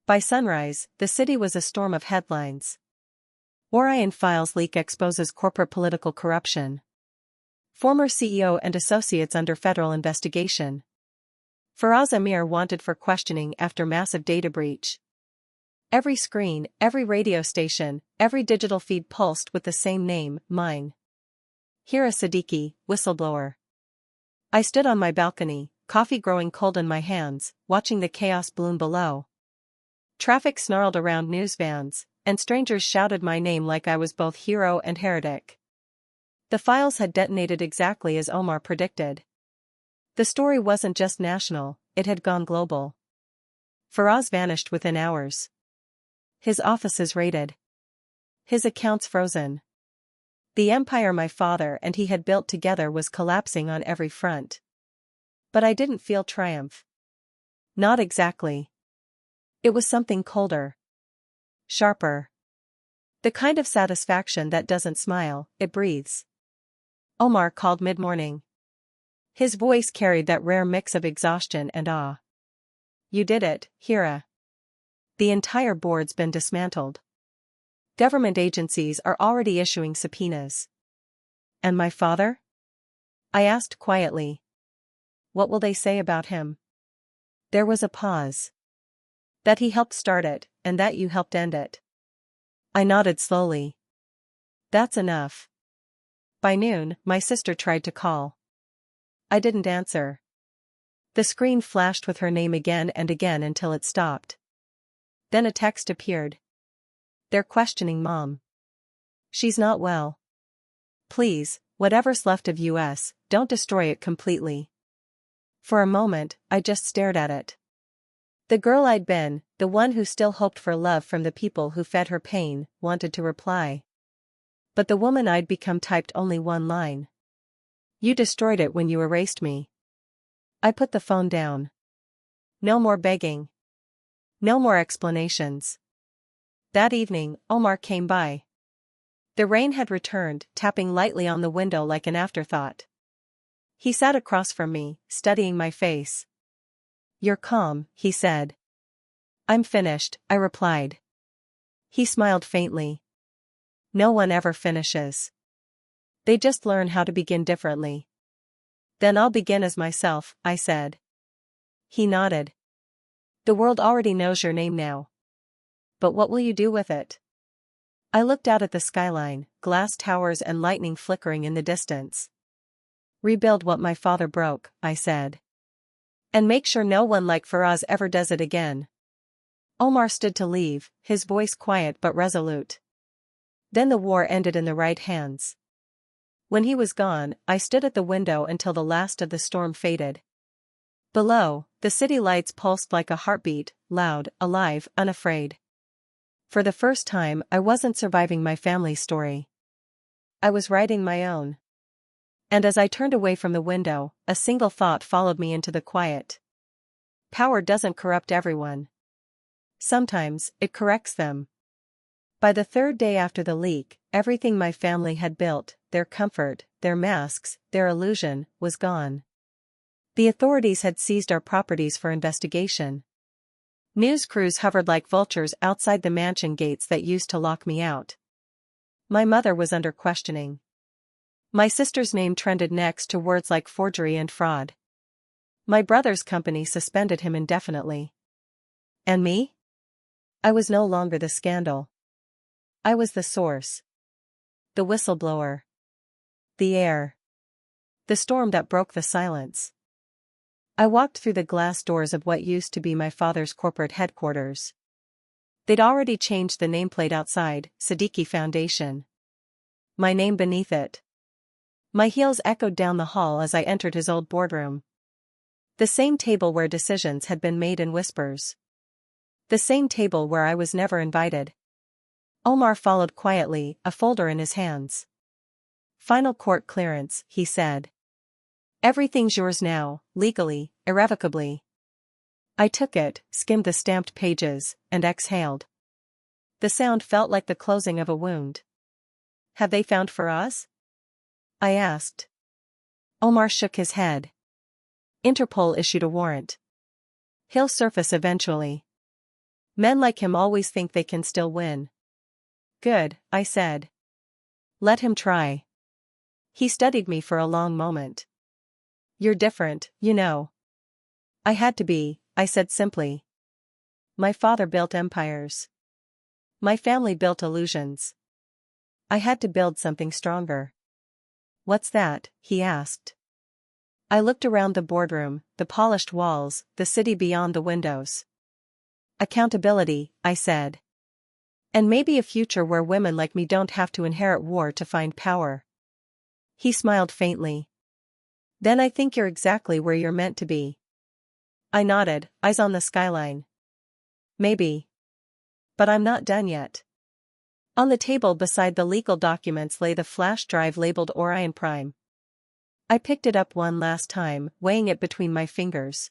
By sunrise, the city was a storm of headlines. Orion Files leak exposes corporate political corruption. Former CEO and associates under federal investigation. Faraz Amir wanted for questioning after massive data breach. Every screen, every radio station, every digital feed pulsed with the same name, mine. Hira Siddiqui, whistleblower. I stood on my balcony, coffee growing cold in my hands, watching the chaos bloom below. Traffic snarled around news vans, and strangers shouted my name like I was both hero and heretic. The files had detonated exactly as Omar predicted. The story wasn't just national, it had gone global. Faraz vanished within hours. His offices raided. His accounts frozen. The empire my father and he had built together was collapsing on every front. But I didn't feel triumph. Not exactly. It was something colder. Sharper. The kind of satisfaction that doesn't smile, it breathes. Omar called mid-morning. His voice carried that rare mix of exhaustion and awe. You did it, Hira. The entire board's been dismantled. Government agencies are already issuing subpoenas. And my father? I asked quietly. What will they say about him? There was a pause. That he helped start it, and that you helped end it. I nodded slowly. That's enough. By noon, my sister tried to call. I didn't answer. The screen flashed with her name again and again until it stopped. Then a text appeared. They're questioning Mom. She's not well. Please, whatever's left of US, don't destroy it completely. For a moment, I just stared at it. The girl I'd been, the one who still hoped for love from the people who fed her pain, wanted to reply. But the woman I'd become typed only one line. You destroyed it when you erased me. I put the phone down. No more begging. No more explanations. That evening, Omar came by. The rain had returned, tapping lightly on the window like an afterthought. He sat across from me, studying my face. You're calm, he said. I'm finished, I replied. He smiled faintly. No one ever finishes. They just learn how to begin differently. Then I'll begin as myself, I said. He nodded. The world already knows your name now. But what will you do with it? I looked out at the skyline, glass towers and lightning flickering in the distance. Rebuild what my father broke, I said. And make sure no one like Faraz ever does it again. Omar stood to leave, his voice quiet but resolute. Then the war ended in the right hands. When he was gone, I stood at the window until the last of the storm faded. Below, the city lights pulsed like a heartbeat, loud, alive, unafraid. For the first time, I wasn't surviving my family's story. I was writing my own. And as I turned away from the window, a single thought followed me into the quiet. Power doesn't corrupt everyone. Sometimes, it corrects them. By the third day after the leak, everything my family had built, their comfort, their masks, their illusion, was gone. The authorities had seized our properties for investigation. News crews hovered like vultures outside the mansion gates that used to lock me out. My mother was under questioning. My sister's name trended next to words like forgery and fraud. My brother's company suspended him indefinitely. And me? I was no longer the scandal. I was the source. The whistleblower. The heir. The storm that broke the silence. I walked through the glass doors of what used to be my father's corporate headquarters. They'd already changed the nameplate outside, Siddiqui Foundation. My name beneath it. My heels echoed down the hall as I entered his old boardroom. The same table where decisions had been made in whispers. The same table where I was never invited. Omar followed quietly, a folder in his hands. Final court clearance, he said. Everything's yours now, legally, irrevocably. I took it, skimmed the stamped pages, and exhaled. The sound felt like the closing of a wound. Have they found for us? I asked. Omar shook his head. Interpol issued a warrant. He'll surface eventually. Men like him always think they can still win. Good, I said. Let him try. He studied me for a long moment. You're different, you know. I had to be, I said simply. My father built empires. My family built illusions. I had to build something stronger. What's that? He asked. I looked around the boardroom, the polished walls, the city beyond the windows. Accountability, I said. And maybe a future where women like me don't have to inherit war to find power. He smiled faintly. Then I think you're exactly where you're meant to be. I nodded, eyes on the skyline. Maybe. But I'm not done yet. On the table beside the legal documents lay the flash drive labeled Orion Prime. I picked it up one last time, weighing it between my fingers.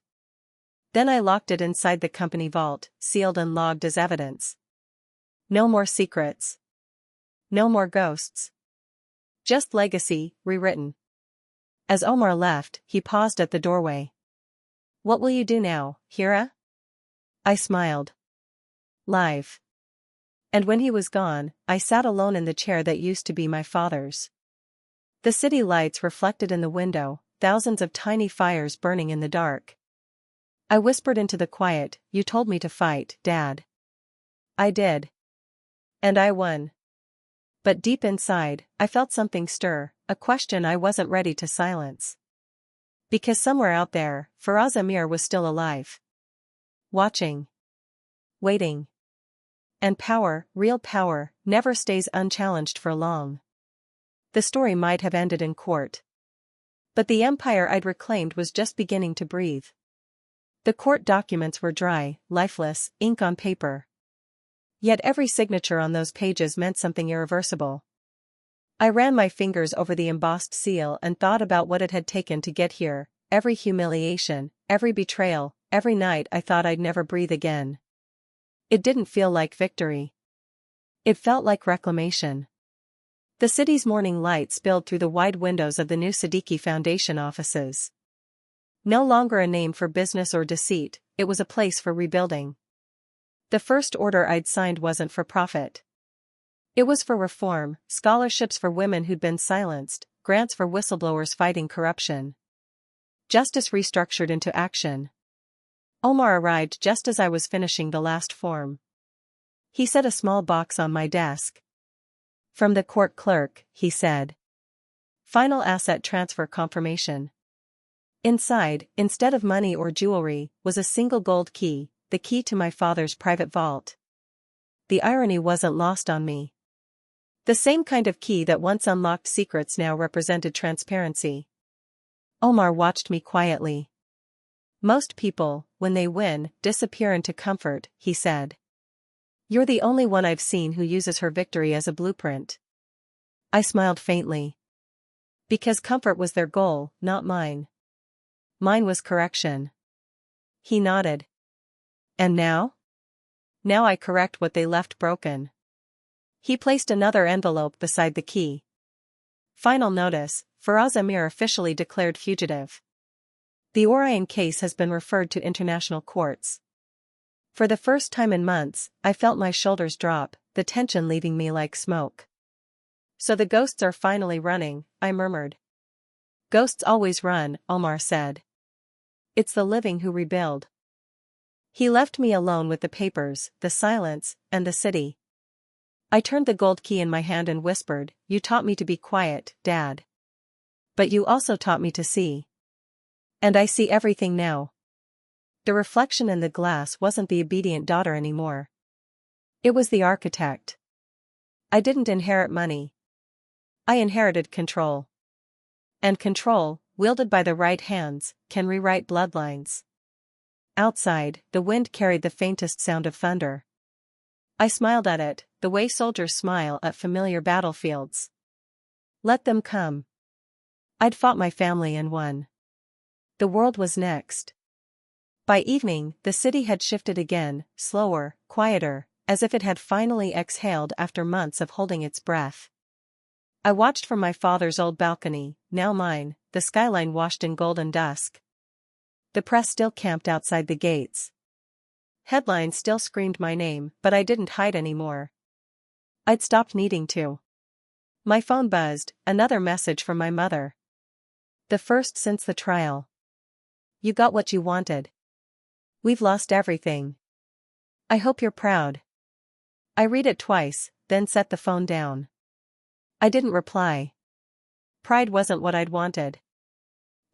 Then I locked it inside the company vault, sealed and logged as evidence. No more secrets. No more ghosts. Just legacy, rewritten. As Omar left, he paused at the doorway. What will you do now, Hira? I smiled. Live. And when he was gone, I sat alone in the chair that used to be my father's. The city lights reflected in the window, thousands of tiny fires burning in the dark. I whispered into the quiet, "You told me to fight, Dad." I did. And I won. But deep inside, I felt something stir, a question I wasn't ready to silence. Because somewhere out there, Faraz Amir was still alive. Watching. Waiting. And power, real power, never stays unchallenged for long. The story might have ended in court. But the empire I'd reclaimed was just beginning to breathe. The court documents were dry, lifeless, ink on paper. Yet every signature on those pages meant something irreversible. I ran my fingers over the embossed seal and thought about what it had taken to get here, every humiliation, every betrayal, every night I thought I'd never breathe again. It didn't feel like victory. It felt like reclamation. The city's morning light spilled through the wide windows of the new Siddiqui Foundation offices. No longer a name for business or deceit, it was a place for rebuilding. The first order I'd signed wasn't for profit. It was for reform, scholarships for women who'd been silenced, grants for whistleblowers fighting corruption. Justice restructured into action. Omar arrived just as I was finishing the last form. He set a small box on my desk. From the court clerk, he said. Final asset transfer confirmation. Inside, instead of money or jewelry, was a single gold key, the key to my father's private vault. The irony wasn't lost on me. The same kind of key that once unlocked secrets now represented transparency. Omar watched me quietly. Most people, when they win, disappear into comfort, he said. You're the only one I've seen who uses her victory as a blueprint. I smiled faintly. Because comfort was their goal, not mine. Mine was correction. He nodded. And now? Now I correct what they left broken. He placed another envelope beside the key. Final notice, Faraz Amir officially declared fugitive. The Orion case has been referred to international courts. For the first time in months, I felt my shoulders drop, the tension leaving me like smoke. So the ghosts are finally running, I murmured. Ghosts always run, Omar said. It's the living who rebuild. He left me alone with the papers, the silence, and the city. I turned the gold key in my hand and whispered, "You taught me to be quiet, Dad. But you also taught me to see. And I see everything now." The reflection in the glass wasn't the obedient daughter anymore. It was the architect. I didn't inherit money. I inherited control. And control, wielded by the right hands, can rewrite bloodlines. Outside, the wind carried the faintest sound of thunder. I smiled at it, the way soldiers smile at familiar battlefields. Let them come. I'd fought my family and won. The world was next. By evening, the city had shifted again, slower, quieter, as if it had finally exhaled after months of holding its breath. I watched from my father's old balcony, now mine, the skyline washed in golden dusk. The press still camped outside the gates. Headlines still screamed my name, but I didn't hide anymore. I'd stopped needing to. My phone buzzed, another message from my mother. The first since the trial. "You got what you wanted. We've lost everything. I hope you're proud." I read it twice, then set the phone down. I didn't reply. Pride wasn't what I'd wanted.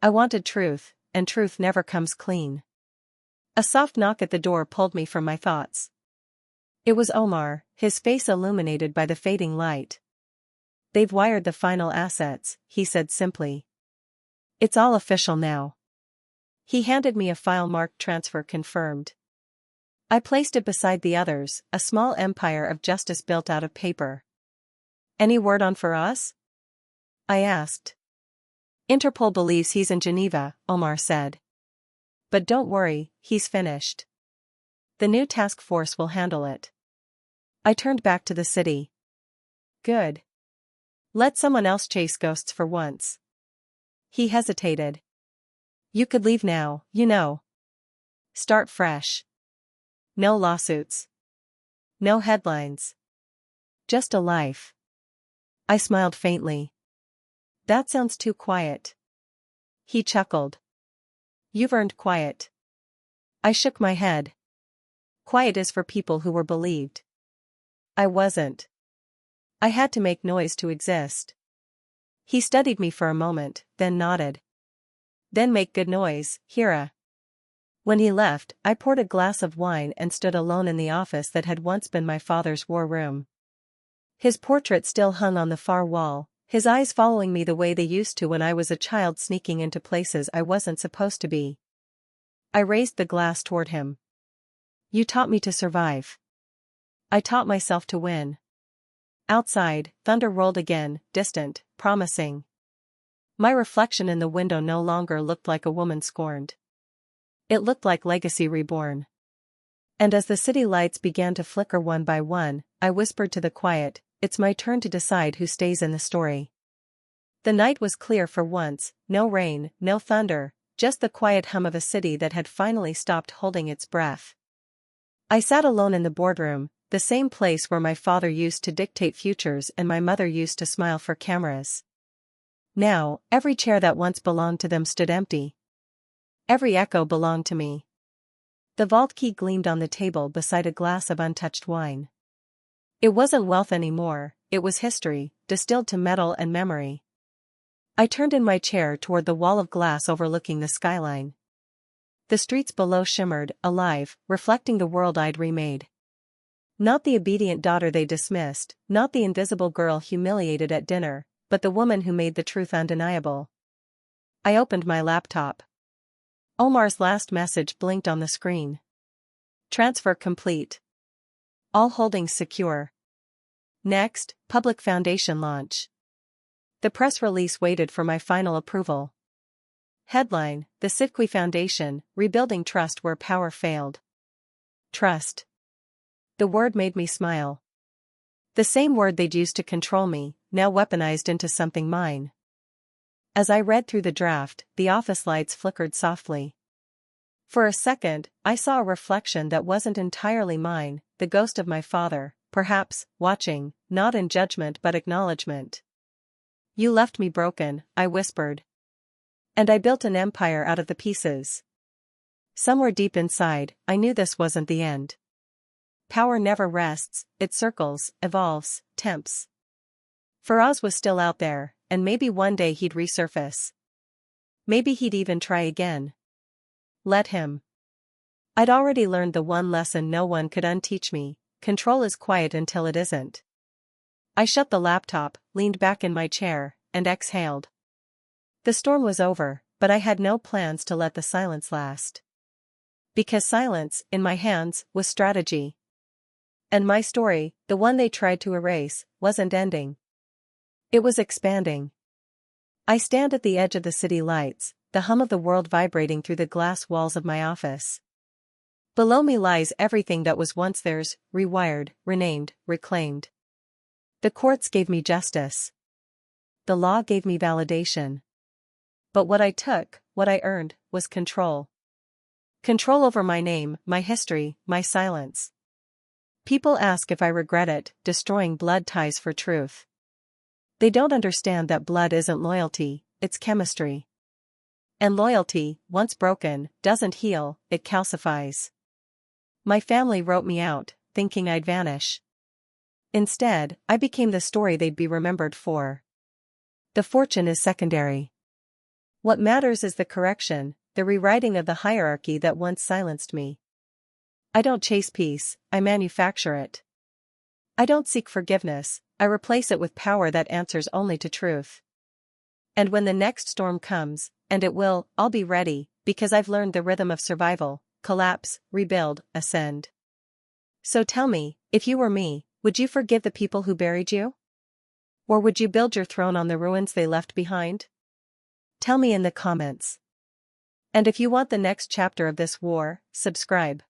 I wanted truth, and truth never comes clean. A soft knock at the door pulled me from my thoughts. It was Omar, his face illuminated by the fading light. "They've wired the final assets," he said simply. "It's all official now." He handed me a file marked "Transfer Confirmed." I placed it beside the others, a small empire of justice built out of paper. "Any word on Faraz?" I asked. "Interpol believes he's in Geneva," Omar said. "But don't worry, he's finished. The new task force will handle it." I turned back to the city. Good. Let someone else chase ghosts for once. He hesitated. "You could leave now, you know. Start fresh. No lawsuits. No headlines. Just a life." I smiled faintly. "That sounds too quiet." He chuckled. "You've earned quiet." I shook my head. Quiet is for people who were believed. I wasn't. I had to make noise to exist. He studied me for a moment, then nodded. "Then make good noise, Hira." When he left, I poured a glass of wine and stood alone in the office that had once been my father's war room. His portrait still hung on the far wall, his eyes following me the way they used to when I was a child sneaking into places I wasn't supposed to be. I raised the glass toward him. "You taught me to survive. I taught myself to win." Outside, thunder rolled again, distant, promising. My reflection in the window no longer looked like a woman scorned. It looked like legacy reborn. And as the city lights began to flicker one by one, I whispered to the quiet, "It's my turn to decide who stays in the story." The night was clear for once, no rain, no thunder, just the quiet hum of a city that had finally stopped holding its breath. I sat alone in the boardroom, the same place where my father used to dictate futures and my mother used to smile for cameras. Now, every chair that once belonged to them stood empty. Every echo belonged to me. The vault key gleamed on the table beside a glass of untouched wine. It wasn't wealth anymore, it was history, distilled to metal and memory. I turned in my chair toward the wall of glass overlooking the skyline. The streets below shimmered, alive, reflecting the world I'd remade. Not the obedient daughter they dismissed, not the invisible girl humiliated at dinner, but the woman who made the truth undeniable. I opened my laptop. Omar's last message blinked on the screen. "Transfer complete. All holdings secure. Next, public foundation launch." The press release waited for my final approval. Headline: The Sidqui Foundation, rebuilding trust where power failed. Trust. The word made me smile. The same word they'd used to control me, now weaponized into something mine. As I read through the draft, the office lights flickered softly. For a second, I saw a reflection that wasn't entirely mine, the ghost of my father, perhaps, watching, not in judgment but acknowledgement. "You left me broken," I whispered. "And I built an empire out of the pieces." Somewhere deep inside, I knew this wasn't the end. Power never rests, it circles, evolves, tempts. Faraz was still out there, and maybe one day he'd resurface. Maybe he'd even try again. Let him. I'd already learned the one lesson no one could unteach me: control is quiet until it isn't. I shut the laptop, leaned back in my chair, and exhaled. The storm was over, but I had no plans to let the silence last. Because silence, in my hands, was strategy. And my story, the one they tried to erase, wasn't ending. It was expanding. I stand at the edge of the city lights, the hum of the world vibrating through the glass walls of my office. Below me lies everything that was once theirs, rewired, renamed, reclaimed. The courts gave me justice. The law gave me validation. But what I took, what I earned, was control. Control over my name, my history, my silence. People ask if I regret it, destroying blood ties for truth. They don't understand that blood isn't loyalty, it's chemistry. And loyalty, once broken, doesn't heal, it calcifies. My family wrote me out, thinking I'd vanish. Instead, I became the story they'd be remembered for. The fortune is secondary. What matters is the correction, the rewriting of the hierarchy that once silenced me. I don't chase peace, I manufacture it. I don't seek forgiveness, I replace it with power that answers only to truth. And when the next storm comes, and it will, I'll be ready, because I've learned the rhythm of survival: collapse, rebuild, ascend. So tell me, if you were me, would you forgive the people who buried you? Or would you build your throne on the ruins they left behind? Tell me in the comments. And if you want the next chapter of this war, subscribe.